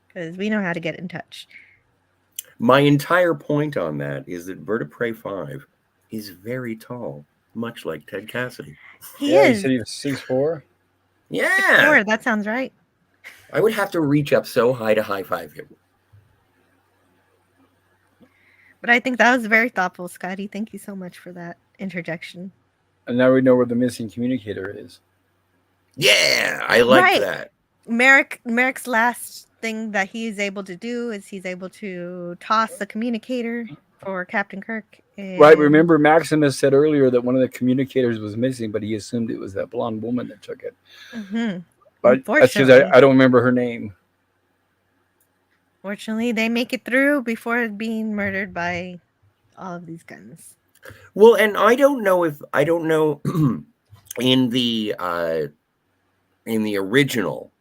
because we know how to get in touch. My entire point on that is that Bird of Prey 5 is very tall, much like Ted Cassidy. He is. He said he was 6'4". Yeah, 6'4", that sounds right. I would have to reach up so high to high five him. But I think that was very thoughtful, Scotty. Thank you so much for that interjection. And now we know where the missing communicator is. Yeah, I like that. Merrick's last thing that he's able to do is he's able to toss the communicator for Captain Kirk. Right. Remember, Maximus said earlier that one of the communicators was missing, but he assumed it was that blonde woman that took it. But that's because I don't remember her name. Fortunately, they make it through before being murdered by all of these guns. Well, and I don't know in the original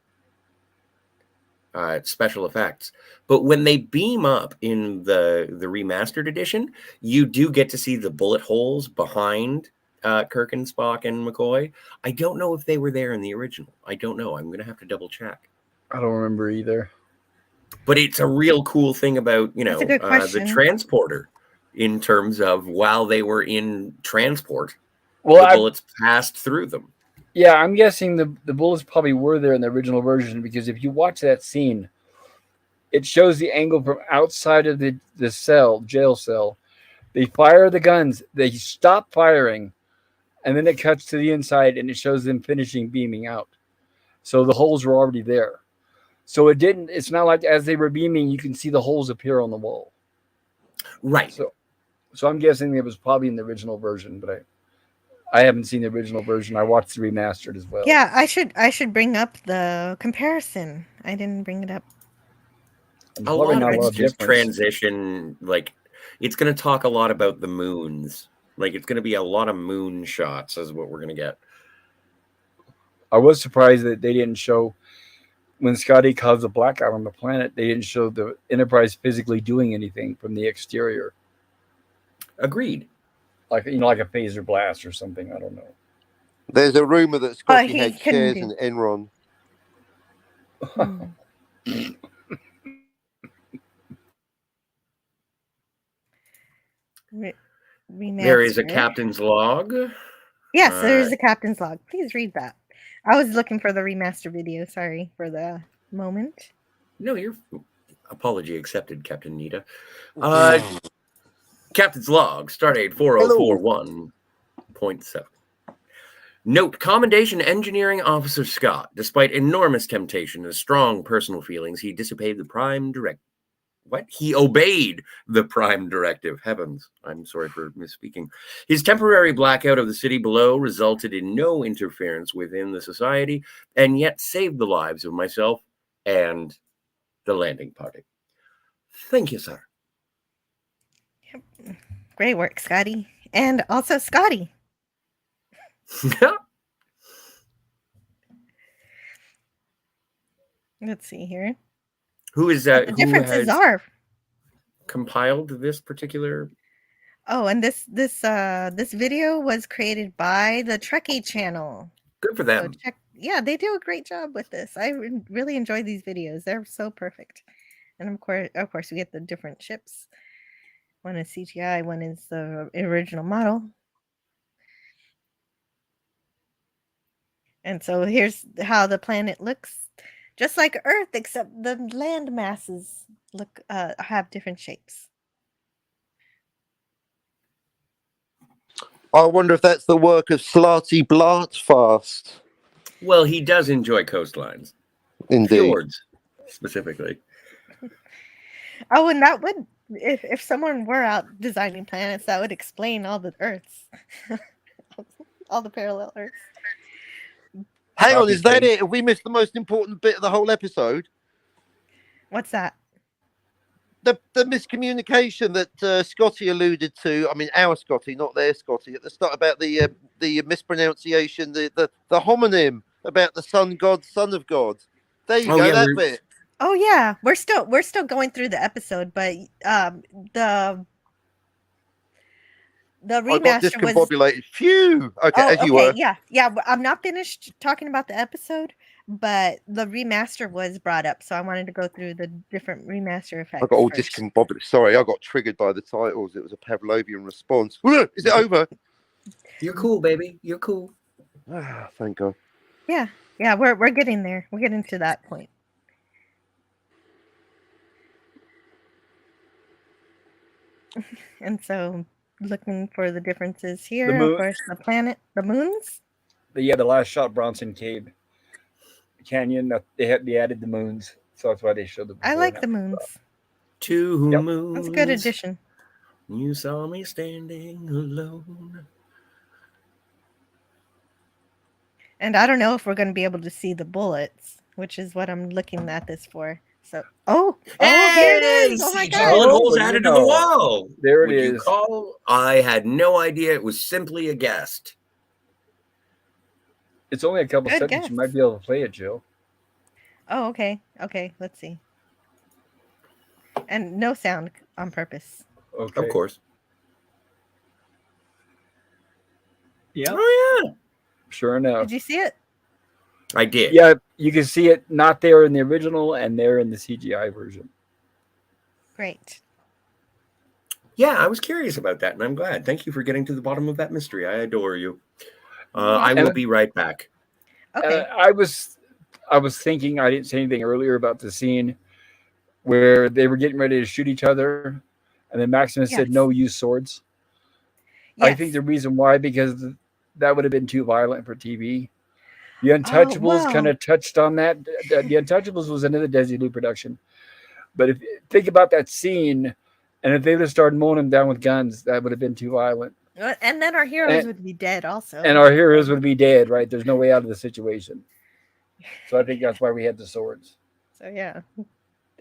special effects, but when they beam up in the remastered edition, you do get to see the bullet holes behind Kirk and Spock and McCoy. I don't know if they were there in the original. I don't know. I'm going to have to double check. I don't remember either. But it's a real cool thing about, the transporter, in terms of while they were in transport, the bullets passed through them. Yeah, I'm guessing the bullets probably were there in the original version, because if you watch that scene, it shows the angle from outside of the jail cell. They fire the guns. They stop firing. And then it cuts to the inside, and it shows them finishing beaming out. So the holes were already there. So it's not like as they were beaming, you can see the holes appear on the wall. Right. So I'm guessing it was probably in the original version, but I haven't seen the original version. I watched the remastered as well. Yeah, I should bring up the comparison. I didn't bring it up. A lot of it's just transition. Like, it's going to talk a lot about the moons. Like, it's going to be a lot of moon shots is what we're going to get. I was surprised that they didn't show, when Scotty caused a blackout on the planet, they didn't show the Enterprise physically doing anything from the exterior. Agreed. Like, like a phaser blast or something. I don't know. There's a rumor that Scotty had shares in Enron. There is a captain's log. Yes, there's a captain's log. Please read that. I was looking for the remaster video. Sorry for the moment. No, your apology accepted, Captain Nita. Captain's log, stardate 4041.7. Note, Commendation Engineering Officer Scott, despite enormous temptation and strong personal feelings, he disobeyed the prime directive. What? He obeyed the prime directive. Heavens, I'm sorry for misspeaking. His temporary blackout of the city below resulted in no interference within the society, and yet saved the lives of myself and the landing party. Thank you, sir. Great work, Scotty. And also Scotty. Let's see here. Who is that? The differences are compiled this particular? Oh, and this video was created by the Trekkie channel. Good for them. So yeah, they do a great job with this. I really enjoy these videos. They're so perfect. And of course, we get the different ships. One is CGI, one is the original model. And so here's how the planet looks. Just like Earth, except the land masses have different shapes. I wonder if that's the work of Slarty Blartfast. Well, he does enjoy coastlines. Indeed. Fjords, specifically. Oh, and that would, if someone were out designing planets, that would explain all the Earths. All the parallel Earths. Hang on, is that it? Have we missed the most important bit of the whole episode? What's that? The miscommunication that Scotty alluded to. I mean, our Scotty, not their Scotty, at the start about the mispronunciation, the homonym about the sun god, son of God. There you go, yeah, that bit. Oh yeah, we're still going through the episode, but the remaster got discombobulated. Phew. Okay, as you were. Yeah. I'm not finished talking about the episode, but the remaster was brought up, so I wanted to go through the different remaster effects. I got all discombobulated. Sorry, I got triggered by the titles. It was a Pavlovian response. Is it over? You're cool, baby. You're cool. Ah, thank God. Yeah, we're getting there. We're getting to that point. And so, looking for the differences here, of course, the planet, the moons. The last shot Bronson Cave Canyon. They added the moons, so that's why they showed them. I like the moons. Two moons. That's a good addition. You saw me standing alone. And I don't know if we're going to be able to see the bullets, which is what I'm looking at this for. So, here it is! Oh my God! Bullet holes added to the wall. There it Would is. You call? I had no idea. It was simply a guess. It's only a couple seconds. Guess. You might be able to play it, Jill. Oh, okay. Okay, let's see. And no sound on purpose. Okay. Of course. Yeah. Oh yeah. Sure enough. Did you see it? I did. Yeah, you can see it not there in the original and there in the CGI version. Great. Yeah, I was curious about that, and I'm glad. Thank you for getting to the bottom of that mystery. I adore you. I will be right back. Okay. I was thinking, I didn't say anything earlier about the scene where they were getting ready to shoot each other, and then Maximus said, "No, use swords." Yes. I think the reason why, because that would have been too violent for TV. The Untouchables kind of touched on that. The Untouchables was another Desilu production. But if think about that scene, and if they would have started mowing them down with guns, that would have been too violent. And then our heroes would be dead also. And our heroes would be dead, right? There's no way out of the situation. So I think that's why we had the swords. So yeah.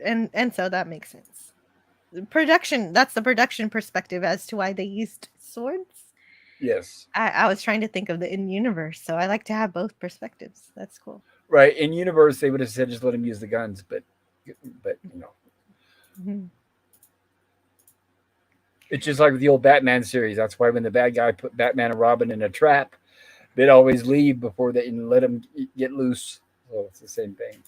And so that makes sense. Production, that's the production perspective as to why they used swords. Yes. I was trying to think of the in-universe, so I like to have both perspectives. That's cool. Right. In universe, they would have said just let him use the guns, but you know. Mm-hmm. It's just like with the old Batman series. That's why when the bad guy put Batman and Robin in a trap, they'd always leave before they let him get loose. So it's the same thing.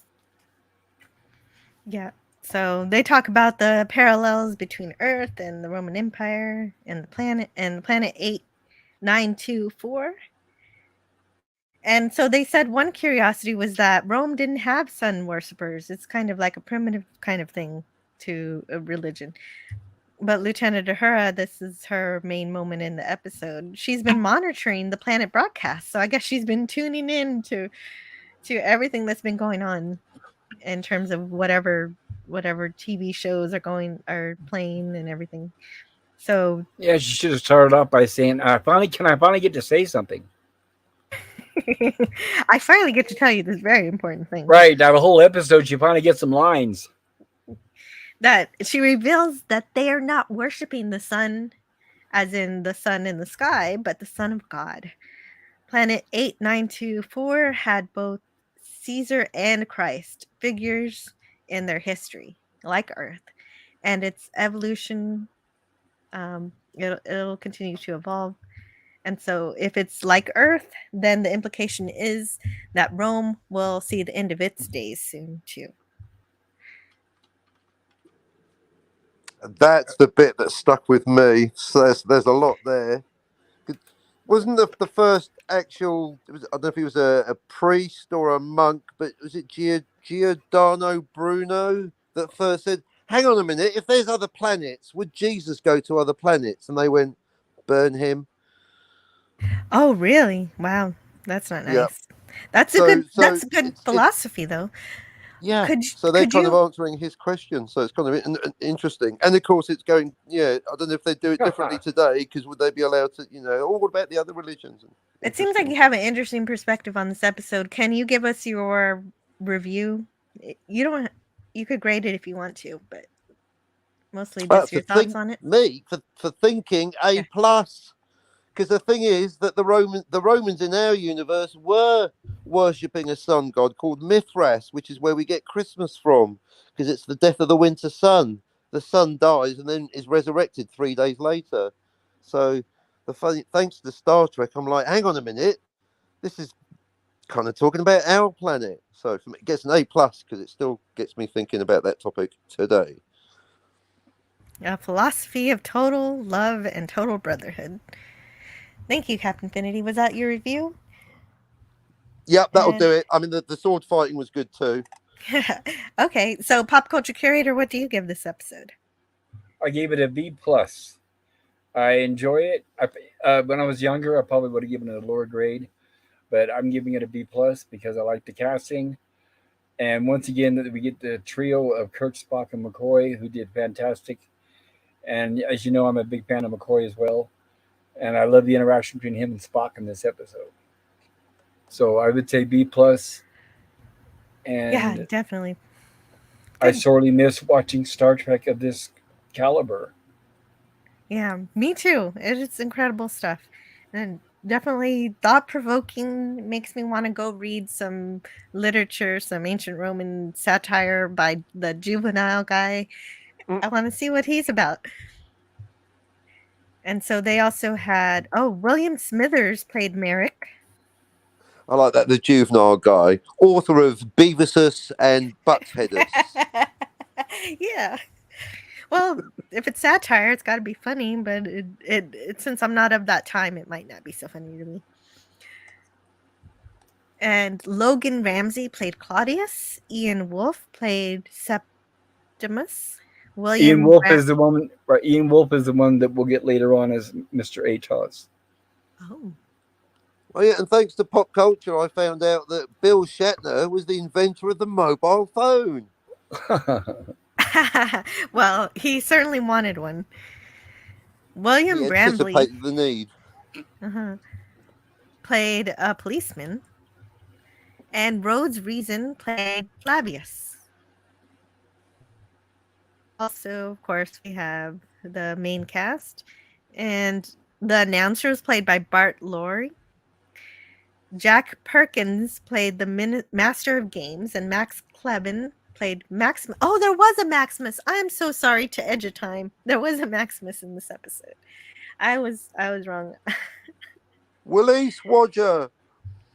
Yeah. So they talk about the parallels between Earth and the Roman Empire and the planet 8924. And so they said one curiosity was that Rome didn't have sun worshippers. It's kind of like a primitive kind of thing to a religion. But Lieutenant Uhura, this is her main moment in the episode. She's been monitoring the planet broadcast, so I guess she's been tuning in to everything that's been going on in terms of whatever TV shows are playing and everything. So Yeah, she should have started off by saying, "I finally get to say something." I finally get to tell you this very important thing. Right, now the whole episode, she finally gets some lines. That she reveals that they are not worshiping the sun, as in the sun in the sky, but the Son of God. Planet 8924 had both Caesar and Christ figures in their history, like Earth, and its evolution. It'll continue to evolve. And so, if it's like Earth, then the implication is that Rome will see the end of its days soon, too. That's the bit that stuck with me. So there's a lot there. Wasn't the first actual? I don't know if he was a priest or a monk, but was it Giordano Bruno that first said, "Hang on a minute, if there's other planets, would Jesus go to other planets?" And they went, "Burn him." Oh, really? Wow, that's not nice. Yeah. That's a good philosophy, though. Yeah, so they're kind of answering his question, so it's kind of interesting. And of course, it's going. Yeah, I don't know if they do it differently today, because would they be allowed to? What about the other religions? It seems like you have an interesting perspective on this episode. Can you give us your review? You don't. You could grade it if you want to, but mostly just your thoughts on it. Me for thinking A+. Because the thing is that the Romans in our universe were worshipping a sun god called Mithras, which is where we get Christmas from, because it's the death of the winter sun. The sun dies and then is resurrected 3 days later. So thanks to Star Trek, I'm like, hang on a minute, this is kind of talking about our planet. So for me, it gets an A+ because it still gets me thinking about that topic today. A philosophy of total love and total brotherhood. Thank you, Captain Finity. Was that your review? Yep, that'll do it. I mean, the sword fighting was good too. Okay, so Pop Culture Curator, what do you give this episode? I gave it a B+. I enjoy it. When I was younger, I probably would have given it a lower grade, but I'm giving it a B+ because I like the casting. And once again, we get the trio of Kirk, Spock, and McCoy, who did fantastic. And as you know, I'm a big fan of McCoy as well. And I love the interaction between him and Spock in this episode. So I would say B+. And yeah, definitely. I sorely miss watching Star Trek of this caliber. Yeah, me too. It's incredible stuff. And definitely thought-provoking. Makes me want to go read some literature, some ancient Roman satire by the juvenile guy. I want to see what he's about. And so they also had, William Smithers played Merrick. I like that, the juvenile guy, author of Beavisus and Buttheadus. Yeah. Well, if it's satire, it's got to be funny, but it since I'm not of that time, it might not be so funny to me. And Logan Ramsey played Claudius. Ian Wolfe played Septimus. Ian Wolfe is the one. Right, Ian Wolfe is the one that we'll get later on as Mr. Atos. Oh. Oh yeah, and thanks to pop culture, I found out that Bill Shatner was the inventor of the mobile phone. Well, he certainly wanted one. William He Bramley anticipated the need. Played a policeman, and Rhodes Reason played Flavius. Also, of course, we have the main cast, and the announcer was played by Bart Lowry. Jack Perkins played the Master of Games, and Max Klebin played Maximus. Oh, there was a Maximus. I am so sorry to edge a time. There was a Maximus in this episode. I was wrong. Willie Swodger.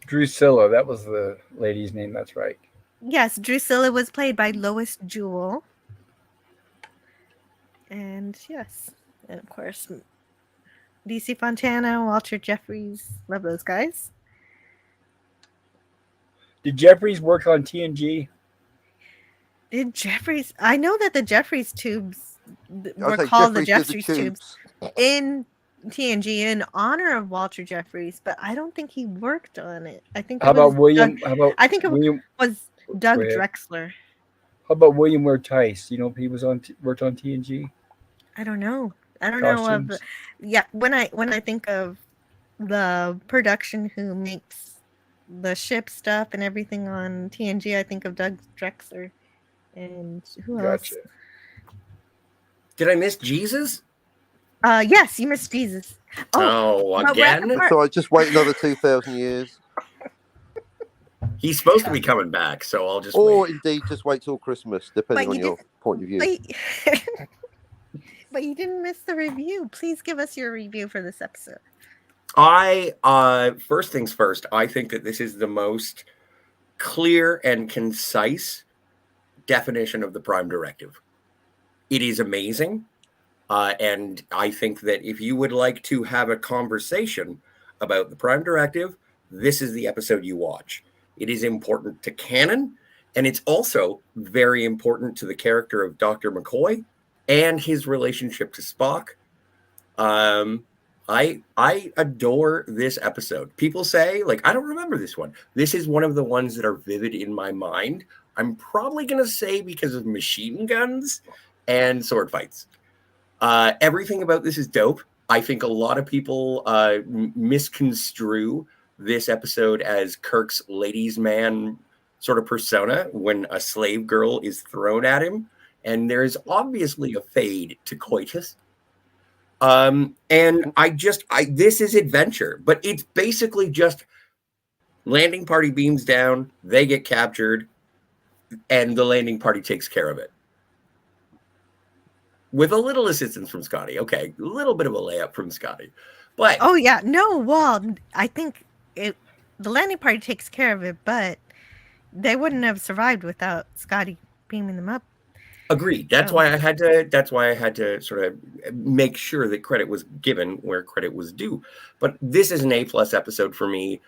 Drusilla, that was the lady's name. That's right. Yes, Drusilla was played by Lois Jewell. And yes, and of course, DC Fontana, Walter Jeffries. Love those guys. Did Jeffries work on TNG? Did Jeffries? I know that the Jeffries tubes I were say called the Jeffries did the Jeffries tubes in TNG in honor of Walter Jeffries, but I don't think he worked on it. I think How it was about William? Doug, How about I think it William? was Go Doug ahead. Drexler. How about William Ware Tice? You know, if he was worked on TNG. I don't know. I don't know of Costumes. yeah. When I think of the production who makes the ship stuff and everything on TNG, I think of Doug Drexler. And who Gotcha. else? Did I miss Jesus? Yes, you missed Jesus. Oh, but we're at the again? part- So I just wait another 2,000 years, He's supposed to be coming back, so I'll just or wait. indeed just wait till Christmas, depending on your point of view. But you didn't miss the review. Please give us your review for this episode. First things first, I think that this is the most clear and concise definition of the Prime Directive. It is amazing. And I think that if you would like to have a conversation about the Prime Directive, this is the episode you watch. It is important to canon, and it's also very important to the character of Dr. McCoy and his relationship to Spock. I adore this episode. People say, like, I don't remember this one. This is one of the ones that are vivid in my mind. I'm probably going to say because of machine guns and sword fights. Everything about this is dope. I think a lot of people misconstrue this episode as Kirk's ladies' man sort of persona when a slave girl is thrown at him. And there's obviously a fade to coitus. And this is adventure, but it's basically just landing party beams down, they get captured, and the landing party takes care of it. With a little assistance from Scotty. Okay, a little bit of a layup from Scotty. But oh yeah, no, well, I think the landing party takes care of it, but they wouldn't have survived without Scotty beaming them up. Agreed. That's why I had to sort of make sure that credit was given where credit was due. But this is an A+ episode for me.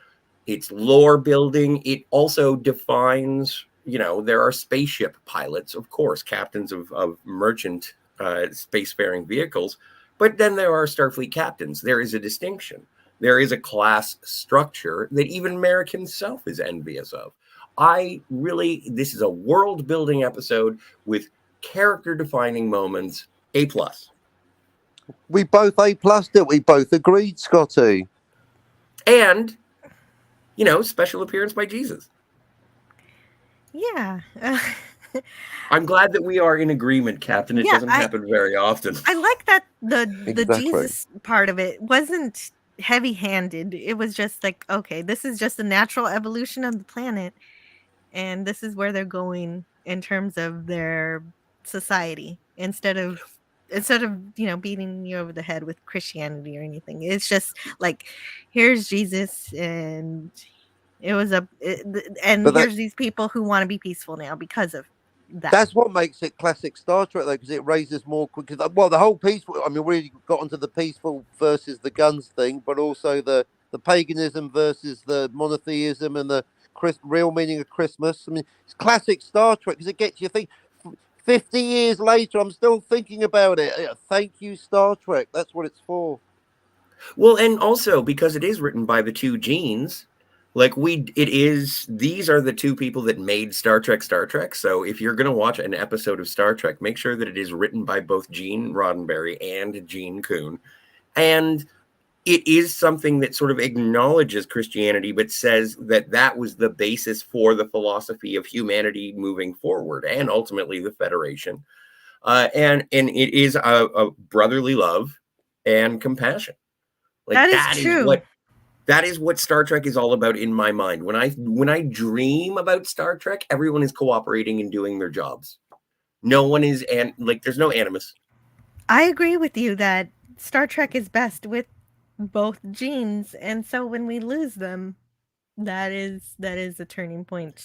It's lore building. It also defines, there are spaceship pilots, of course, captains of merchant spacefaring vehicles, but then there are Starfleet captains. There is a distinction. There is a class structure that even Merrick himself is envious of. This is a world building episode with character defining moments. A+. We both A+, did we? Both agreed, Scotty. And, special appearance by Jesus. Yeah. I'm glad that we are in agreement, Captain. It doesn't happen very often. I like that the Exactly. Jesus part of it wasn't heavy-handed. It was just like, okay, this is just the natural evolution of the planet, and this is where they're going in terms of their society. Instead of beating you over the head with Christianity or anything. It's just like, here's Jesus, and here's these people who want to be peaceful now because of that. That's what makes it classic Star Trek, though, because it raises more. Because the whole peaceful. I mean, we got onto the peaceful versus the guns thing, but also the paganism versus the monotheism and the real meaning of Christmas. I mean, it's classic Star Trek because it gets you think. 50 years later, I'm still thinking about it. Thank you, Star Trek. That's what it's for. Well, and also because it is written by the two Genes, these are the two people that made Star Trek. So if you're going to watch an episode of Star Trek, make sure that it is written by both Gene Roddenberry and Gene Kuhn. And it is something that sort of acknowledges Christianity, but says that was the basis for the philosophy of humanity moving forward, and ultimately the Federation. And it is a brotherly love and compassion. That is true. That is what Star Trek is all about in my mind. When I dream about Star Trek, everyone is cooperating and doing their jobs. No one is there's no animus. I agree with you that Star Trek is best with both genes, and so when we lose them, that is a turning point.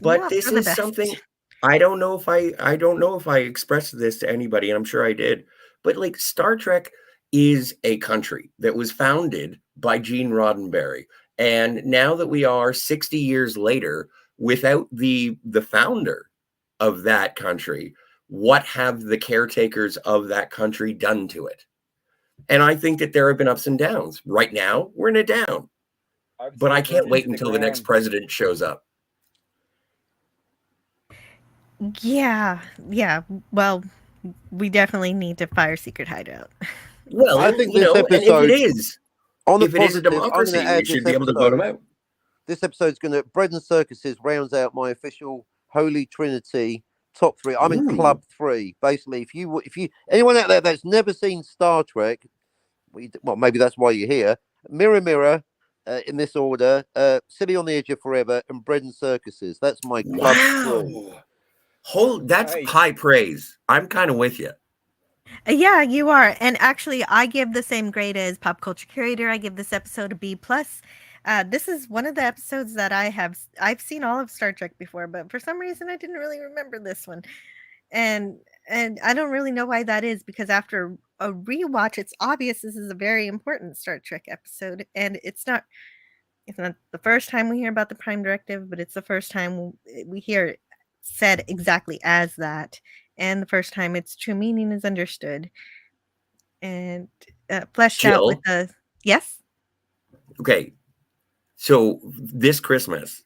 But this is something I don't know if I expressed this to anybody, and I'm sure I did. But Star Trek is a country that was founded by Gene Roddenberry, and now that we are 60 years later, without the founder of that country, what have the caretakers of that country done to it? And I think that there have been ups and downs. Right now, we're in a down. But I can't wait until the next president shows up. Yeah. Well, we definitely need to fire Secret Hideout. Well, I think you this know, and if episode, it is, on a if it is a positive, I'm going democracy, to add we should be able to vote them out. This episode's going to Bread and Circuses rounds out my official Holy Trinity top 3. I'm in Club 3. Basically, if you anyone out there that's never seen Star Trek, well, maybe that's why you're here. Mirror, Mirror, in this order, City on the Edge of Forever, and Bread and Circuses. That's my Club 3. That's high praise. I'm kind of with you. Yeah, you are. And actually, I give the same grade as Pop Culture Curator. I give this episode a B+. This is one of the episodes that I've seen all of Star Trek before, but for some reason I didn't really remember this one. And I don't really know why that is, because after a rewatch, it's obvious this is a very important Star Trek episode, and it's not the first time we hear about the Prime Directive, but it's the first time we hear it said exactly as that, and the first time its true meaning is understood and fleshed out with the yes. Okay, so this Christmas,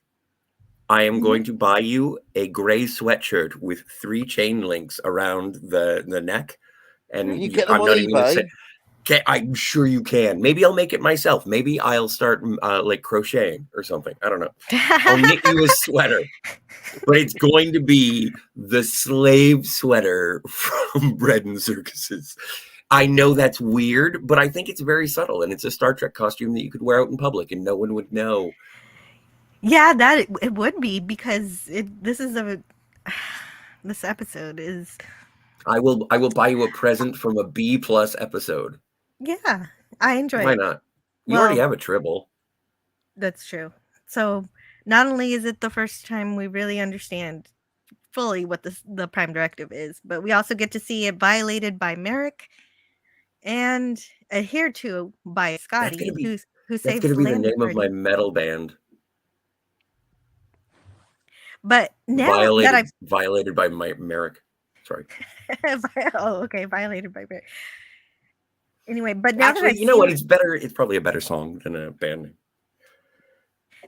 I am going to buy you a gray sweatshirt with 3 chain links around the neck, and you get them on eBay. Okay, I'm sure you can. Maybe I'll make it myself. Maybe I'll start like crocheting or something. I don't know. I'll knit you a sweater, but it's going to be the slave sweater from Bread and Circuses. I know that's weird, but I think it's very subtle, and it's a Star Trek costume that you could wear out in public, and no one would know. Yeah, that it would be, because this episode is. I will buy you a present from a B+ episode. Yeah, I enjoy it. Why not? You already have a Tribble. That's true. So not only is it the first time we really understand fully what the Prime Directive is, but we also get to see it violated by Merrick and adhered to by Scotty, who saves That's going to be the name of my metal band. But now violated by Merrick. Sorry. Okay, violated by Merrick. Anyway, but now actually, you know what? It's better. It's probably a better song than a band name.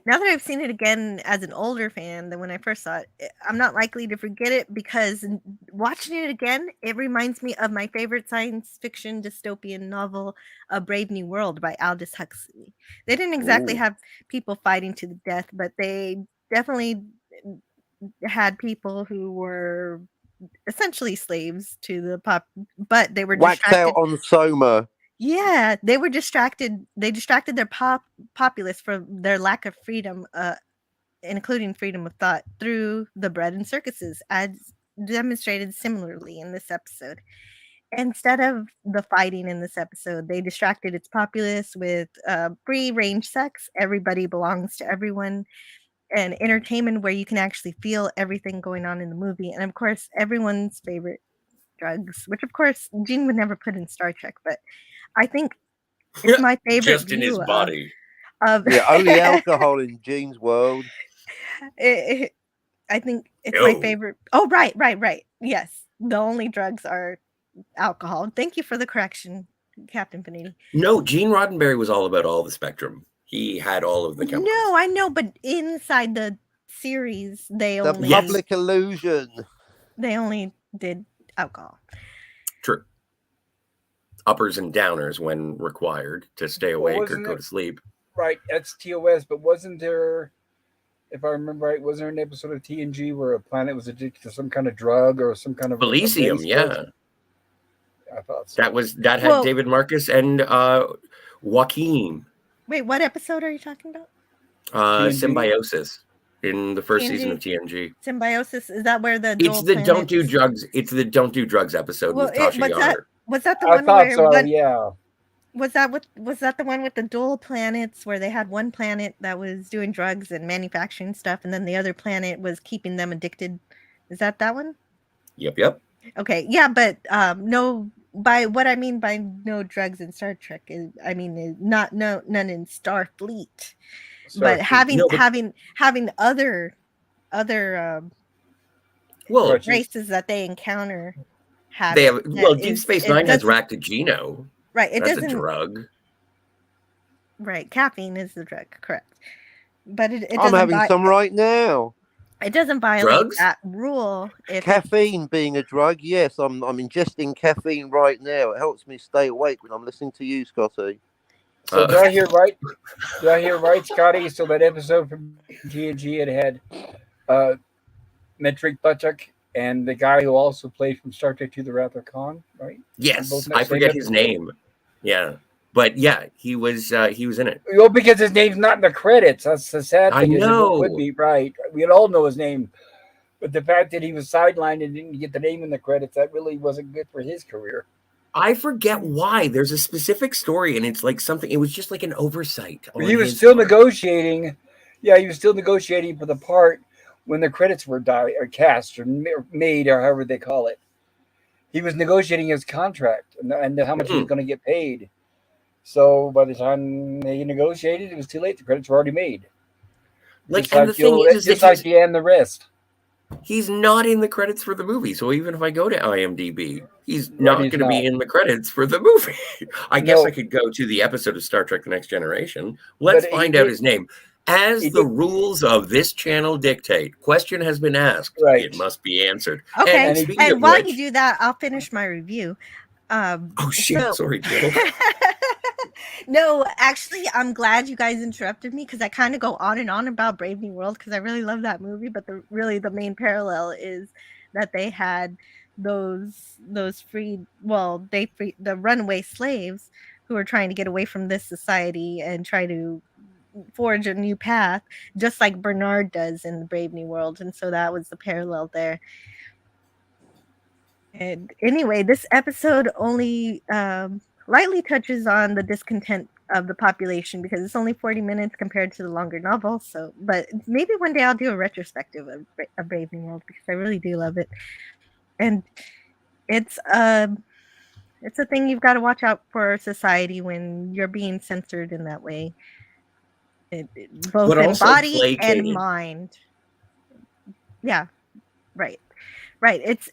Now that I've seen it again as an older fan than when I first saw it, I'm not likely to forget it, because watching it again, it reminds me of my favorite science fiction dystopian novel, A Brave New World by Aldous Huxley. They didn't exactly have people fighting to the death, but they definitely had people who were essentially slaves to the pop, but they were whacked out on Soma. Yeah, they were distracted. They distracted their populace from their lack of freedom, including freedom of thought, through the Bread and Circuses, as demonstrated similarly in this episode. Instead of the fighting in this episode, they distracted its populace with free-range sex. Everybody belongs to everyone. And entertainment where you can actually feel everything going on in the movie. And of course, everyone's favorite, drugs, which of course Gene would never put in Star Trek, but I think it's my favorite. Just in his body. Only alcohol in Gene's world. I think it's my favorite. Oh, right. Yes. The only drugs are alcohol. Thank you for the correction, Captain Panini. No, Gene Roddenberry was all about all the spectrum. He had all of the chemicals. No, I know, but inside the series, the public illusion. They only did alcohol. True. Uppers and downers when required to stay awake or go to sleep. Right, that's TOS, but wasn't there, if I remember right, wasn't there an episode of TNG where a planet was addicted to some kind of drug or some kind of Elysium? Yeah. I thought so. That had David Marcus and Joaquin. Wait, what episode are you talking about? Symbiosis in the first season of TNG. Symbiosis, is that where the don't do drugs? It's the don't do drugs episode with Tasha Yar. Was that the one where? So, yeah. Was that the one with the dual planets where they had one planet that was doing drugs and manufacturing stuff, and then the other planet was keeping them addicted? Is that one? Yep. Okay, yeah, but no. By what I mean by no drugs in Star Trek is, I mean none in Starfleet, but having other Well, races that they encounter have they it. have. Well, Deep Space Nine has doesn't- Ractigino. Right. It That's a doesn't. drug. Right. Caffeine is the drug, correct? But it I'm doesn't. having some right now. It doesn't violate Drugs? that rule. If Caffeine being a drug, yes, I'm ingesting caffeine right now. It helps me stay awake when I'm listening to you, Scotty. So do I hear right? Do I hear right, Scotty? So that episode from TNG had Metric Buttock and the guy who also played from Star Trek to the Wrath of Khan, right? Yes, I forget his name. Yeah, but yeah, he was in it. Well, because his name's not in the credits. That's the sad thing. I know. It would be right. We'd all know his name, but the fact that he was sidelined and didn't get the name in the credits, that really wasn't good for his career. I forget why. There's a specific story, and it's like something. It was just like an oversight. He was still negotiating. Yeah, he was still negotiating for the part when the credits were cast or made, or however they call it. He was negotiating his contract and how much he was going to get paid. So by the time they negotiated, it was too late. The credits were already made. Like, and the thing is just like the and the rest. He's not in the credits for the movie. So even if I go to IMDb, he's not going to be in the credits for the movie. I guess I could go to the episode of Star Trek: The Next Generation. Let's find out his name. As the rules of this channel dictate, question has been asked. Right. It must be answered. Okay. And while you do that, I'll finish my review. Oh, shit. Sorry, Jill. No, actually, I'm glad you guys interrupted me because I kind of go on and on about Brave New World because I really love that movie. But the main parallel is that they had those freed the runaway slaves who were trying to get away from this society and try to forge a new path, just like Bernard does in the Brave New World. And so that was the parallel there. And anyway, this episode only lightly touches on the discontent of the population because it's only 40 minutes compared to the longer novel. So, but maybe one day I'll do a retrospective of Brave New World because I really do love it. And it's a thing you've got to watch out for society when you're being censored in that way. Both in body and mind. Yeah, right. It's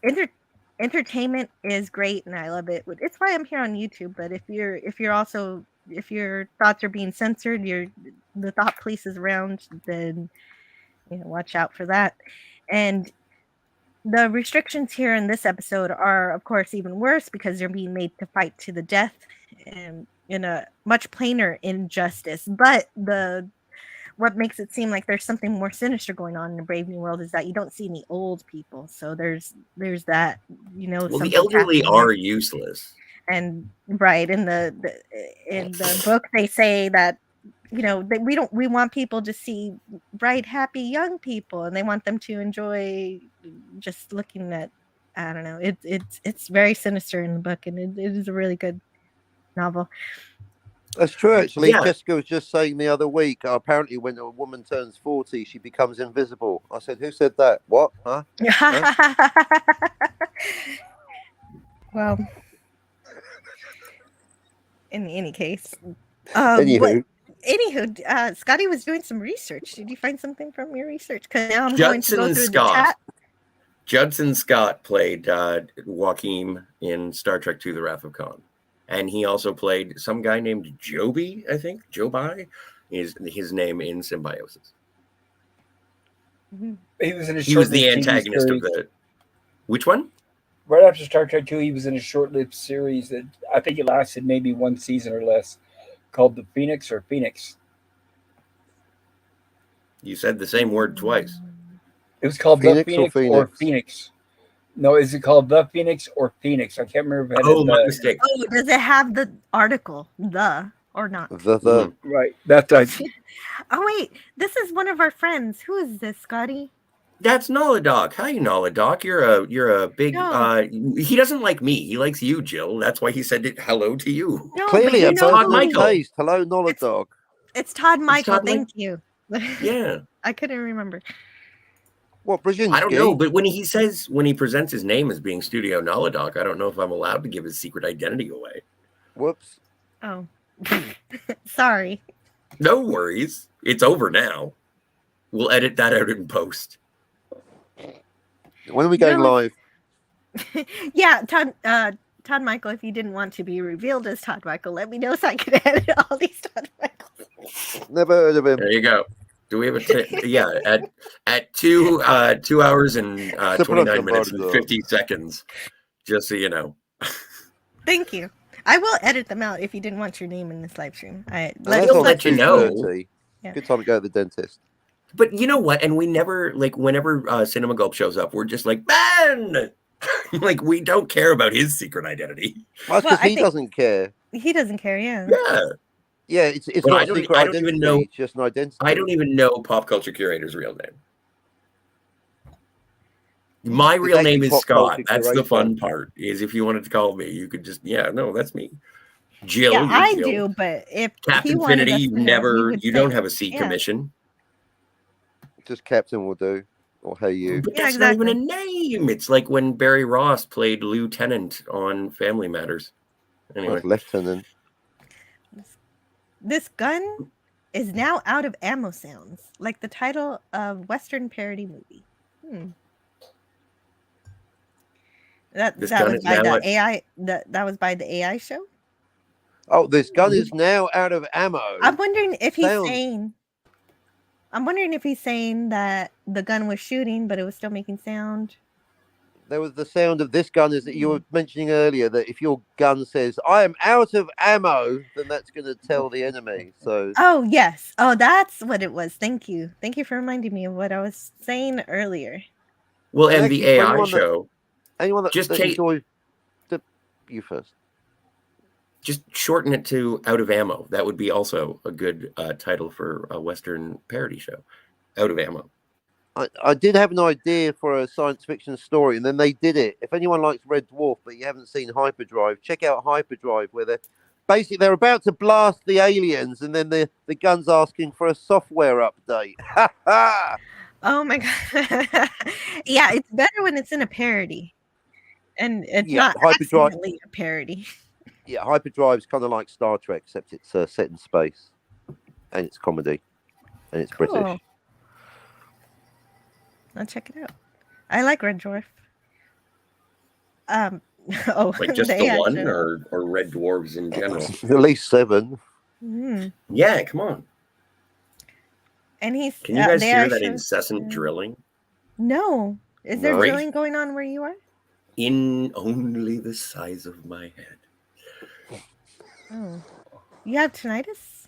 entertainment is great and I love it. It's why I'm here on YouTube. But if your thoughts are being censored, the thought police is around, then watch out for that. And the restrictions here in this episode are, of course, even worse because they're being made to fight to the death and in a much plainer injustice. But what makes it seem like there's something more sinister going on in the Brave New World is that you don't see any old people. So there's that, Well, the elderly are useless. And right in the book they say that we want people to see bright, happy young people, and they want them to enjoy just looking at. I don't know. It's very sinister in the book, and it is a really good novel. That's true, actually. Yeah. Jessica was just saying the other week, apparently when a woman turns 40, she becomes invisible. I said, who said that? What? Huh? Well, in any case. Anywho, Scotty was doing some research. Did you find something from your research? Because now I'm going to go through the chat. Judson Scott played Joaquin in Star Trek II: The Wrath of Khan. And he also played some guy named Joby, I think. Joby is his name in Symbiosis. Mm-hmm. He was the antagonist of the... Which one? Right after Star Trek II, he was in a short-lived series that I think it lasted maybe one season or less, called The Phoenix or Phoenix. You said the same word twice. It was called The Phoenix or Phoenix. No, is it called The Phoenix or Phoenix? I can't remember if it had my mistake. Oh, does it have the article, the, or not? The. Right. That type. Oh, wait. This is one of our friends. Who is this, Scotty? That's Nolodoc. Hi, Nolodoc. You're a big... he doesn't like me. He likes you, Jill. That's why he said hello to you. No, clearly, a Todd Michael. Taste. Hello, Nolodoc. It's Todd Michael. Thank you. Yeah. I couldn't remember. What, Brzezinski? I don't know, but when he presents his name as being Studio Nolodoc, I don't know if I'm allowed to give his secret identity away. Whoops. Oh. Sorry. No worries. It's over now. We'll edit that out in post. When are we going live? Yeah, Todd Michael, if you didn't want to be revealed as Todd Michael, let me know so I can edit all these Todd Michaels. Never heard of him. There you go. Do we have a at 2 hours and 29 minutes and 50 seconds, just so you know. Thank you. I will edit them out if you didn't want your name in this live stream. We'll let you know. Yeah. Good time to go to the dentist. But you know what? And we never, like, whenever Cinema Gulp shows up, we're just like, Ben! Like, we don't care about his secret identity. Well, because he doesn't care. He doesn't care, yeah. Yeah. Yeah, it's not a secret identity. Even know, it's just an identity. I don't even know Pop Culture Curator's real name. My real name is Scott. That's the fun part, is if you wanted to call me, you could just, that's me. Jill. Yeah, I do, but if Captain Infinity, you don't have a C commission. Just Captain will do. Or hey you. But that's not even a name. It's like when Barry Ross played Lieutenant on Family Matters. Anyway. Lieutenant. This gun is now out of ammo sounds, like the title of Western parody movie. That was by the AI. That was by the AI show. Oh, this gun is now out of ammo. I'm wondering if he's saying. I'm wondering if he's saying that the gun was shooting, but it was still making sound. There was the sound of this gun, as you were mentioning earlier, that if your gun says, I am out of ammo, then that's going to tell the enemy. So. Oh, yes. Oh, that's what it was. Thank you. Thank you for reminding me of what I was saying earlier. Well, and the AI show. Anyone that just enjoy you first. Just shorten it to Out of Ammo. That would be also a good title for a Western parody show. Out of Ammo. I did have an idea for a science fiction story, and then they did it. If anyone likes Red Dwarf, but you haven't seen Hyperdrive, check out Hyperdrive, where they're about to blast the aliens, and then the gun's asking for a software update. Ha ha! Oh my god! Yeah, it's better when it's in a parody, and it's not accidentally a parody. Yeah, Hyperdrive's kind of like Star Trek, except it's set in space, and it's comedy, and it's British. I'll check it out. I like Red Dwarf. Like just the one, or Red Dwarves in general? At least 7. Yeah, come on. And can you guys hear that incessant drilling? No. Is there drilling going on where you are? In only the size of my head. Oh. You have tinnitus?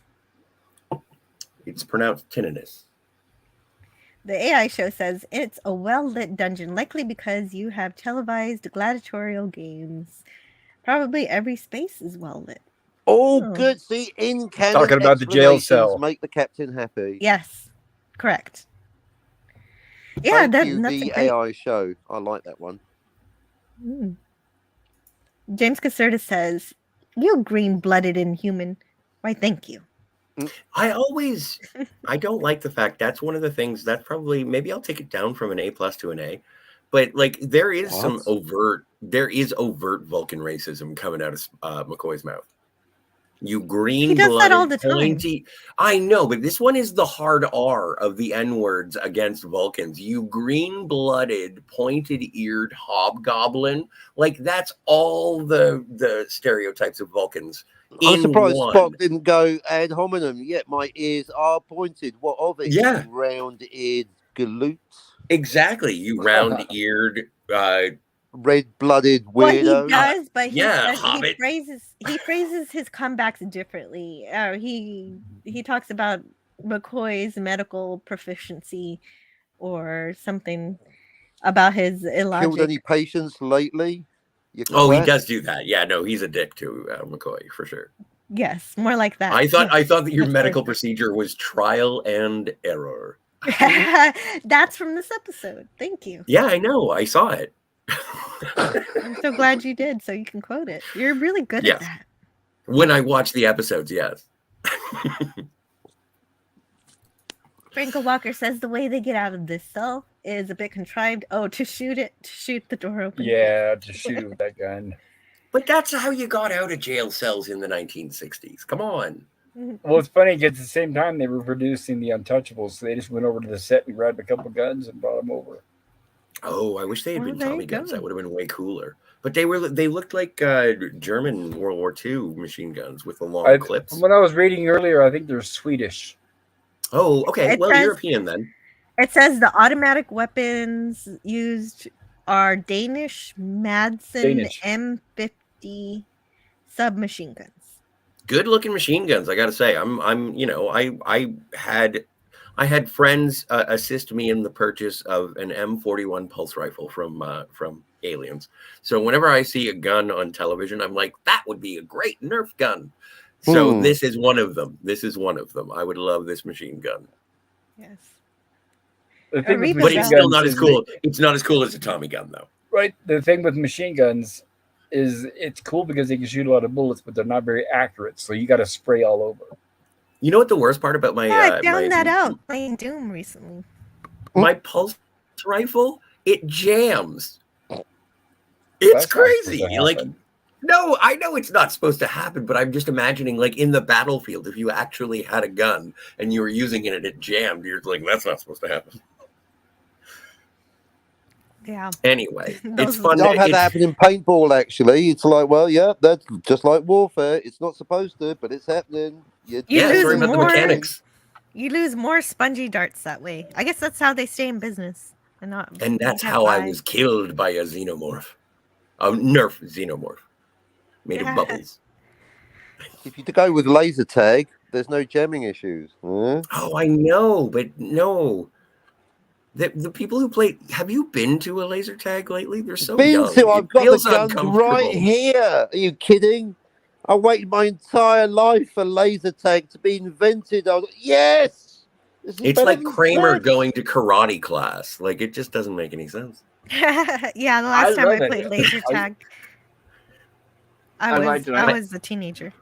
It's pronounced tinnitus. The AI show says it's a well-lit dungeon, likely because you have televised gladiatorial games. Probably every space is well-lit. Oh, good. See, in canon, talking about the jail cell. Make the captain happy. Yes, correct. Yeah, that's the AI show. I like that one. James Caserta says, "You green-blooded inhuman." Why, thank you. I don't like the fact that's one of the things that probably, maybe I'll take it down from an A+ to an A, but like there is overt Vulcan racism coming out of McCoy's mouth. You green-blooded, he does that all the time. Pointy. I know, but this one is the hard R of the N-words against Vulcans. You green-blooded, pointed-eared hobgoblin. Like that's all the stereotypes of Vulcans. I'm surprised Spock didn't go ad hominem. Yet my ears are pointed. What of it? Yeah. Round-eared galoots. Exactly. You round-eared, red-blooded weirdo. Well, he does, but he phrases his comebacks differently. He talks about McCoy's medical proficiency or something about his illogic. Killed any patients lately? He does do that. Yeah, no, he's a dick to McCoy for sure. Yes, more like that. I thought that your medical procedure was trial and error. That's from this episode. Thank you. Yeah, I know. I saw it. I'm so glad you did, so you can quote it. You're really good at that. When I watch the episodes, yes. Franco Walker says the way they get out of this cell is a bit contrived. Oh, to shoot the door open. Yeah, to shoot with that gun. But that's how you got out of jail cells in the 1960s. Come on. Well, it's funny because at the same time they were producing the Untouchables, so they just went over to the set and grabbed a couple guns and brought them over. Oh, I wish they had Well, been there Tommy you guns. go. That would have been way cooler. But they looked like German World War II machine guns with the long clips. When I was reading earlier, I think they're Swedish. Oh, okay. It Well, says- European then. It says the automatic weapons used are Danish Madsen Danish. M50 submachine guns. Good looking machine guns, I gotta say. I had friends assist me in the purchase of an M41 pulse rifle from Aliens. So whenever I see a gun on television, I'm like, that would be a great Nerf gun. So this is one of them. I would love this machine gun. Yes. The thing with But But machine it's still guns not as is cool. It's not as cool as a Tommy gun, though. right. The thing with machine guns is it's cool because they can shoot a lot of bullets, but they're not very accurate. So you got to spray all over. You know what the worst part about my I found that out playing Doom recently. My pulse rifle, it jams. It's That's not supposed crazy. to Like, happen. no, I know it's not supposed to happen, but I'm just imagining, like, in the battlefield, if you actually had a gun and you were using it and it jammed, you're like, that's not supposed to happen. Yeah. Anyway, it's Those- fun. I've had It's- that happen in paintball, actually. It's like, well, yeah, that's just like warfare. It's not supposed to, but it's happening. You yeah, lose sorry about the more- mechanics. You lose more spongy darts that way. I guess that's how they stay in business. And And that's how I was killed by a xenomorph. A Nerf xenomorph. Made of bubbles. If you go with laser tag, there's no jamming issues. Huh? Oh, I know, but no. The people who play, have you been to a laser tag lately? They're so Been young. to, I've It got the feels guns right uncomfortable. here. Are you kidding? I waited my entire life for laser tag to be invented. I was like, yes! This is It's better like than Kramer sex. going to karate class. Like, it just doesn't make any sense. Yeah, the last time I love it. played laser tag, I liked it. I was a teenager.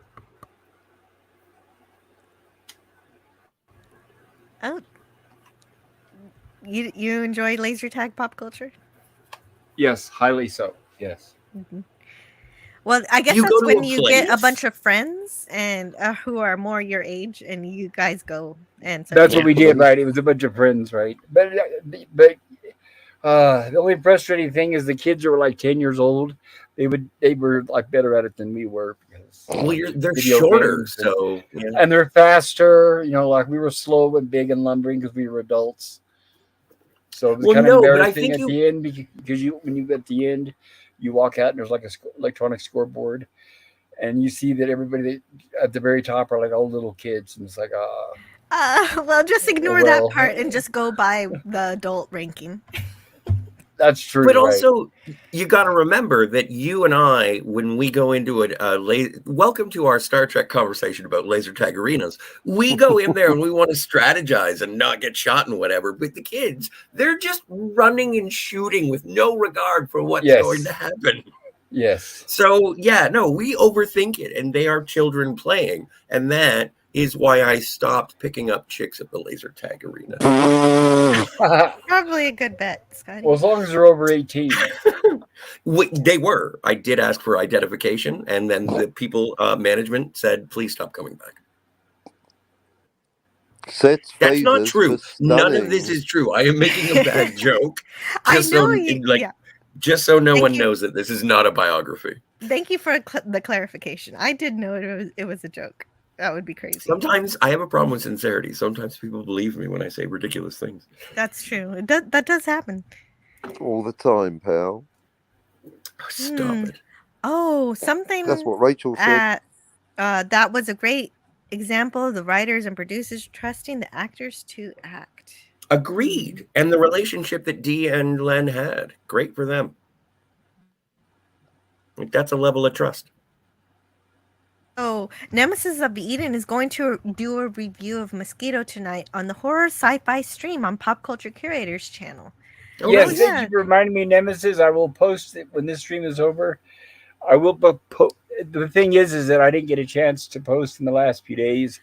Oh, you enjoy laser tag pop culture? Yes, highly so. Yes. Mm-hmm. Well, I guess You go that's to when a you get a place? bunch of friends and who are more your age, and you guys go and. That's what we did, right? It was a bunch of friends, right? But the only frustrating thing is the kids who were like 10 years old. They were like better at it than we were. Because Well, they're video shorter, games so yeah. and they're faster. You know, like we were slow and big and lumbering because we were adults. So it was Well, kind of no, but I embarrassing think at the end because when you get the end, you walk out and there's like a electronic scoreboard, and you see that everybody at the very top are like all little kids, and it's like well, just ignore well. that part and just go by the adult ranking. that's true. But right? also, you got to remember that you and I, when we go into welcome to our Star Trek conversation about laser tag arenas. We go in there and we want to strategize and not get shot and whatever. But the kids, they're just running and shooting with no regard for what's Yes. going to happen. Yes. So, yeah, no, we overthink it, and they are children playing. And that is why I stopped picking up chicks at the laser tag arena. Probably a good bet, Scotty. Well, as long as they're over 18. They were. I did ask for identification, and then the people management said, please stop coming back. Sets That's not phasers true. for None of stunning. this is true. I am making a bad joke. I Just know so, yeah. just so no Thank one you. knows that this is not a biography. Thank you for the clarification. I did know it was a joke. That would be crazy. Sometimes I have a problem with sincerity. Sometimes people believe me when I say ridiculous things. That's true. That does happen. All the time, pal. Stop it. Oh, something. That's what Rachel said. That was a great example of the writers and producers trusting the actors to act. Agreed. And the relationship that Dee and Len had. Great for them. Like, that's a level of trust. Oh, Nemesis of Eden is going to do a review of Mosquito tonight on the Horror Sci-Fi stream on Pop Culture Curators channel. Oh, Yes, nice. thank you for reminding me, Nemesis. I will post it when this stream is over. I will. The thing is that I didn't get a chance to post in the last few days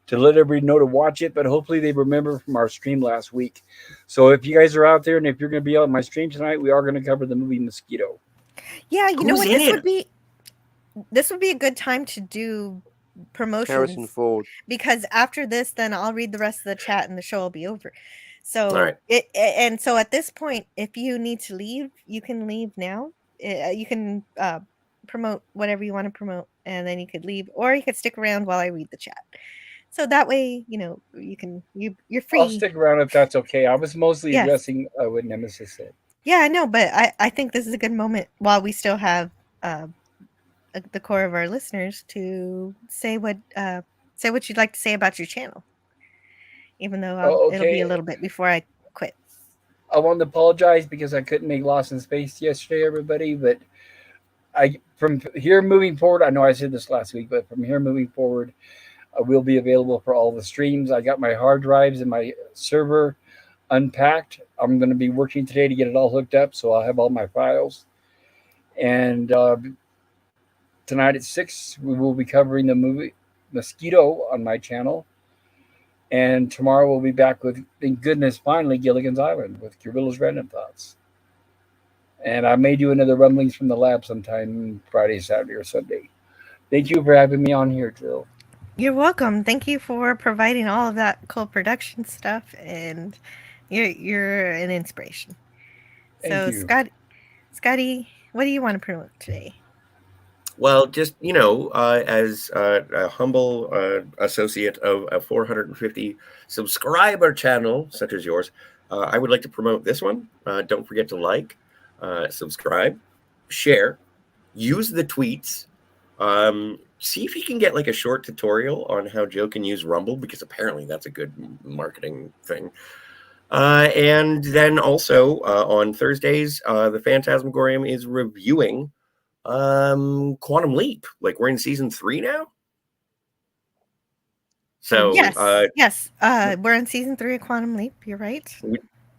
to let everybody know to watch it, but hopefully they remember from our stream last week. So if you guys are out there and if you're going to be on my stream tonight, we are going to cover the movie Mosquito. Yeah, you know Who's what? in This would be a good time to do promotions. Harrison Ford. Because after this, then I'll read the rest of the chat and the show will be over. So All right. and so at this point, if you need to leave, you can leave now. You can promote whatever you want to promote, and then you could leave, or you could stick around while I read the chat. So that way, you're I'll free. stick around if that's okay. I was mostly Yes. addressing what Nemesis said. Yeah, I know, but I think this is a good moment while we still have the core of our listeners to say what you'd like to say about your channel. Even though it'll be a little bit before I quit. I want to apologize because I couldn't make Lost in Space yesterday, everybody. But from here moving forward, I know I said this last week, but from here moving forward, I will be available for all the streams. I got my hard drives and my server unpacked. I'm going to be working today to get it all hooked up, so I'll have all my files. And tonight at 6, we will be covering the movie Mosquito on my channel. And tomorrow we'll be back with, thank goodness, finally, Gilligan's Island with Gorilla's Random Thoughts. And I may do another Rumblings from the Lab sometime Friday, Saturday, or Sunday. Thank you for having me on here, Jill. You're welcome. Thank you for providing all of that cool production stuff, and you're an inspiration. Thank So, you. Scotty, what do you want to promote today? Well, just, as a humble associate of a 450 subscriber channel such as yours, I would like to promote this one. Don't forget to like, subscribe, share, use the tweets. See if you can get like a short tutorial on how Joe can use Rumble, because apparently that's a good marketing thing. And then also on Thursdays, the Phantasmagorium is reviewing Quantum Leap. Like, we're in season 3 now. So yes, we're in season 3 of Quantum Leap. You're right.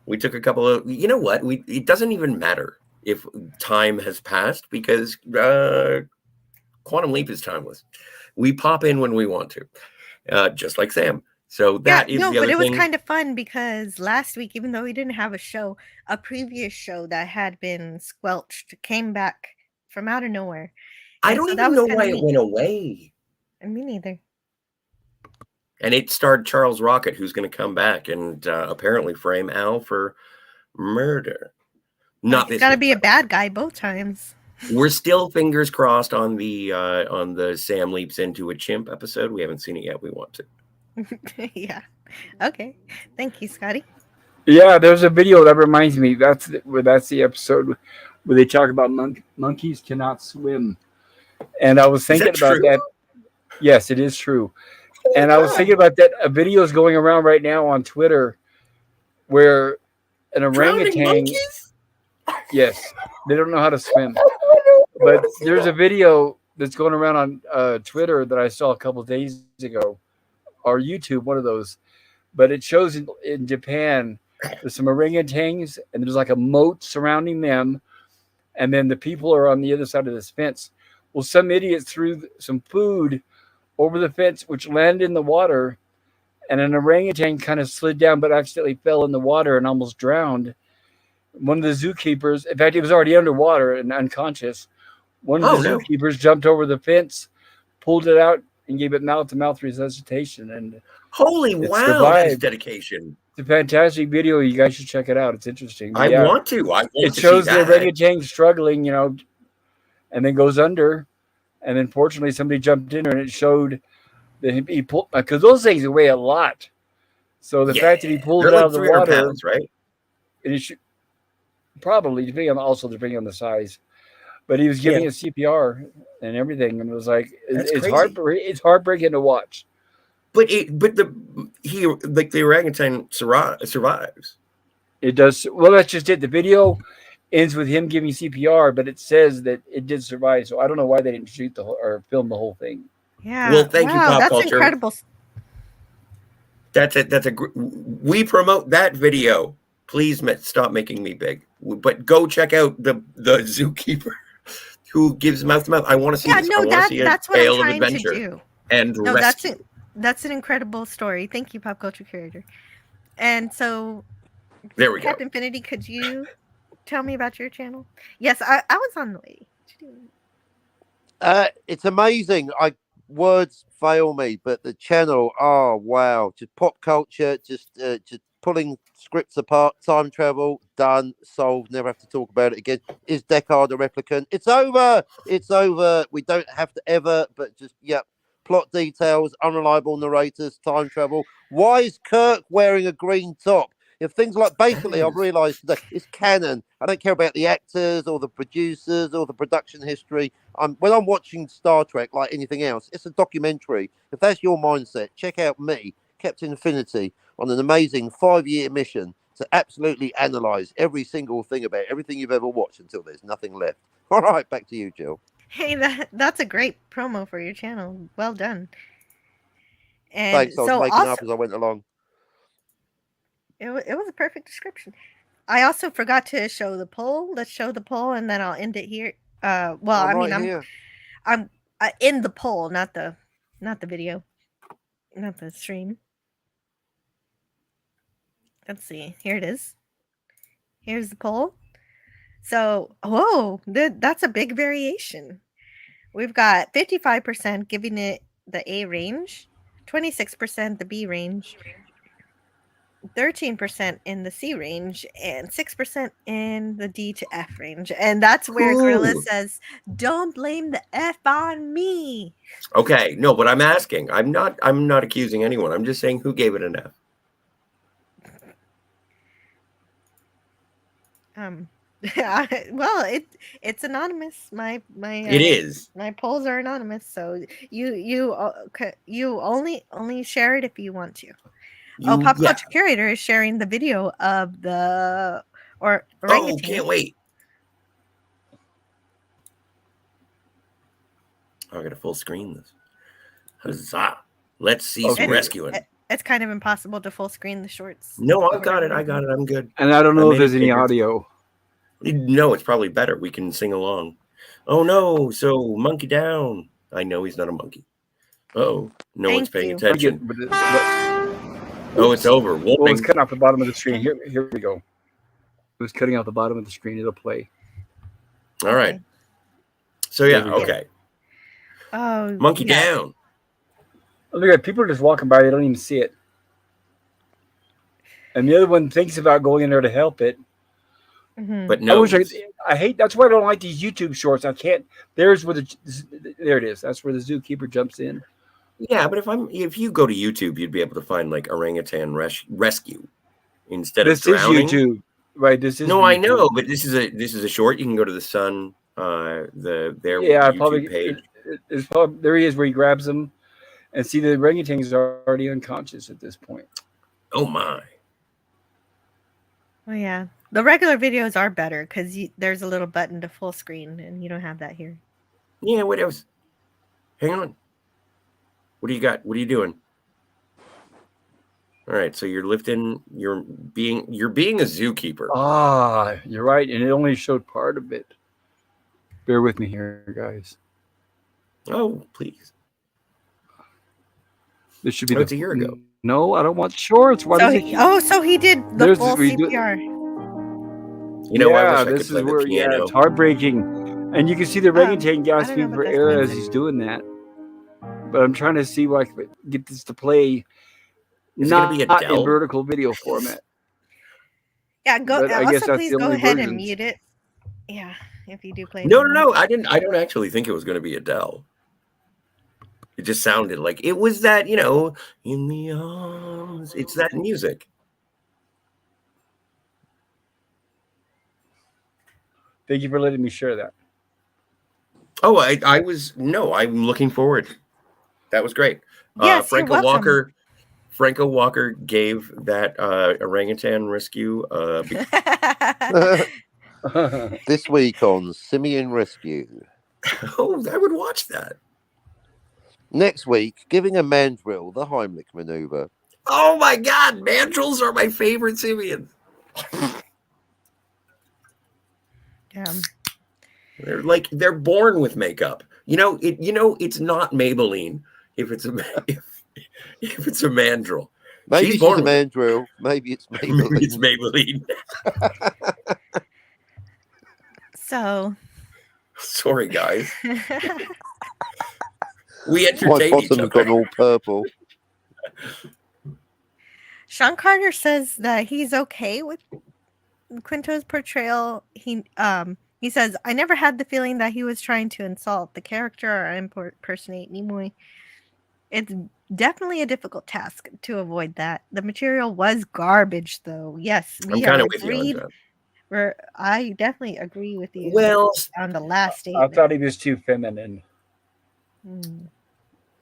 We took a couple of, it doesn't even matter if time has passed, because Quantum Leap is timeless. We pop in when we want to, just like Sam. So that is the other thing. But it was kind of fun because last week, even though we didn't have a show, a previous show that had been squelched came back from out of nowhere. I don't even know why it went away. Me neither. And it starred Charles Rocket, who's going to come back and apparently frame Al for murder. Not this. Got to be a bad guy both times. We're still fingers crossed on the Sam leaps into a chimp episode. We haven't seen it yet. We want to. Yeah. Okay. Thank you, Scotty. Yeah, there's a video that reminds me. That's the episode where they talk about monkeys cannot swim, and I was thinking about that. Yes, it is true. And I was thinking about that. A video is going around right now on Twitter where an orangutan. Yes, they don't know how to swim. But there's a video that's going around on Twitter that I saw a couple of days ago, or YouTube, one of those. But it shows in Japan, there's some orangutans, and there's like a moat surrounding them, and then the people are on the other side of this fence. Well, some idiot threw some food over the fence, which landed in the water, and an orangutan kind of slid down, but accidentally fell in the water and almost drowned. One of the zookeepers, in fact, he was already underwater and unconscious. One of the zookeepers jumped over the fence, pulled it out, and gave it mouth-to-mouth resuscitation. And holy wow, that's dedication! It's a fantastic video. You guys should check it out. It's interesting. I want to. It shows the orangutan struggling, and then goes under. And then, fortunately, somebody jumped in there, and it showed that he pulled, because those things weigh a lot. So the fact that he pulled it out of the water, pounds, right? And it probably depending on the size. But he was giving it CPR and everything, and it was like it's heartbreaking to watch. But the orangutan survives. It does. Well, that's just it. The video ends with him giving CPR, but it says that it did survive. So I don't know why they didn't shoot or film the whole thing. Yeah. Well, thank you, Pop that's Culture. Incredible. We promote that video. Please stop making me big. But go check out the zookeeper who gives mouth to mouth. I want to see this. I want to see a tale of adventure and rescue. That's an incredible story. Thank you, Pop Culture Curator. And so, there we go. Captain Infinity, could you tell me about your channel? Yes, I was on the lady. It's amazing. Words fail me, but the channel, oh wow, just pop culture, just pulling scripts apart, time travel, done, solved, never have to talk about it again. Is Deckard a replicant? It's over. It's over. We don't have to ever, but just, yep. Plot details, unreliable narrators, time travel. Why is Kirk wearing a green top? If things like, basically, I've realised today, it's canon. I don't care about the actors or the producers or the production history. When I'm watching Star Trek, like anything else, it's a documentary. If that's your mindset, check out me, Captain Infinity, on an amazing 5-year mission to absolutely analyse every single thing about everything you've ever watched until there's nothing left. All right, back to you, Jill. Hey, that's a great promo for your channel. Well done. And Thanks, I was so making also, up as I went along. it was a perfect description. I also forgot to show the poll. Let's show the poll, and then I'll end it here. Well, I'm right here. I'm in the poll, not the video, not the stream. Let's see. Here it is. Here's the poll. So, whoa, that's a big variation. We've got 55% giving it the A range, 26% the B range, 13% in the C range, and 6% in the D to F range. And that's where Gorilla says, "Don't blame the F on me." Okay, no, but I'm asking. I'm not accusing anyone. I'm just saying who gave it an F. Well, it's anonymous. My It is. my polls are anonymous, so you only share it if you want to. Pop Culture Curator is sharing the video of the orangutan. Oh, can't wait. I gotta full screen this. Huzzah! Let's see some rescuing. It's kind of impossible to full screen the shorts. No, I got it. I'm good. And I don't know if there's any audio. No, it's probably better. We can sing along. Oh no! So monkey down. I know he's not a monkey. Oh, no one's paying attention. Oh, it's over. Well, it's cutting off the bottom of the screen. Here we go. It was cutting off the bottom of the screen. It'll play. All right. So yeah, okay. Oh, monkey down. Look at people are just walking by. They don't even see it. And the other one thinks about going in there to help it. Mm-hmm. But no, I hate. That's why I don't like these YouTube shorts. I can't. There it is. That's where the zookeeper jumps in. Yeah, but if you go to YouTube, you'd be able to find like orangutan rescue instead of drowning. This is YouTube, right? This is I know, but this is a short. You can go to the Sun, YouTube probably page. It's probably, there he is, where he grabs them, and see the orangutans are already unconscious at this point. Oh my! Oh yeah, the regular videos are better because there's a little button to full screen, and you don't have that here. Yeah, what else? Hang on. What do you got? What are you doing? All right, so you're lifting. You're being a zookeeper. Ah, you're right, and it only showed part of it. Bear with me here, guys. Oh, please. This should be it's a year ago. No, I don't want shorts. Why does it? So he did the full CPR. You know, I wish I could play the piano. It's heartbreaking, and you can see the orangutan gasping for air as he's doing that. But I'm trying to see why I can get this to play not in vertical video format. Yeah, go. Also, please go ahead and mute it. Yeah, if you do play. No. I don't actually think it was going to be Adele. It just sounded like it was that, in the arms. It's that music. Thank you for letting me share that. Oh, I'm looking forward. That was great. Yes, Franco Walker gave that orangutan rescue. This week on Simian Rescue. Oh, I would watch that. Next week, giving a mandrill the Heimlich maneuver. Oh my God, mandrills are my favorite simians. Damn. They're born with makeup. It's not Maybelline if it's a mandrill. Maybe she's a mandrill. Maybe it's Maybelline. Maybe it's Maybelline. So sorry, guys. We entertain each other. Gone all purple. Sean Carter says that he's okay with Quinto's portrayal. He says, I never had the feeling that he was trying to insult the character or impersonate Nimoy. It's definitely a difficult task to avoid that. The material was garbage, though. Yes, we I'm have kind of with you on agreed. that. I definitely agree with you Well, on the last I statement. thought he was too feminine.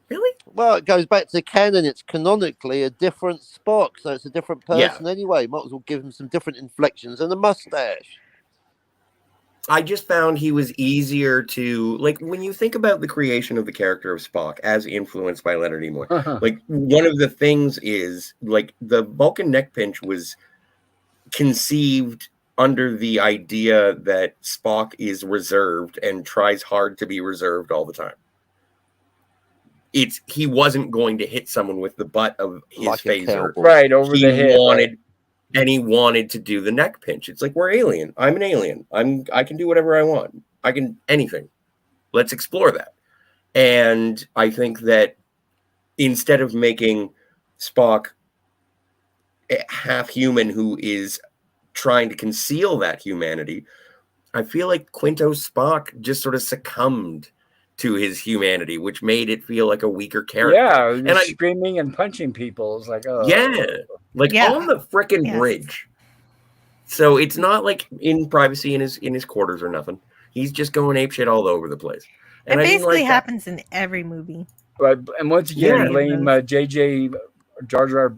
Really? Well, it goes back to canon. It's canonically a different Spock, so it's a different person anyway. Might as well give him some different inflections and a mustache. I just found he was easier to, like, when you think about the creation of the character of Spock as influenced by Leonard Nimoy, like, one of the things is, like, the Vulcan neck pinch was conceived under the idea that Spock is reserved and tries hard to be reserved all the time. He wasn't going to hit someone with the butt of his Like a phaser. cowboy. Right, over the head. And he wanted to do the neck pinch. It's like, we're alien. I'm an alien. I can do whatever I want. I can anything. Let's explore that. And I think that instead of making Spock half human who is trying to conceal that humanity, I feel like Quinto's Spock just sort of succumbed to his humanity, which made it feel like a weaker character. Yeah, and screaming and punching people. It's like, oh. Yeah, like on the frickin' bridge. So it's not like in privacy in his quarters or nothing. He's just going apeshit all over the place. And it I basically didn't like happens in every movie. But and once again, blame J.J. Jar Jar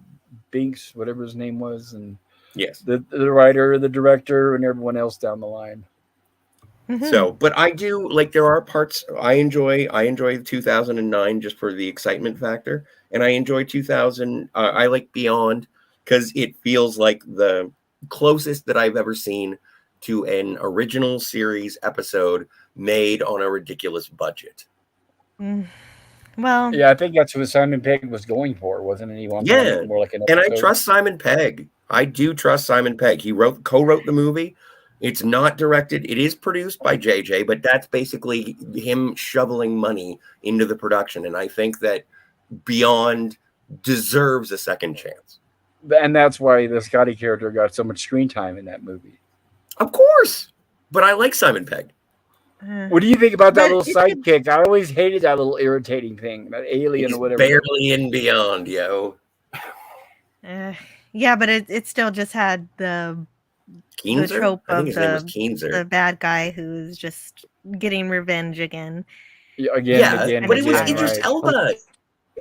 Binks, whatever his name was, and the writer, the director, and everyone else down the line. So, but I do like, there are parts I enjoy 2009 just for the excitement factor, and I enjoy 2000. I like Beyond because it feels like the closest that I've ever seen to an original series episode made on a ridiculous budget. Well, yeah, I think that's what Simon Pegg was going for, wasn't it? He wanted more like an episode. And I trust Simon Pegg. I do trust Simon Pegg. He co-wrote the movie. It's not directed. It is produced by JJ, but that's basically him shoveling money into the production. And I think that Beyond deserves a second chance. And that's why the Scotty character got so much screen time in that movie. Of course. But I like Simon Pegg. What do you think about that little sidekick? I always hated that little irritating thing, that alien He's or whatever. Barely in Beyond, yo. Yeah, but it still just had the trope of the bad guy who's just getting revenge again. Again. But it was Idris Elba.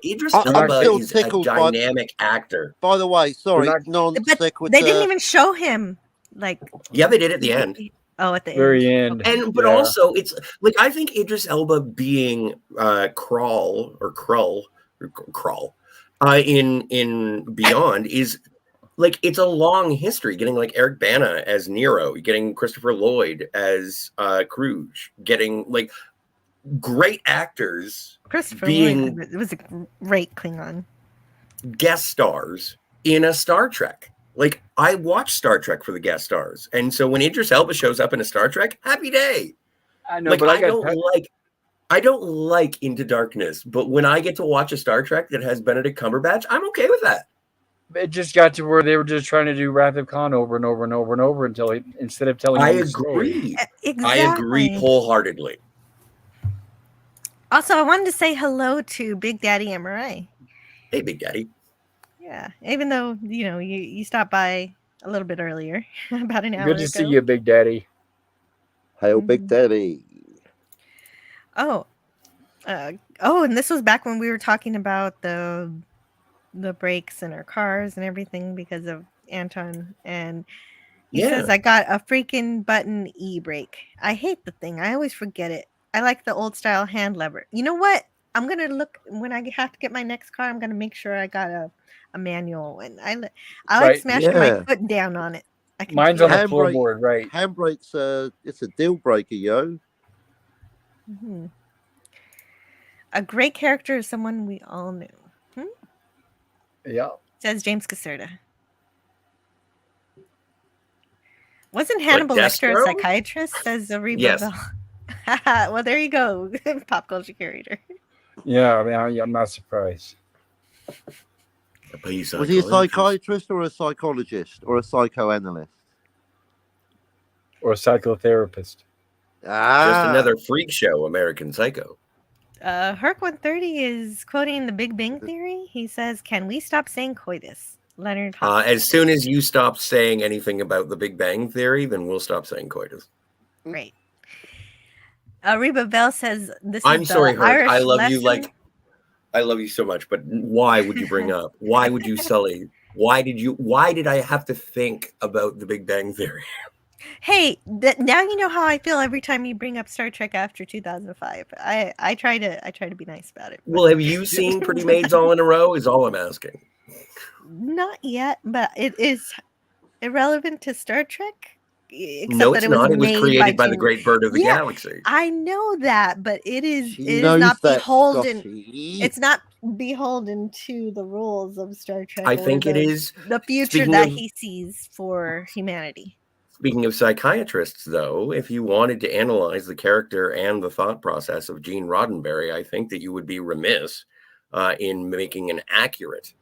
Idris Elba is a dynamic actor. By the way, sorry, but they didn't even show him. Yeah, they did at the end. Oh, at the very end. But also, it's like, I think Idris Elba being Krull in Beyond is like, it's a long history. Getting like Eric Bana as Nero, getting Christopher Lloyd as Kruge, getting like great actors. Christopher Lloyd, it was a great Klingon. Guest stars in a Star Trek. Like, I watch Star Trek for the guest stars, and so when Idris Elba shows up in a Star Trek, happy day. I know, like, but I don't like Into Darkness, but when I get to watch a Star Trek that has Benedict Cumberbatch, I'm okay with that. It just got to where they were just trying to do Wrath of Khan over and over and over and over until instead of telling. I agree. Exactly. I agree wholeheartedly. Also, I wanted to say hello to Big Daddy MRI. Hey, Big Daddy. Yeah, even though you stopped by a little bit earlier, about an hour ago. Good to see you, Big Daddy. Hail, Big Daddy. Oh, and this was back when we were talking about the brakes in our cars and everything because of Anton, and he says, I got a freaking button e-brake. I hate the thing. I always forget it. I like the old style hand lever. You know what? I'm gonna look when I have to get my next car. I'm gonna make sure I got a manual, and I like smashing my foot down on it. Mine's on the floorboard, right? Handbrake's it's a deal breaker, yo. Mm-hmm. A great character is someone we all knew. Yeah. Says James Caserta. Wasn't Hannibal Lecter a psychiatrist? Says Reba Bell. Well, there you go. Pop culture curator. Yeah, I mean, I'm not surprised. Was he a psychiatrist or a psychologist or a psychoanalyst? Or a psychotherapist? Just another freak show, American Psycho. Herc 130 is quoting the Big Bang Theory. He says, "Can we stop saying coitus?" Leonard Hopkins. As soon as you stop saying anything about the Big Bang Theory, then we'll stop saying coitus. Right. Reba Bell says, "This I'm is sorry, the Herc. Irish I love lesson." you like I love you so much, but why would you bring up? Why would you sully? Why did I have to think about the Big Bang Theory? Hey, now you know how I feel every time you bring up Star Trek after 2005. I try to be nice about it. Well, have you seen Pretty Maids All in a Row? Is all I'm asking. Not yet, but it is irrelevant to Star Trek. No, it's not. It was created by the great bird of the galaxy. I know that, but it is knows not that, beholden. Scotty. It's not beholden to the rules of Star Trek. I think it is the future that he sees for humanity. Speaking of psychiatrists, though, if you wanted to analyze the character and the thought process of Gene Roddenberry, I think that you would be remiss in making an accurate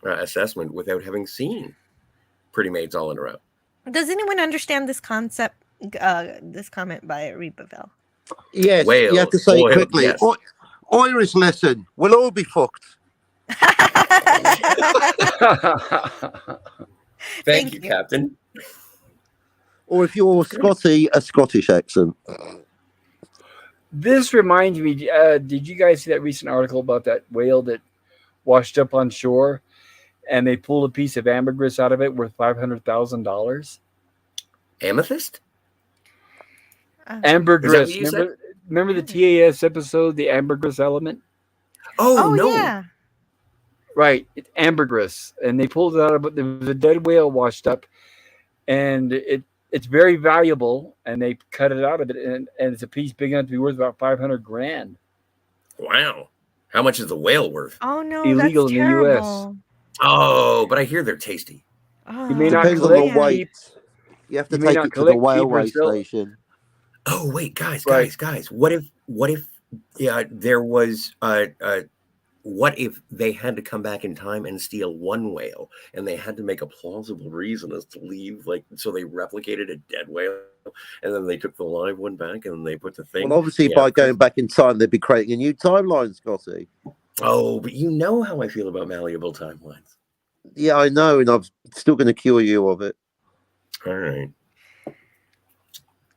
assessment without having seen Pretty Maids All in a Row. Does anyone understand this concept? This comment by Reba Bell. Yes, you have to say it quickly. Yes. Irish lesson. We'll all be fucked. Thank you, Captain. Or if you're Scotty, a Scottish accent. This reminds me, did you guys see that recent article about that whale that washed up on shore and they pulled a piece of ambergris out of it worth $500,000? Amethyst? Ambergris. Remember the TAS episode, The Ambergris Element? Oh no. Yeah. Right. It's ambergris. And they pulled it out of it. There was a dead whale washed up. And it's very valuable, and they cut it out of it, and it's a piece big enough to be worth about $500,000. Wow. How much is the whale worth? Oh no, Illegal that's in the terrible. US. Oh, but I hear they're tasty. Oh. You may not Depends on collect the weight. You have to You may take not it to the collect railway keep or sell. station. Oh wait, guys. What if there was what if they had to come back in time and steal one whale, and they had to make a plausible reason as to leave, like, so they replicated a dead whale, and then they took the live one back, and then they put the thing. Well, obviously, by going back in time, they'd be creating a new timeline, Scotty. Oh, but you know how I feel about malleable timelines. Yeah, I know, and I'm still going to cure you of it. All right.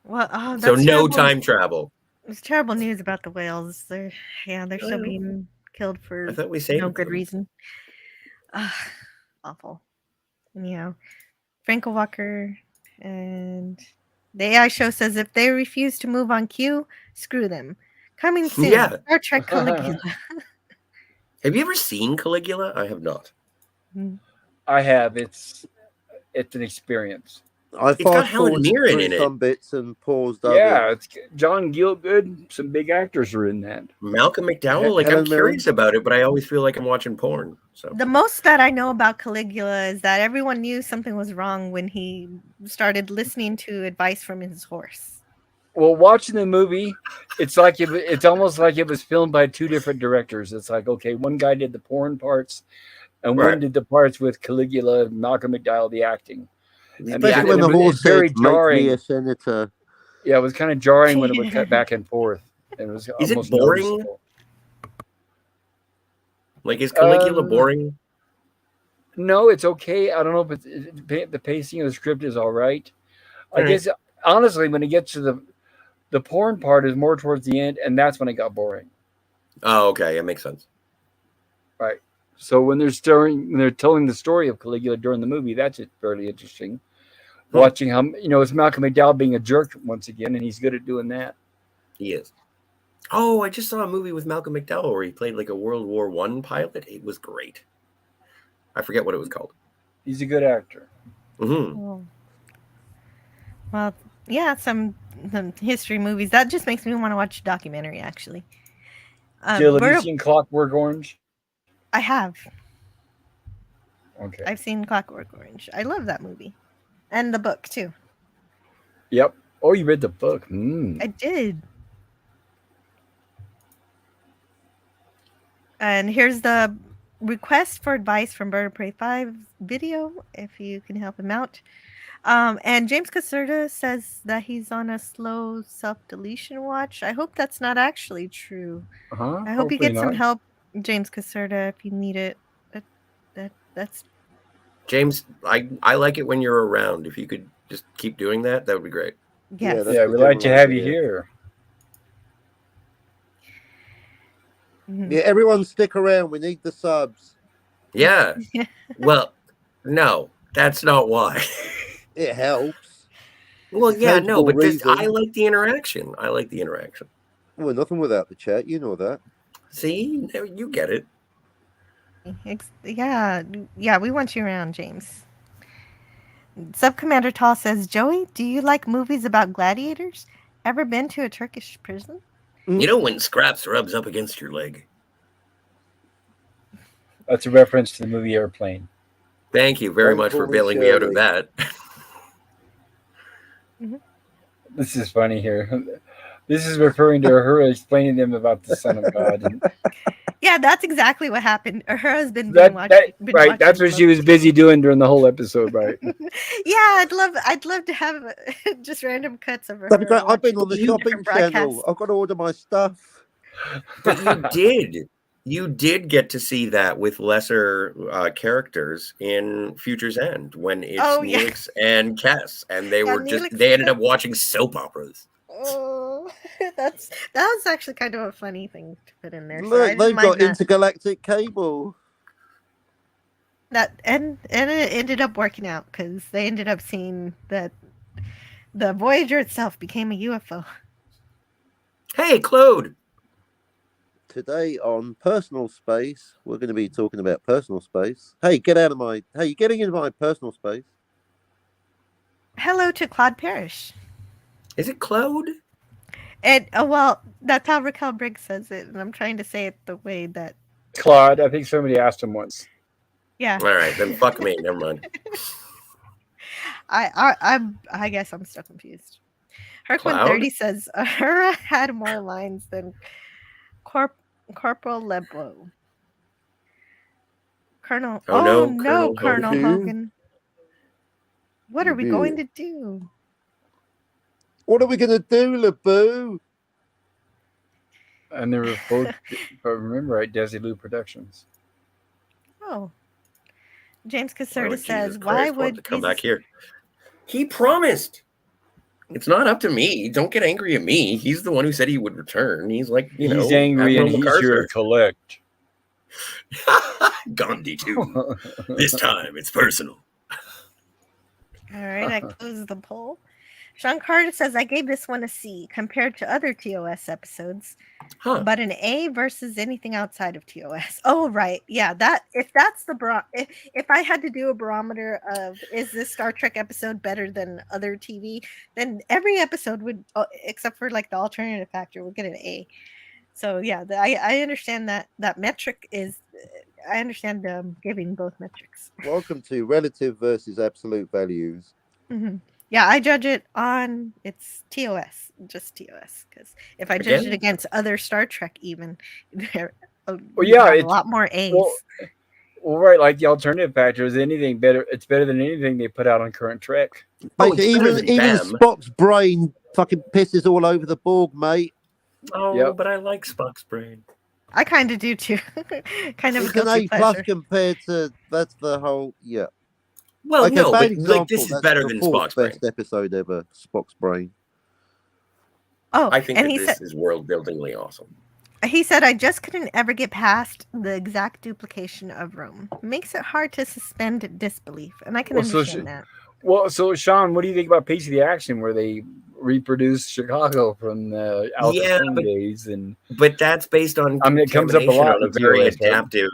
Well, that's so no terrible. Time travel. It's terrible news about the whales. They're still being killed for I thought we saved no good them. reason. Awful. Frankel Walker and the AI show says if they refuse to move on cue, screw them. Coming soon. Yeah. Star Trek Caligula. Have you ever seen Caligula? I have not. I have. It's an experience. I got Helen Mirren in it. some bits and paused. Yeah, it's John Gielgud. Some big actors are in that. Malcolm McDowell. Like, I'm curious about it, but I always feel like I'm watching porn. So The most that I know about Caligula is that everyone knew something was wrong when he started listening to advice from his horse. Well, watching the movie, it's almost like it was filmed by two different directors. It's like, okay, one guy did the porn parts, and one did the parts with Caligula, Malcolm McDowell, the acting. Especially when the horse said, "Make me a senator." Yeah, it was kind of jarring when it would cut back and forth. It was Is it almost boring? noticeable. Like, is Caligula boring? No, it's okay. I don't know if the pacing of the script is all right. I guess, honestly, when it gets to the porn part is more towards the end, and that's when it got boring. Oh, okay. That makes sense. Right. So when they're telling the story of Caligula during the movie, that's fairly interesting. Watching how, it's Malcolm McDowell being a jerk once again, and he's good at doing that. He is. Oh, I just saw a movie with Malcolm McDowell where he played like a World War I pilot. It was great. I forget what it was called. He's a good actor. Mm-hmm. Well, yeah, some history movies. That just makes me want to watch a documentary, actually. Jill, have you seen Clockwork Orange? I have. Okay. I've seen Clockwork Orange. I love that movie. And the book, too. Yep. Oh, you read the book. I did. And here's the request for advice from Bird of Prey 5 video if you can help him out. And James Caserta says that he's on a slow self-deletion watch. I hope that's not actually true. I hope you get some help, James Caserta, if you need it. That's James, I like it when you're around. If you could just keep doing that, that would be great. yes. Yeah, we'd like to have you here. Yeah, everyone stick around. We need the subs. Yeah. Well, no, that's not why. It helps. Well, yeah, no, but reason. I like the interaction. I like the interaction. Well, nothing without the chat. You know that. See, you get it. Yeah, we want you around, James. Sub-Commander Tall says, Joey, do you like movies about gladiators? Ever been to a Turkish prison? You know when Scraps rubs up against your leg? That's a reference to the movie Airplane. Thank you very much for bailing me out of that. This is funny here. This is referring to her explaining to them about the Son of God. And yeah, that's exactly what happened. Her husband been watching. Right, that's what she was busy doing during the whole episode, right? Yeah, I'd love to have just random cuts of her. I've been on the shopping channel. I've got to order my stuff. But you did get to see that with lesser characters in Future's End when it's Neelix and Cass, and they were they ended up watching soap operas. Oh, that was actually kind of a funny thing to put in there. Look, they've got intergalactic cable. And it ended up working out because they ended up seeing that the Voyager itself became a UFO. Hey, Claude. Today on Personal Space, we're going to be talking about personal space. Hey, get out of my... Hey, you're getting into my personal space. Hello to Claude Parrish. Is it Claude? And well, that's how Raquel Briggs says it, and I'm trying to say it the way that Claude. I think somebody asked him once. Yeah. All right, then fuck me. Never mind. I guess I'm still confused. Herc130 says Uhura had more lines than Corporal Leblow. Colonel. Oh no, Colonel Hogan. What are we going to do? What are we going to do, LeBoo? And they were both, if I remember right, Desilu Productions. Oh. James Caserta says, why would come back here? He promised. It's not up to me. Don't get angry at me. He's the one who said he would return. He's like, he's angry and he's here to collect. Gandhi too. This time it's personal. All right, I close the poll. Sean Carter says, I gave this one a C compared to other TOS episodes, but an A versus anything outside of TOS. Oh, right. Yeah, if that's the if I had to do a barometer of is this Star Trek episode better than other TV, then every episode would, except for like the alternative factor, would get an A. So yeah, I understand that metric is. I understand giving both metrics. Welcome to relative versus absolute values. Mm-hmm. Yeah, I judge it on its TOS, just TOS. Because if I judge it against other Star Trek, even it's a lot more A's. Well, right, like the alternative factor is anything better. It's better than anything they put out on current Trek. Even Spock's brain fucking pisses all over the Borg, mate. Oh, but I like Spock's brain. I kind of do too. Kind of it's an A+ compared to that's the whole Well, no, but like this is better than Spock's brain. Best episode ever, Spock's brain. Oh, I think this is world-buildingly awesome. He said, I just couldn't ever get past the exact duplication of Rome. Makes it hard to suspend disbelief, and I can understand that. Well, so Sean, what do you think about Pace of the Action, where they reproduce Chicago from the Alpha days? But that's based on it comes up a lot. A very adaptive.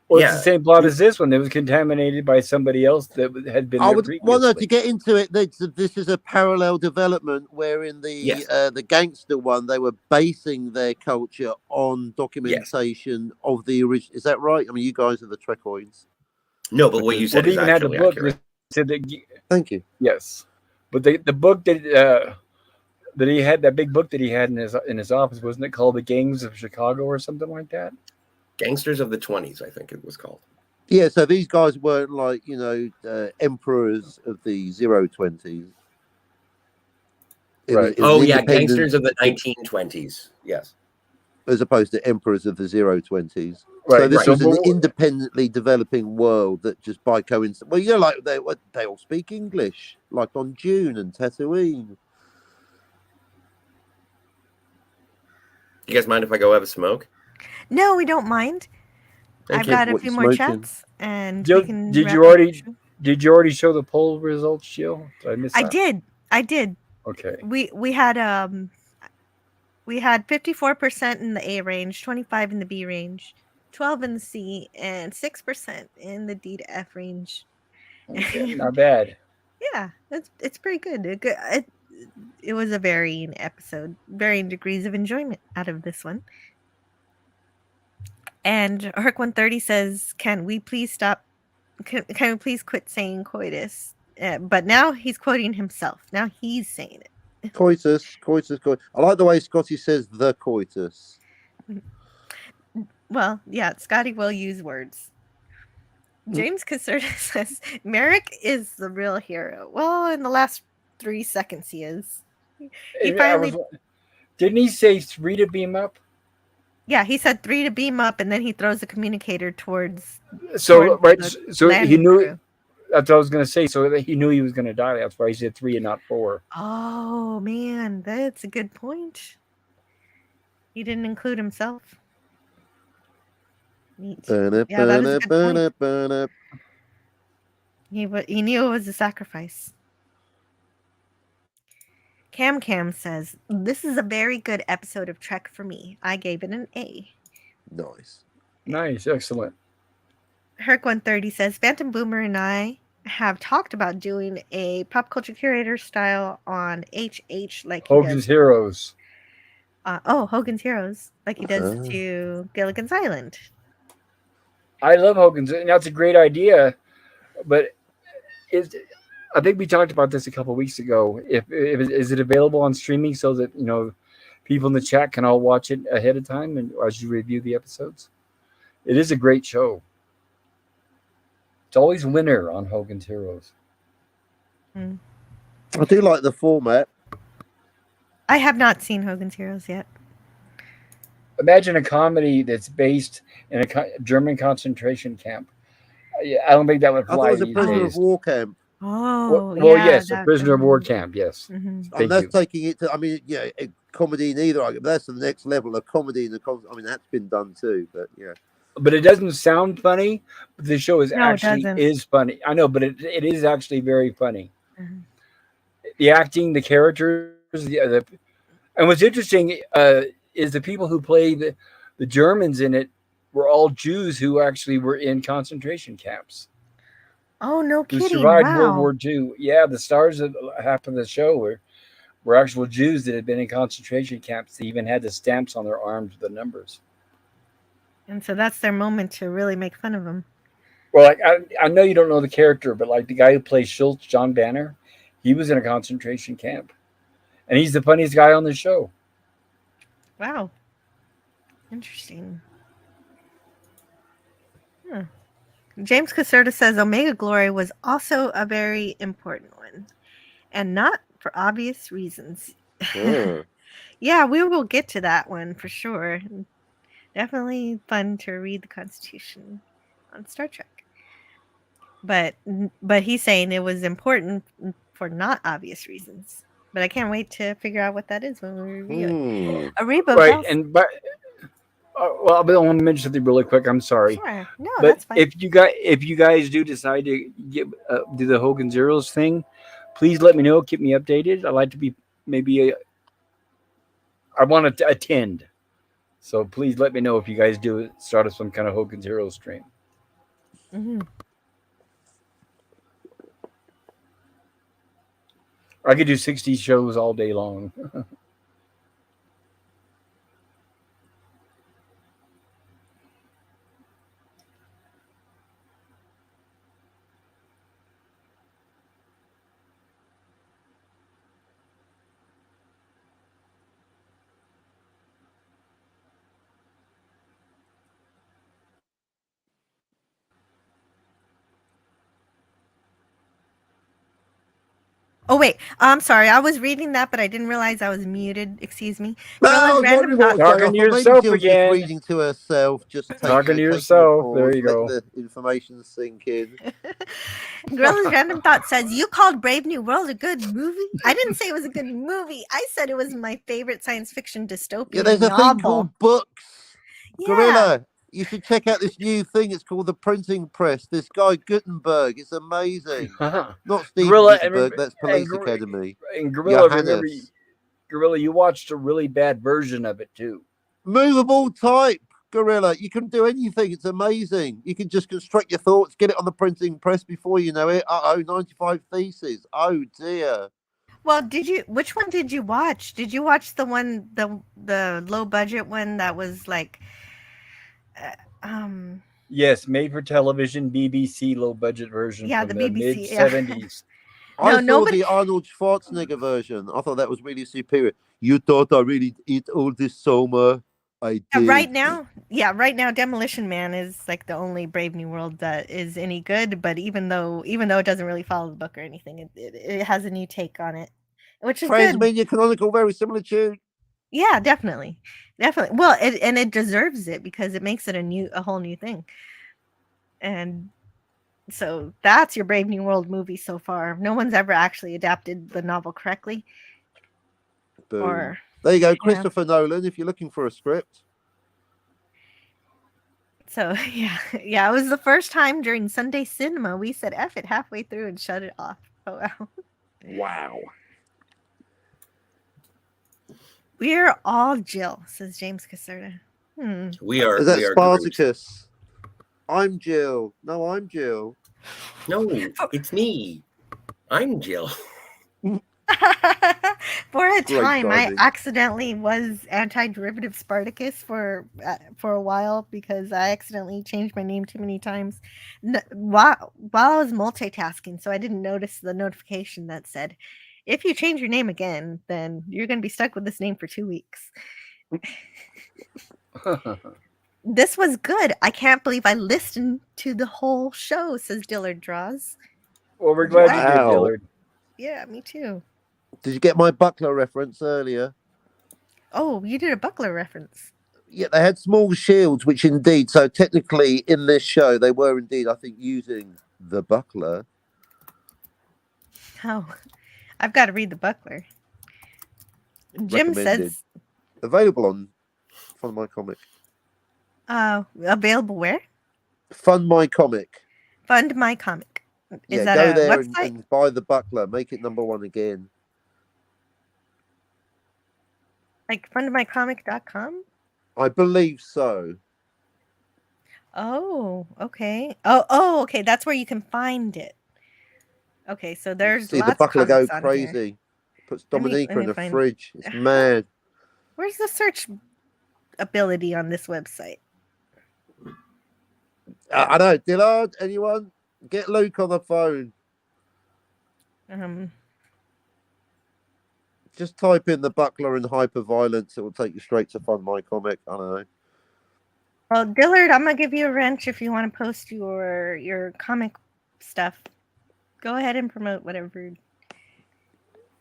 Well, it's the same plot as this one. It was contaminated by somebody else that had been. To get into it, this is a parallel development wherein the gangster one, they were basing their culture on documentation of the original. Is that right? I mean, you guys are the Trekoids. No, but what you said is actually accurate. Thank you. Yes, but the book that he had, that big book that he had in his office, wasn't it called The Gangs of Chicago or something like that? Gangsters of the 20s, I think it was called. Yeah, so these guys weren't like, emperors of the 020s. Right. It was an independent, Gangsters of the 1920s. Yes. as opposed to emperors of the 020s. Right. So this So, was an independently developing world that just by coincidence, well, like they all speak English, like on Dune and Tatooine. You guys mind if I go have a smoke? No, we don't mind. I've got a What few you more smoking? chats, and Jill, we can. did wrap you up already the show. did you already show the poll results, Jill? Did I miss that? I did. Okay. We had 54% in the A range, 25 in the B range, 12 in the C, and 6% in the D to F range. Okay, not bad. Yeah, it's pretty good. It was a varying episode, varying degrees of enjoyment out of this one. And Herc 130 says, "Can we please stop? Can we please quit saying coitus?" But now he's quoting himself. Now he's saying it. Coitus. I like the way Scotty says the coitus. Well, yeah, Scotty will use words. James Caserta says Merrick is the real hero. Well, in the last 3 seconds, he is. He finally. Didn't he say 3 to beam up? Yeah, he said 3 to beam up, and then he throws the communicator towards. So he knew. Crew. That's what I was going to say. So that he knew he was going to die. That's why he said 3 and not 4. Oh man, that's a good point. He didn't include himself. Neat. Yeah, that is a good point. He knew it was a sacrifice. Cam says, "This is a very good episode of Trek for me. I gave it an A." Nice, excellent. Herc 130 says, "Phantom Boomer and I have talked about doing a pop culture curator style on HH like Hogan's Heroes. Hogan's Heroes, like he does to Gilligan's Island." I love Hogan's, and that's a great idea, but I think we talked about this a couple of weeks ago. Is it available on streaming so that people in the chat can all watch it ahead of time and as you review the episodes? It is a great show. It's always winner on Hogan's Heroes. I do like the format. I have not seen Hogan's Heroes yet. Imagine a comedy that's based in a German concentration camp. I don't think that would fly. I thought it was a prisoner of war camp. Oh, well, yes, a prisoner of war camp. Yes, and that's taking it to. I mean, a comedy in either. That's the next level of comedy. I mean, that's been done too. But yeah. But it doesn't sound funny. But the show is is funny. I know, but it is actually very funny. Mm-hmm. The acting, the characters, and what's interesting is the people who play the Germans in it were all Jews who actually were in concentration camps. Oh, no kidding! Who survived World War II. Yeah, the stars of half of the show were actual Jews that had been in concentration camps. They even had the stamps on their arms with the numbers. And so that's their moment to really make fun of them. Well, I know you don't know the character, but like the guy who plays Schultz, John Banner, he was in a concentration camp. And he's the funniest guy on the show. Wow. Interesting. James Caserta says Omega Glory was also a very important one. And not for obvious reasons. Yeah, we will get to that one for sure. Definitely fun to read the Constitution on Star Trek. But he's saying it was important for not obvious reasons. But I can't wait to figure out what that is when we review it. Ariba, right, well, I want to mention something really quick. I'm sorry. Sure. No, but that's fine. If you guys do decide to do the Hogan's Heroes thing, please let me know. Keep me updated. I'd like to be I want to attend. So please let me know if you guys do start some kind of Hogan's Heroes stream. Mm-hmm. I could do 60 shows all day long. Oh wait, I'm sorry. I was reading that, but I didn't realize I was muted. Excuse me. No, I Gorilla's was random wondering what was thoughts. going on. Talking to I thought maybe yourself Jill's just again. reading to herself, just Talking to taking a yourself. pause, There you letting go. the information sink in. Gorilla's random thought says, "You called Brave New World a good movie? I didn't say it was a good movie. I said it was my favorite science fiction dystopian Yeah, there's a thing novel." called books. Yeah. Gorilla, you should check out this new thing. It's called the Printing Press. This guy Gutenberg. It's amazing. Not Steve Gorilla Gutenberg. That's Police and, Academy. and Gorilla, remember, Johannes. Gorilla, you watched a really bad version of it too. Movable type. Gorilla, you can do anything. It's amazing. You can just construct your thoughts, get it on the printing press before you know it. 95 theses. Oh dear. Well, which one did you watch? Did you watch the one, the low budget one that was like, Yes, made for television, BBC low budget version Yeah, from the the BBC, mid yeah. 70s. I saw nobody- the Arnold Schwarzenegger version. I thought that was really superior. You thought I really eat all this summer? I did. Right now, Demolition Man is like the only Brave New World that is any good. But even though it doesn't really follow the book or anything, it has a new take on it, which is good. Transmedia canonical, very similar tune. Yeah, definitely. Well, it deserves it because it makes it a whole new thing. And so that's your Brave New World movie so far. No one's ever actually adapted the novel correctly. Boom. There you go, Christopher Nolan, if you're looking for a script. So, yeah, it was the first time during Sunday cinema we said F it halfway through and shut it off. Oh, wow. Wow. We're all Jill, says James Caserta. We are. Is that we are Spartacus? I'm Jill. No, I'm Jill. No, it's me. I'm Jill. For a Great time, timing. I accidentally was anti-derivative Spartacus for a while because I accidentally changed my name too many times while I was multitasking, so I didn't notice the notification that said, "If you change your name again, then you're going to be stuck with this name for 2 weeks." This was good. I can't believe I listened to the whole show, says Dillard Draws. Well, we're glad you did, Dillard. Yeah, me too. Did you get my buckler reference earlier? Oh, you did a buckler reference. Yeah, they had small shields, which indeed, so technically in this show, they were indeed, I think, using the buckler. Oh, I've got to read the buckler. Jim says... Available on Fund My Comic. Available where? Fund My Comic. Fund My Comic. Is that go a there website? and buy the buckler. Make it #1 again. Like fundmycomic.com? I believe so. Oh, okay. Oh, okay. That's where you can find it. Okay, so there's See lots the buckler of go comics on crazy. here. Puts Let me Dominica in a find- fridge. It's mad. Where's the search ability on this website? I know. Dillard, anyone? Get Luke on the phone. Just type in the buckler and hyperviolence. It will take you straight to Fund My Comic. I don't know. Well, Dillard, I'm gonna give you a wrench if you want to post your comic stuff. Go ahead and promote whatever.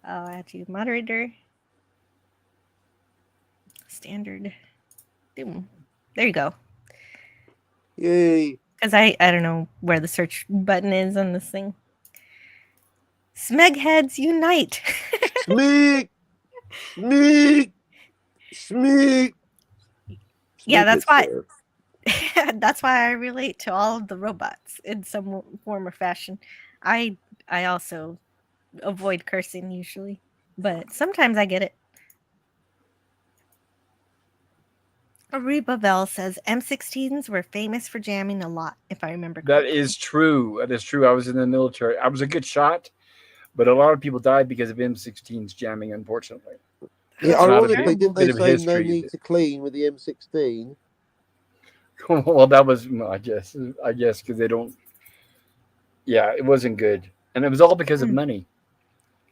I'll add you moderator. Standard. Boom. There you go. Yay. Because I don't know where the search button is on this thing. Smegheads unite. Smeek. Smeek. Smeek. Yeah, that's why. That's why I relate to all of the robots in some form or fashion. I also avoid cursing usually, but sometimes I get it. Reba Bell says M16s were famous for jamming a lot, if I remember correctly. That is true. That is true. I was in the military. I was a good shot, but a lot of people died because of M16s jamming, unfortunately. Yeah, ironically, didn't they say no history. need to clean with the M16? Well, that was, I guess, because they don't. Yeah, it wasn't good, and it was all because of money.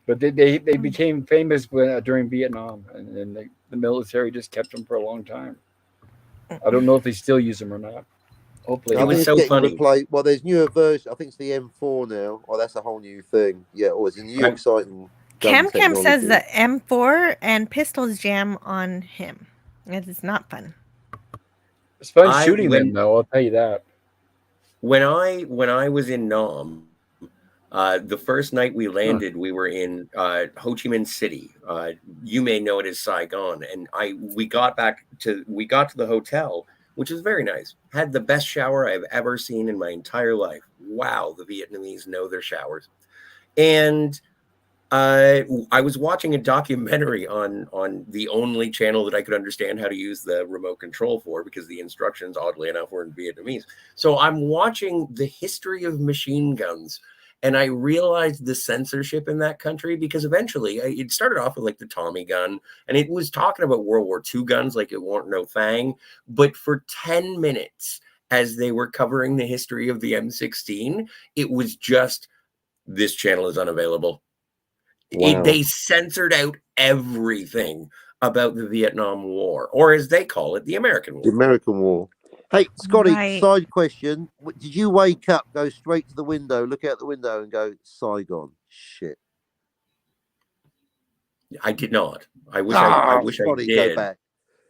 But they became famous during Vietnam, and the military just kept them for a long time. I don't know if they still use them or not. Hopefully, I It think was it's so getting funny. replaced. Well, there's newer versions. I think it's the M4 now. Oh, that's a whole new thing. Yeah, or it's a new I- exciting gun Cam technology. says that M4 and pistols jam on him. It is not fun. it's fun shooting them, when though. I'll tell you that. when I was in Nam, the first night we landed, we were in Ho Chi Minh City. You may know it as Saigon, and we got to the hotel, which is very nice. Had the best shower I've ever seen in my entire life. Wow, the Vietnamese know their showers. And I was watching a documentary on the only channel that I could understand how to use the remote control for, because the instructions, oddly enough, were in Vietnamese. So I'm watching the history of machine guns, and I realized the censorship in that country, because eventually it started off with like the Tommy gun, and it was talking about World War II guns like it weren't no thing. But for 10 minutes, as they were covering the history of the M16, it was just, this channel is unavailable. Wow. They censored out everything about the Vietnam War, or as they call it, the American War. The American War. Hey, Scotty, Right. side question. Did you wake up, go straight to the window, look out the window and go, Saigon? Shit. I did not. I wish I Scotty, did. go back.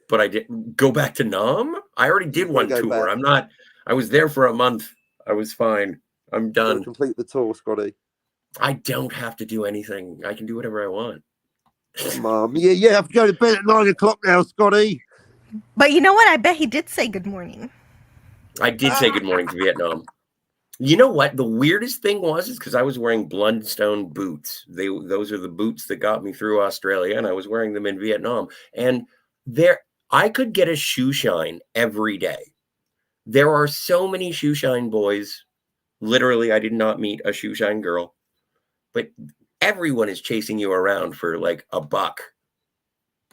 But I didn't go back to Nam. I already did one go tour. back. I was there for a month. I was fine. I'm Gotta done. complete the tour, Scotty. I don't have to do anything. I can do whatever I want. Mom, yeah, I have to go to bed at 9 o'clock now, Scotty. But you know what? I bet he did say good morning. I did say good morning to Vietnam. You know what? The weirdest thing is because I was wearing Blundstone boots. Those are the boots that got me through Australia, and I was wearing them in Vietnam. And I could get a shoe shine every day. There are so many shoe shine boys. Literally, I did not meet a shoe shine girl, but everyone is chasing you around for like $1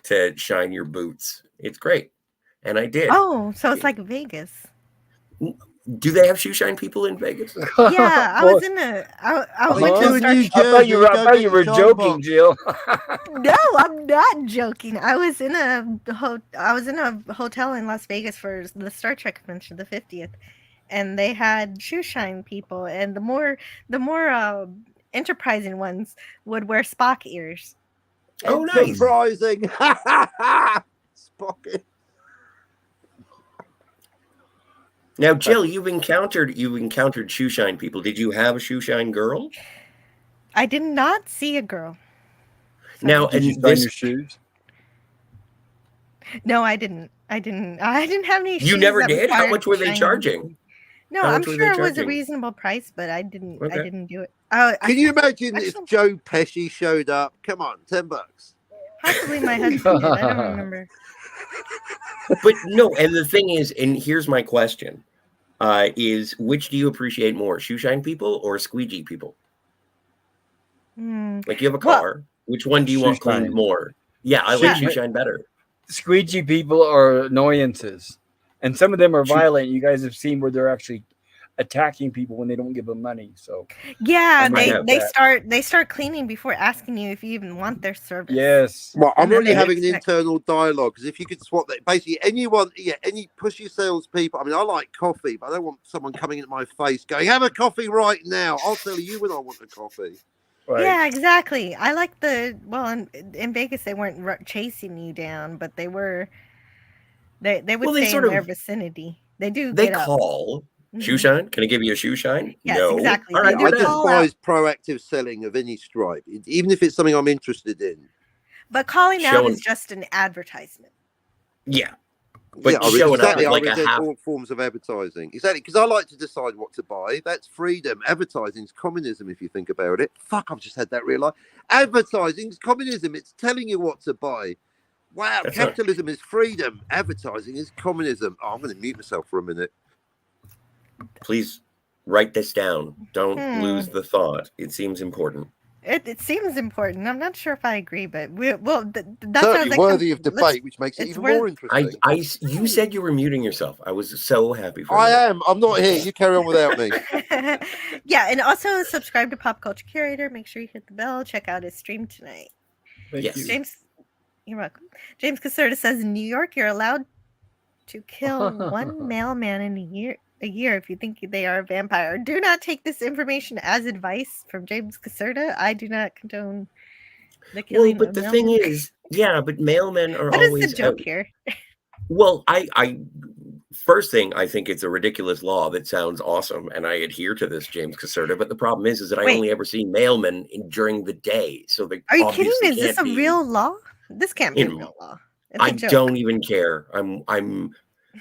to shine your boots. It's great. And I did. Oh, so it's like Vegas. Do they have shoe shine people in Vegas? Yeah, I was in a. I Well, went they to do a in Star New I thought you Jersey, were, go get you were your shine joking, box. Jill. No, I'm not joking. I was in a hotel in Las Vegas for the Star Trek convention, the 50th, and they had shoe shine people, and the more enterprising ones would wear Spock ears. Oh, nice. Surprising. Spock. Now, Jill, you've encountered shoe shine people. Did you have a shoe shine girl? I did not see a girl. Now, Did you and sign your shoes? No, I didn't. I didn't have any shoes. You never that did? How required much were they shiny. charging? No, How I'm much were sure they it was a charging? reasonable price, but I didn't. I Okay. didn't do it. Can you imagine if actually- Joe Pesci showed up? Come on, $10. Possibly my husband did. I don't remember. But no, and the thing is, and here's my question, is which do you appreciate more, shoe shine people or squeegee people? Like you have a car. Which one do you want cleaned Shoe-shine. more? Yeah, I like shoe shine better. Squeegee people are annoyances, and some of them are violent. You guys have seen where they're actually attacking people when they don't give them money. So Yeah, might have they start cleaning before asking you if you even want their service. yes, Well, I'm And then already they having an expect- internal dialogue because if you could swap that, basically anyone, any pushy salespeople. I mean, I like coffee, but I don't want someone coming into my face going, "Have a coffee right now." I'll tell you when I want a coffee. right. Yeah, exactly. I like in Vegas they weren't chasing you down, but they were. They would Well, they stay in sort their of- vicinity. They do. They get up. call shoe Mhm. shine. Can I give you a shoe shine? Yes, No. exactly. All They right, do I you're done. call out. despise proactive selling of any stripe, even if it's something I'm interested in. But calling out Showing- is just an advertisement. Yeah. But yeah, showing up exactly. with like I a resent half. all forms of advertising. Exactly, because I like to decide what to buy. That's freedom. Advertising's communism, if you think about it. Fuck, I've just had that real life. Advertising's communism. It's telling you what to buy. Wow, That's not- capitalism is freedom. Advertising is communism. Oh, I'm going to mute myself for a minute. Please write this down. Don't Hmm. lose the thought. It seems important. It seems important. I'm not sure if I agree, but that's Certainly worthy of debate, which makes it it's even worth- more interesting. You said you were muting yourself. I was so happy for I you. am. I'm not here. You carry on without me. Yeah, and also subscribe to Pop Culture Curator. Make sure you hit the bell. Check out his stream tonight. Thank Yes. you. James, you're welcome. James Caserta says in New York you're allowed to kill one mailman in a year a year if you think they are a vampire. Do not take this information as advice from James Caserta. I do not condone the killing but of the thing mailmen. is, yeah, but mailmen are What is the always joke here? Well, I first thing, I think it's a ridiculous law that sounds awesome, and I adhere to this, James Caserta. But the problem is that I Wait. only ever see mailmen during the day, so they Are you kidding obviously me? Is this can't a be. real law? This can't be a In, real law. It's a I joke. don't even care.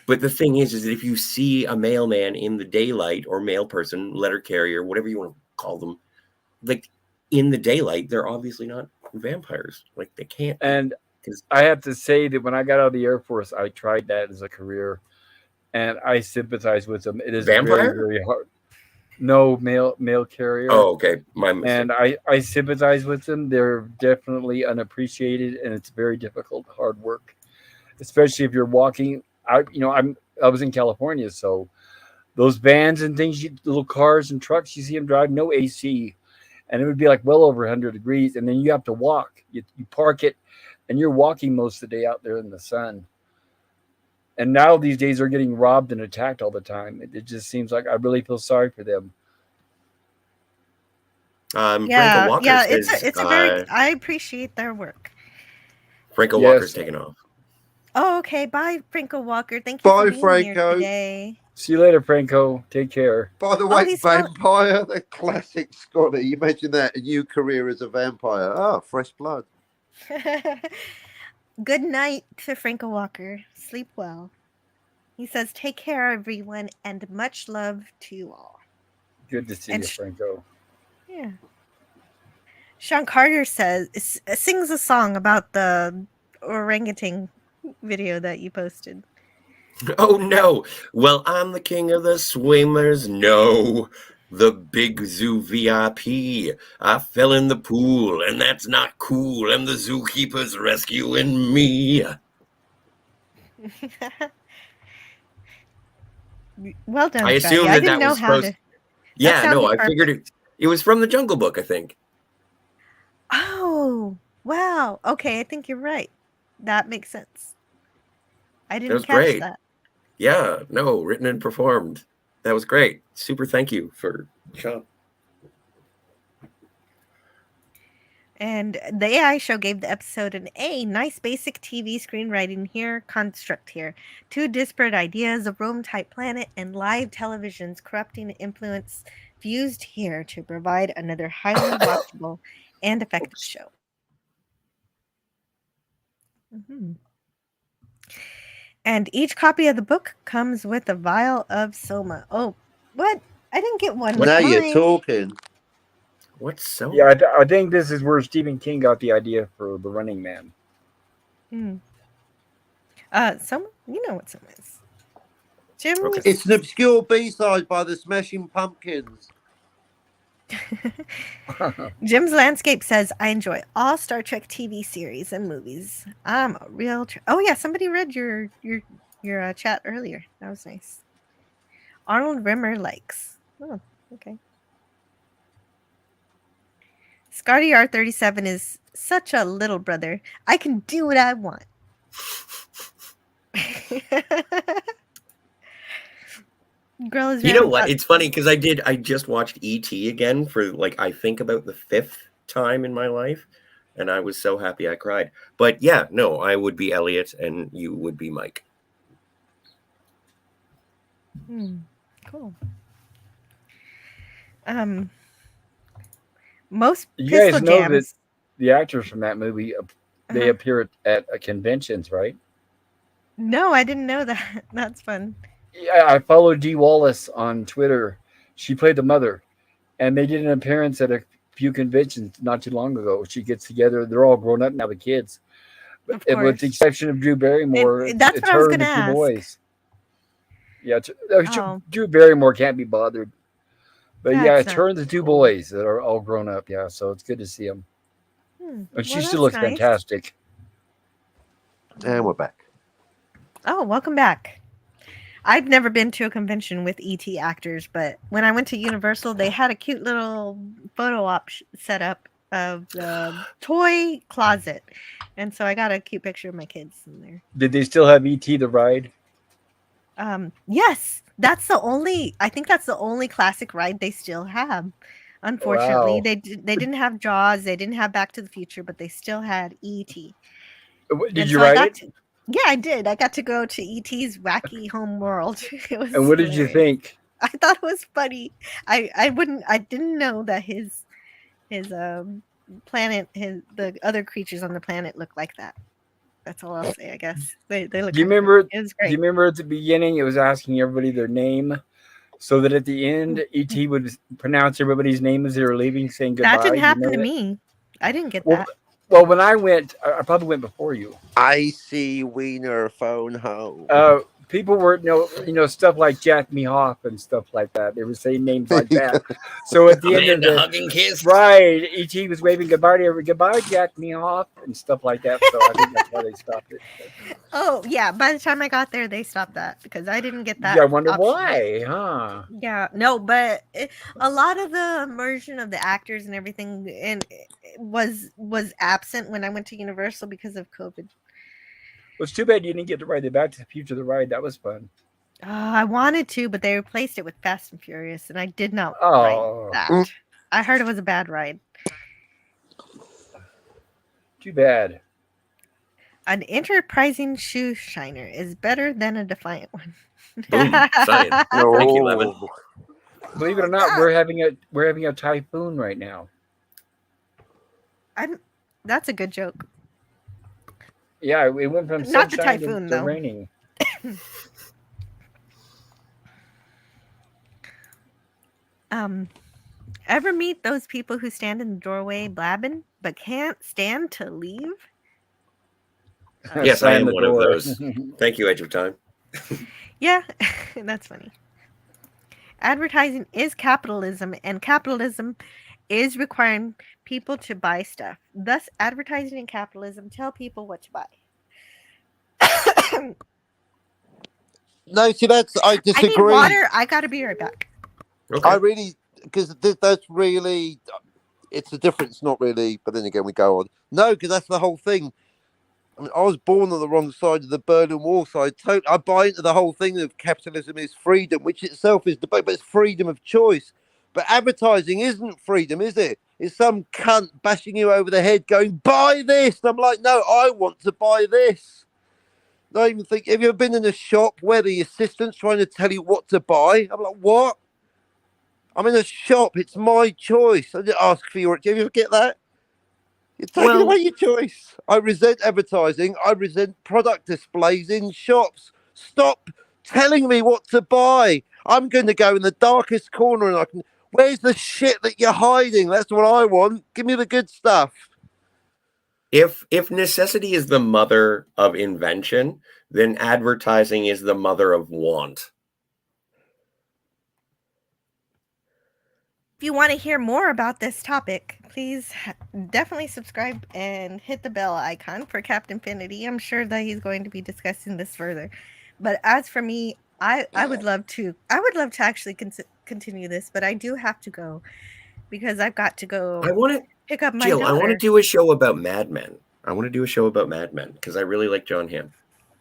But the thing is that if you see a mailman in the daylight, or mail person, letter carrier, whatever you want to call them, like in the daylight, they're obviously not vampires. Like they can't be. And I have to say that when I got out of the Air Force, I tried that as a career, and I sympathize with them. It is Vampire? very, very hard. No, mail carrier. Oh, okay. My mistake. And I sympathize with them. They're definitely unappreciated, and it's very difficult, hard work, especially if you're walking. I was in California, so those vans and things, little cars and trucks, you see them drive, no AC, and it would be like well over 100 degrees, and then you have to walk. You park it, and you're walking most of the day out there in the sun. And now these days they're getting robbed and attacked all the time. It just seems like I really feel sorry for them. Yeah, Franco Walker yeah, says, it's a very. I appreciate their work. Franco Walker's taking off. Oh, okay. Bye, Franco Walker. Thank you Bye, for being Franco. here today. See you later, Franco. Take care. By the way, vampire, the classic Scotty. You mentioned that a new career as a vampire. Oh, fresh blood. Good night to Franco Walker. Sleep well. He says, take care, everyone, and much love to you all. Good to see you, Franco. Yeah. Sean Carter sings a song about the orangutan video that you posted. Oh, no. Well, I'm the king of the swimmers. No. The big zoo VIP. I fell in the pool, and that's not cool. And the zookeeper's rescuing me. Well done, I assumed I didn't that know was how supposed. to. Yeah, no, I figured it was from the Jungle Book, I think. Oh, wow. Okay, I think you're right. That makes sense. I didn't catch great. that. Yeah, no, written and performed. That was great. Super thank you for Sean. And the AI show gave the episode an A. Nice basic TV screenwriting here, construct here. 2 disparate ideas, a Rome-type planet, and live television's corrupting influence fused here to provide another highly watchable and effective show. Mm-hmm. And each copy of the book comes with a vial of Soma. Oh, what? I didn't get one. Now you're talking. What's Soma? Yeah, I think this is where Stephen King got the idea for The Running Man. Soma? You know what Soma is. Jim? Okay. It's an obscure B-side by the Smashing Pumpkins. Jim's Landscape says, I enjoy all Star Trek TV series and movies. I'm a real... oh, yeah, somebody read your chat earlier. That was nice. Arnold Rimmer likes. Oh, okay. Scotty R37 is such a little brother. I can do what I want. Girl is. You know what? It's funny because I just watched E.T. again for I think about the 5th time in my life, and I was so happy I cried. But yeah, no, I would be Elliot and you would be Mike. Cool. Most you guys know jams, that the actors from that movie they appear at conventions, right? No, I didn't know that. That's fun. Yeah, I followed Dee Wallace on Twitter. She played the mother, and they did an appearance at a few conventions not too long ago. She gets together; they're all grown up now, the kids, with the exception of Drew Barrymore. That's what I was going to ask. 2 boys. Yeah, Drew Barrymore can't be bothered. But yeah, it's her and the 2 boys that are all grown up. Yeah, so it's good to see them. And she still looks fantastic. And we're back. Oh, welcome back. I've never been to a convention with ET actors, but when I went to Universal, they had a cute little photo op set up of the toy closet. And so I got a cute picture of my kids in there. Did they still have ET the ride? Yes. I think that's the only classic ride they still have. Unfortunately, Wow. they didn't have Jaws, they didn't have Back to the Future, but they still had E.T. Did And you so I ride got it? to, yeah, I did. I got to go to E.T.'s wacky home world. It was And what did you hilarious. think? I thought it was funny. I didn't know that his planet, the other creatures on the planet look like that. That's all I'll say, I guess. They look Do you kind of remember? it was Do you great. remember at the beginning it was asking everybody their name, so that at the end ET would pronounce everybody's name as they were leaving, saying goodbye? That didn't Do you happen know to that? me. I didn't get Well, that. well, when I went, I probably went before you. I see Wiener phone home. People were stuff like Jack Me Off and stuff like that. They were saying names like that. So at the end of Amanda the hugging kiss. right, ET was waving goodbye to everybody. Goodbye, Jack Me Off and stuff like that. So I think that's why they stopped it. Oh yeah, by the time I got there, they stopped that because I didn't get that. Yeah, I wonder option. why, huh? Yeah, no, but a lot of the immersion of the actors and everything was absent when I went to Universal because of COVID. Well, it's too bad you didn't get to ride the Back to the Future the ride. That was fun. I wanted to, but they replaced it with Fast and Furious, and I did not Oh. ride that. I heard it was a bad ride. Too bad. An enterprising shoe shiner is better than a defiant one. Boom, science. Thank you, Lemon. Believe it or not, we're having a typhoon right now. That's a good joke. Yeah, it went from Not the sunshine typhoon, to though. raining. Ever meet those people who stand in the doorway blabbing but can't stand to leave? Yes, I Slam am the one of door. those. Thank you, Edge of Time. Yeah, that's funny. Advertising is capitalism, and capitalism is requiring people to buy stuff. Thus, advertising and capitalism tell people what to buy. No, see, I I disagree. need water. I gotta be right back. Okay. I really, because that's really, it's a difference, not really. But then again, we go on. No, because that's the whole thing. I mean, I was born on the wrong side of the Berlin Wall, so I buy into the whole thing of capitalism is freedom, which itself is debate, but it's freedom of choice. But advertising isn't freedom, is it? It's some cunt bashing you over the head going, buy this. And I'm like, no, I want to buy this. I even think, have you ever been in a shop where the assistant's trying to tell you what to buy? I'm like, what? I'm in a shop. It's my choice. I didn't ask for your. Do you ever get that? You're taking away your choice. I resent advertising. I resent product displays in shops. Stop telling me what to buy. I'm going to go in the darkest corner and I can. Where's the shit that you're hiding? That's what I want. Give me the good stuff. If necessity is the mother of invention, then advertising is the mother of want. If you want to hear more about this topic, please definitely subscribe and hit the bell icon for Captain Finity. I'm sure that he's going to be discussing this further. But as for me, I would love to actually continue this, but I do have to go because I've got to go. I want to pick up my Jill. daughter. I want to do a show about Mad Men. Because I really like John Hamm.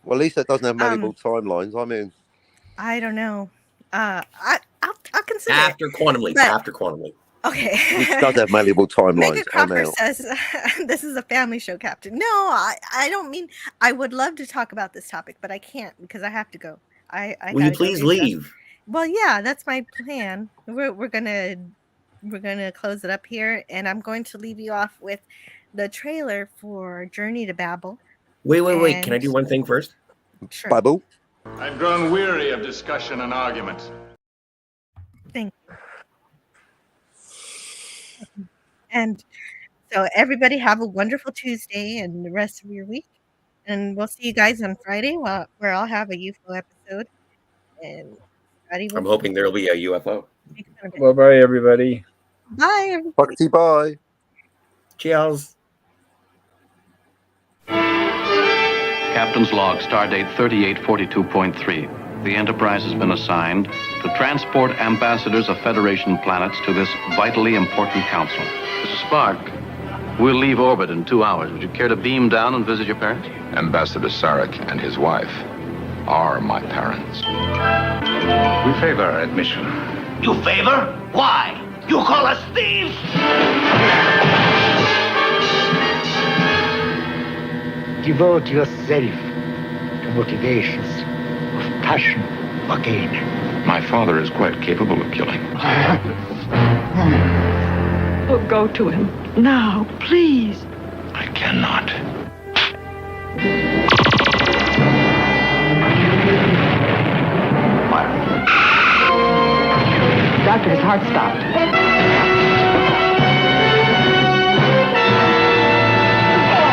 Well, at least that doesn't have malleable timelines. I mean, I don't know. I'll consider after Quantum Leap. After Quantum Leap. Okay. It does have malleable timelines. Mega Crocker says this is a family show, Captain. No, I don't mean. I would love to talk about this topic, but I can't because I have to go. Will you please leave? Well, yeah, that's my plan. We're gonna close it up here, and I'm going to leave you off with the trailer for Journey to Babel. Wait. Can I do one thing first? Sure. Babel. I've grown weary of discussion and argument. Thank you. And so everybody have a wonderful Tuesday and the rest of your week. And we'll see you guys on Friday where I'll have a UFO episode. And I'm hoping there'll be a UFO. Bye, everybody. Bye, everybody. Bye. Cheers. Captain's log, stardate 3842.3. The Enterprise has been assigned to transport ambassadors of Federation planets to this vitally important council. Mr. Spock, we'll leave orbit in 2 hours. Would you care to beam down and visit your parents? Ambassador Sarek and his wife are my parents. We favor admission. You favor? Why? You call us thieves? Devote yourself to motivations of passion or gain. My father is quite capable of killing. Oh, go to him now, please. I cannot. Doctor, his heart stopped.